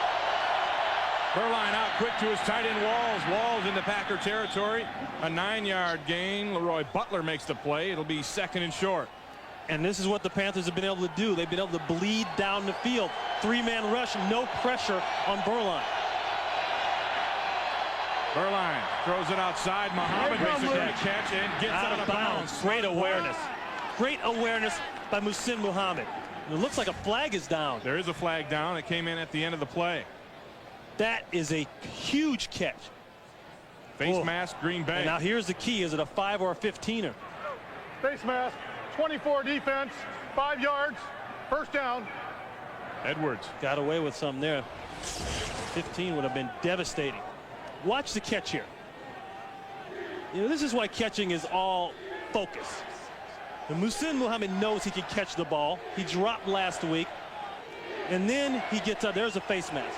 Berline out quick to his tight end Walls. Walls into Packer territory. A 9-yard gain. Leroy Butler makes the play. It'll be 2nd and short. And this is what the Panthers have been able to do. They've been able to bleed down the field. 3-man rush, no pressure on Berline. Berline throws it outside. Muhammad makes a great catch and gets out of bounds. Great awareness. Great awareness by Muhsin Muhammad. It looks like a flag is down. There is a flag down. It came in at the end of the play. That is a huge catch. Face mask, Green Bay. And now here's the key. Is it a 5 or a 15er? Face mask, 24 defense, 5 yards, first down. Edwards. Got away with some there. 15 would have been devastating. Watch the catch here. You know, this is why catching is all focus. And Muhsin Muhammad knows he can catch the ball. He dropped last week. And then he gets up. There's a face mask.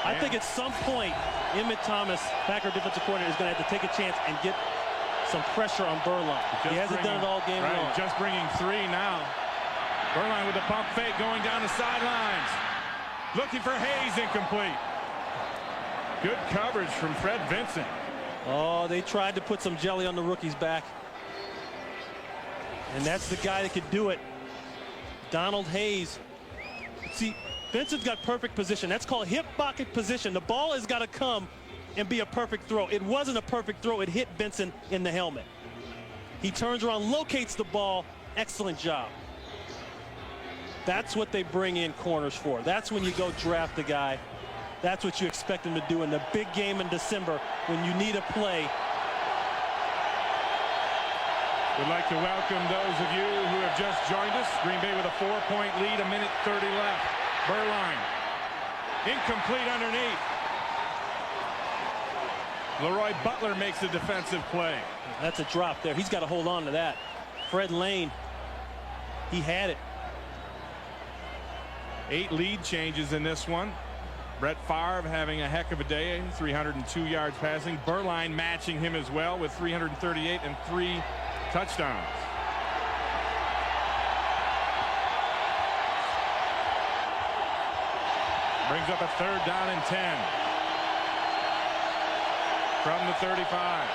I think at some point, Emmett Thomas, Packer defensive coordinator, is going to have to take a chance and get some pressure on Berline. He hasn't done it all game long. Just bringing 3 now. Berline with the pump fake going down the sidelines. Looking for Hayes, incomplete. Good coverage from Fred Vincent. Oh, they tried to put some jelly on the rookie's back. And that's the guy that could do it. Donald Hayes. See, Vincent's got perfect position. That's called hip pocket position. The ball has got to come and be a perfect throw. It wasn't a perfect throw. It hit Vincent in the helmet. He turns around, locates the ball. Excellent job. That's what they bring in corners for. That's when you go draft a guy. That's what you expect him to do in the big game in December when you need a play. We'd like to welcome those of you who have just joined us. Green Bay with a 4-point lead, 1:30 left. Berline, incomplete underneath. Leroy Butler makes the defensive play. That's a drop there. He's got to hold on to that. Fred Lane, he had it. 8 lead changes in this one. Brett Favre having a heck of a day, 302 yards passing. Berline matching him as well with 338 and 3 touchdowns. Brings up a 3rd down and 10 from the 35.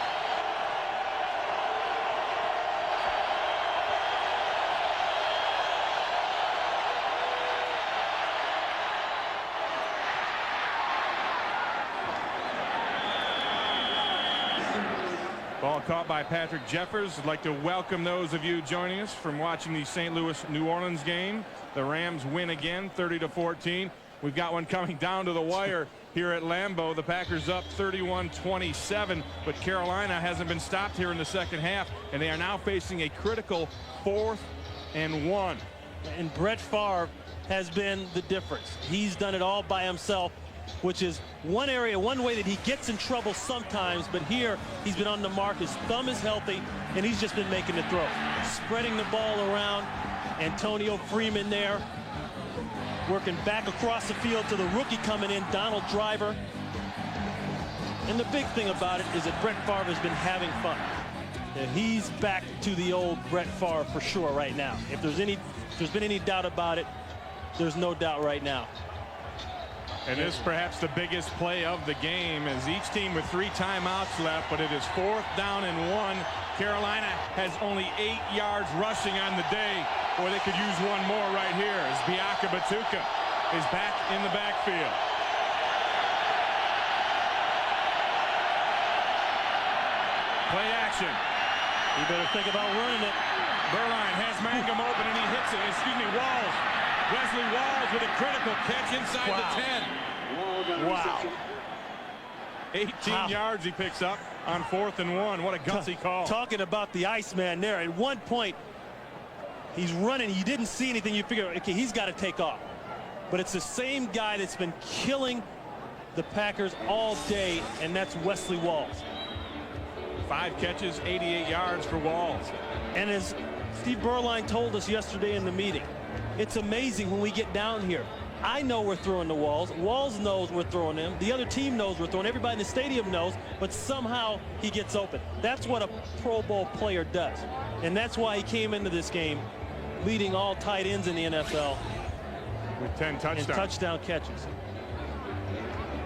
Ball caught by Patrick Jeffers. I'd like to welcome those of you joining us from watching the St. Louis-New Orleans game. The Rams win again, 30-14. We've got one coming down to the wire here at Lambeau. The Packers up 31-27, but Carolina hasn't been stopped here in the second half, and they are now facing a critical 4th and 1. And Brett Favre has been the difference. He's done it all by himself, which is one area, one way that he gets in trouble sometimes, but here he's been on the mark. His thumb is healthy, and he's just been making the throw. Spreading the ball around. Antonio Freeman there. Working back across the field to the rookie coming in, Donald Driver. And the big thing about it is that Brett Favre has been having fun. And he's back to the old Brett Favre for sure right now. If there's been any doubt about it, there's no doubt right now. And this is perhaps the biggest play of the game, as each team with 3 timeouts left, but it is 4th down and 1. Carolina has only 8 yards rushing on the day, or they could use one more right here as Biaka Batuka is back in the backfield. Play action. You better think about running it. Berline has Mangum open and he hits it. Excuse me, Walls. Wesley Walls with a critical catch inside the 10. Wow. 18 yards he picks up on 4th and 1. What a gutsy call. Talking about the Iceman there. At one point, he's running. You didn't see anything. You figure, okay, he's got to take off. But it's the same guy that's been killing the Packers all day, and that's Wesley Walls. 5 catches, 88 yards for Walls. And as Steve Berline told us yesterday in the meeting, it's amazing when we get down here. I know we're throwing the Walls. Walls knows we're throwing him. The other team knows we're throwing. Everybody in the stadium knows, but somehow he gets open. That's what a Pro Bowl player does. And that's why he came into this game leading all tight ends in the NFL. With 10 touchdowns. And touchdown catches.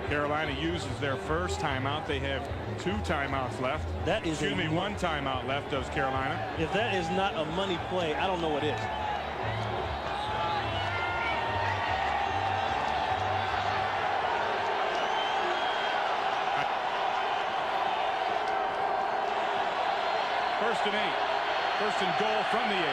Carolina uses their first timeout. They have 2 timeouts left. That is Excuse me, 1 timeout left does Carolina. If that is not a money play, I don't know what is. First and 8. First and goal from the 8.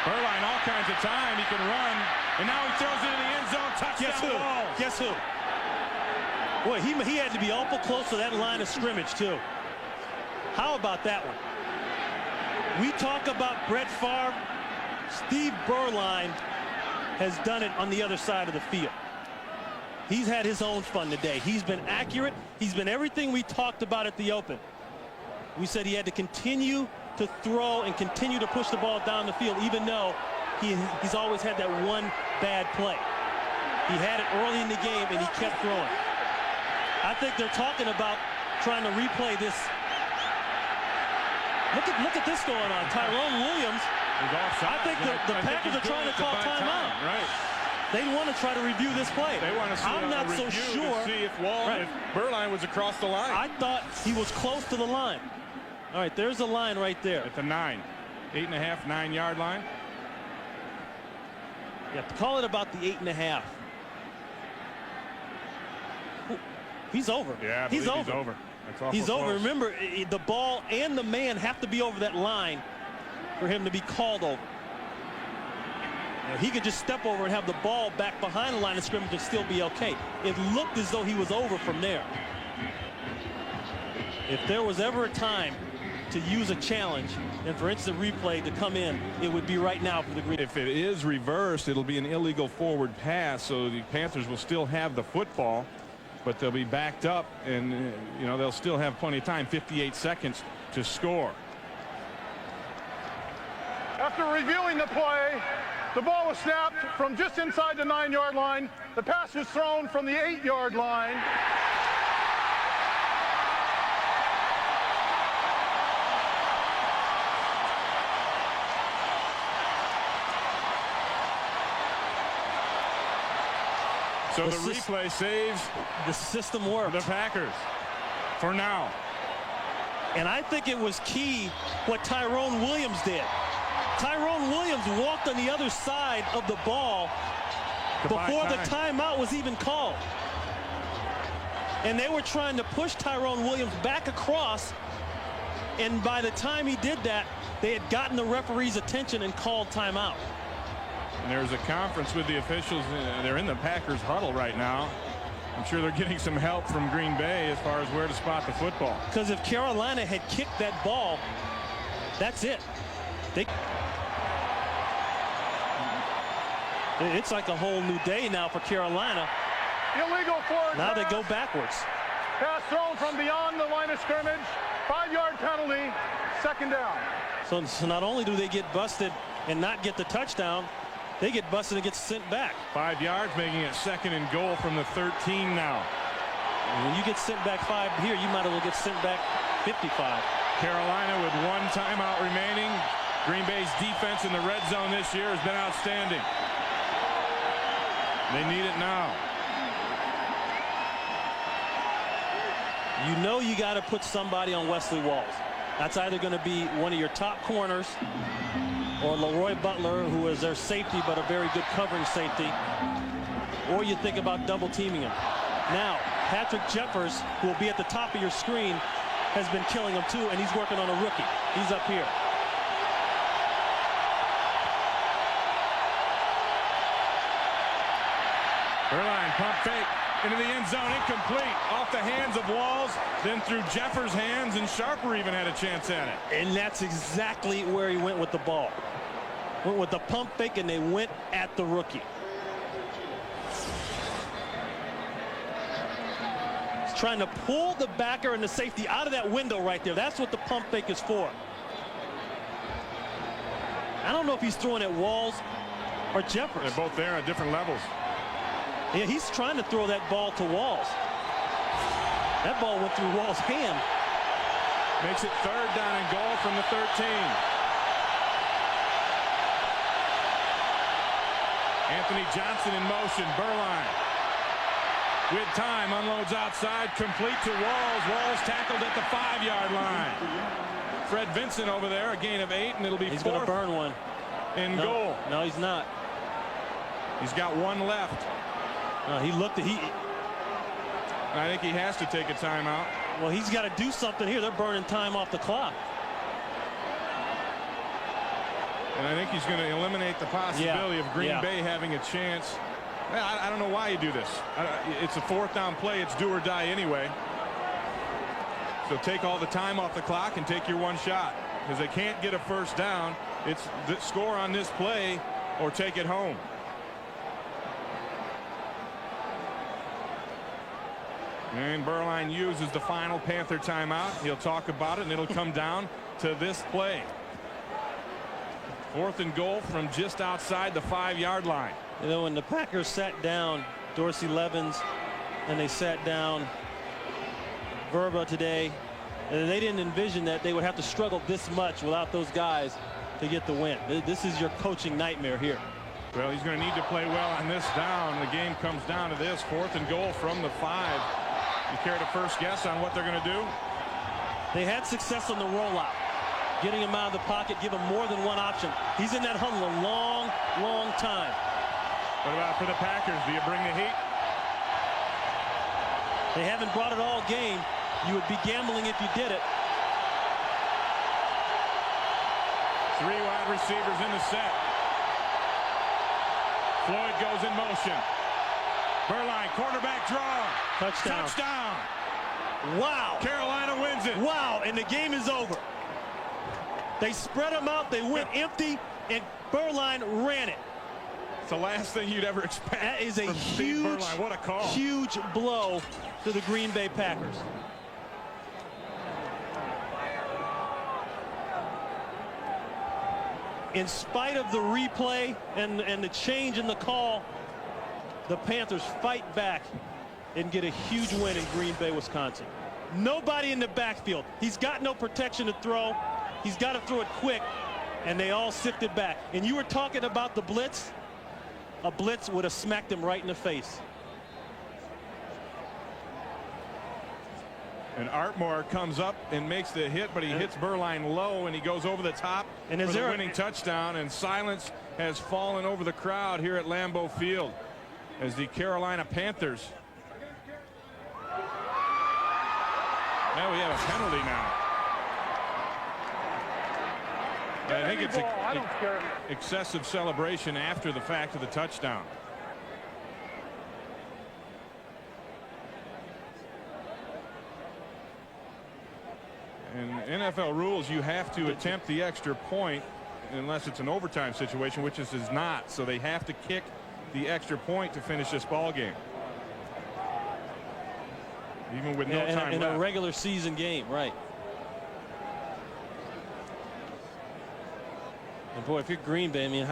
Berline all kinds of time. He can run. And now he throws it in the end zone. Touchdown Walls. Guess who? Boy, he had to be awful close to that line of scrimmage, too. How about that one? We talk about Brett Favre. Steve Berline has done it on the other side of the field. He's had his own fun today. He's been accurate. He's been everything we talked about at the Open. We said he had to continue to throw and continue to push the ball down the field, even though he's always had that one bad play. He had it early in the game, and he kept throwing. I think they're talking about trying to replay this. Look at this going on. Tyrone Williams. I think the Packers are trying to call timeout. Right. They want to try to review this play. They want to see I'm not so sure. To see if Berline was across the line. I thought he was close to the line. All right, there's the line right there. At the 9. 8.5, 9-yard line. Yeah, call it about the 8.5. He's over. Yeah, he's over. He's over. Remember, the ball and the man have to be over that line for him to be called over. He could just step over and have the ball back behind the line of scrimmage and still be okay. It looked as though he was over from there. If there was ever a time to use a challenge and for instant replay to come in, it would be right now for the Green. If it is reversed, it'll be an illegal forward pass, so the Panthers will still have the football, but they'll be backed up, and they'll still have plenty of time, 58 seconds to score. After reviewing the play, the ball was snapped from just inside the 9-yard line. The pass was thrown from the 8-yard line. So the replay saves the system work. The Packers for now. And I think it was key what Tyrone Williams did. Tyrone Williams walked on the other side of the ball before the timeout was even called. And they were trying to push Tyrone Williams back across. And by the time he did that, they had gotten the referee's attention and called timeout. And there's a conference with the officials. They're in the Packers huddle right now. I'm sure they're getting some help from Green Bay as far as where to spot the football. Because if Carolina had kicked that ball, that's it. It's like a whole new day now for Carolina. Illegal forward Now pass. they go backwards. Pass thrown from beyond the line of scrimmage. 5-yard penalty. 2nd down. So not only do they get busted and not get the touchdown, they get busted and get sent back. 5 yards, making it 2nd and goal from the 13 now. When you get sent back 5 here, you might as well get sent back 55. Carolina with 1 timeout remaining. Green Bay's defense in the red zone this year has been outstanding. They need it now. You know you got to put somebody on Wesley Walls. That's either going to be one of your top corners or Leroy Butler, who is their safety but a very good covering safety, or you think about double teaming him. Now, Patrick Jeffers, who will be at the top of your screen, has been killing him too, and he's working on a rookie. He's up here. Berline, pump fake into the end zone, incomplete, off the hands of Walls, then through Jeffers' hands, and Sharper even had a chance at it. And that's exactly where he went with the ball. Went with the pump fake, and they went at the rookie. He's trying to pull the backer and the safety out of that window right there. That's what the pump fake is for. I don't know if he's throwing at Walls or Jeffers. They're both there at different levels. Yeah, he's trying to throw that ball to Walls. That ball went through Walls' hand. Makes it 3rd down and goal from the 13. Anthony Johnson in motion. Berline with time unloads outside, complete to Walls. Walls tackled at the 5-yard line. Fred Vincent over there, a gain of 8, and it'll be He's going to burn one. In goal. No, he's not. He's got 1 left. He looked at I think he has to take a timeout. Well, he's got to do something here. They're burning time off the clock. And I think he's going to eliminate the possibility of Green Bay having a chance. I don't know why you do this. It's a 4th down play. It's do or die anyway. So take all the time off the clock and take your 1 shot. Because they can't get a 1st down. It's the score on this play or take it home. And Berline uses the final Panther timeout. He'll talk about it, and it'll come down to this play. 4th and goal from just outside the 5-yard line. You know, when the Packers sat down Dorsey Levens and they sat down Verba today, they didn't envision that they would have to struggle this much without those guys to get the win. This is your coaching nightmare here. Well, he's going to need to play well on this down. The game comes down to this. 4th and goal from the 5. You care to first guess on what they're going to do? They had success on the rollout. Getting him out of the pocket, give him more than 1 option. He's in that huddle a long, long time. What about for the Packers? Do you bring the heat? They haven't brought it all game. You would be gambling if you did it. 3 wide receivers in the set. Floyd goes in motion. Berline, quarterback draw. Touchdown. Touchdown. Wow. Carolina wins it. Wow, and the game is over. They spread them out, they went empty, and Berline ran it. It's the last thing you'd ever expect. That is a huge, what a call. Huge blow to the Green Bay Packers. In spite of the replay and the change in the call, the Panthers fight back and get a huge win in Green Bay, Wisconsin. Nobody in the backfield. He's got no protection to throw. He's got to throw it quick, and they all sifted back. And you were talking about the blitz. A blitz would have smacked him right in the face. And Artmore comes up and makes the hit, but he hits Berline low, and he goes over the top for the winning touchdown. And silence has fallen over the crowd here at Lambeau Field as the Carolina Panthers. Now we have a penalty now. I think it's excessive celebration after the fact of the touchdown. In NFL rules, you have to attempt the extra point unless it's an overtime situation, which this is not. So they have to kick the extra point to finish this ball game. Even with no time in left. a regular season game, right. And boy, if you're Green Bay, I mean,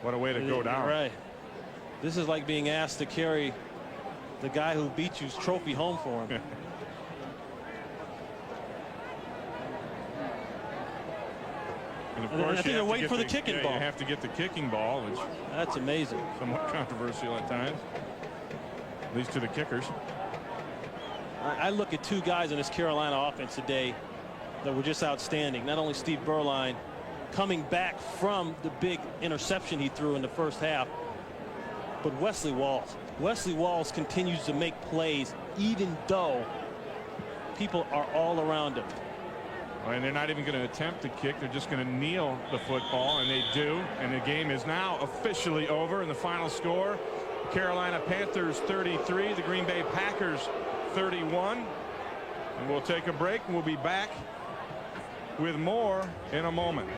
what a way to go down. Right. This is like being asked to carry the guy who beat you's trophy home for him. And of And course, I think they're waiting for the kicking ball. You have to get the kicking ball, which that's amazing. Somewhat controversial at times, at least to the kickers. I look at two guys in this Carolina offense today that were just outstanding. Not only Steve Berline coming back from the big interception he threw in the first half, but Wesley Walls. Wesley Walls continues to make plays even though people are all around him. And they're not even going to attempt to kick. They're just going to kneel the football, and they do. And the game is now officially over. And the final score, Carolina Panthers 33, the Green Bay Packers 31. And we'll take a break, and we'll be back with more in a moment.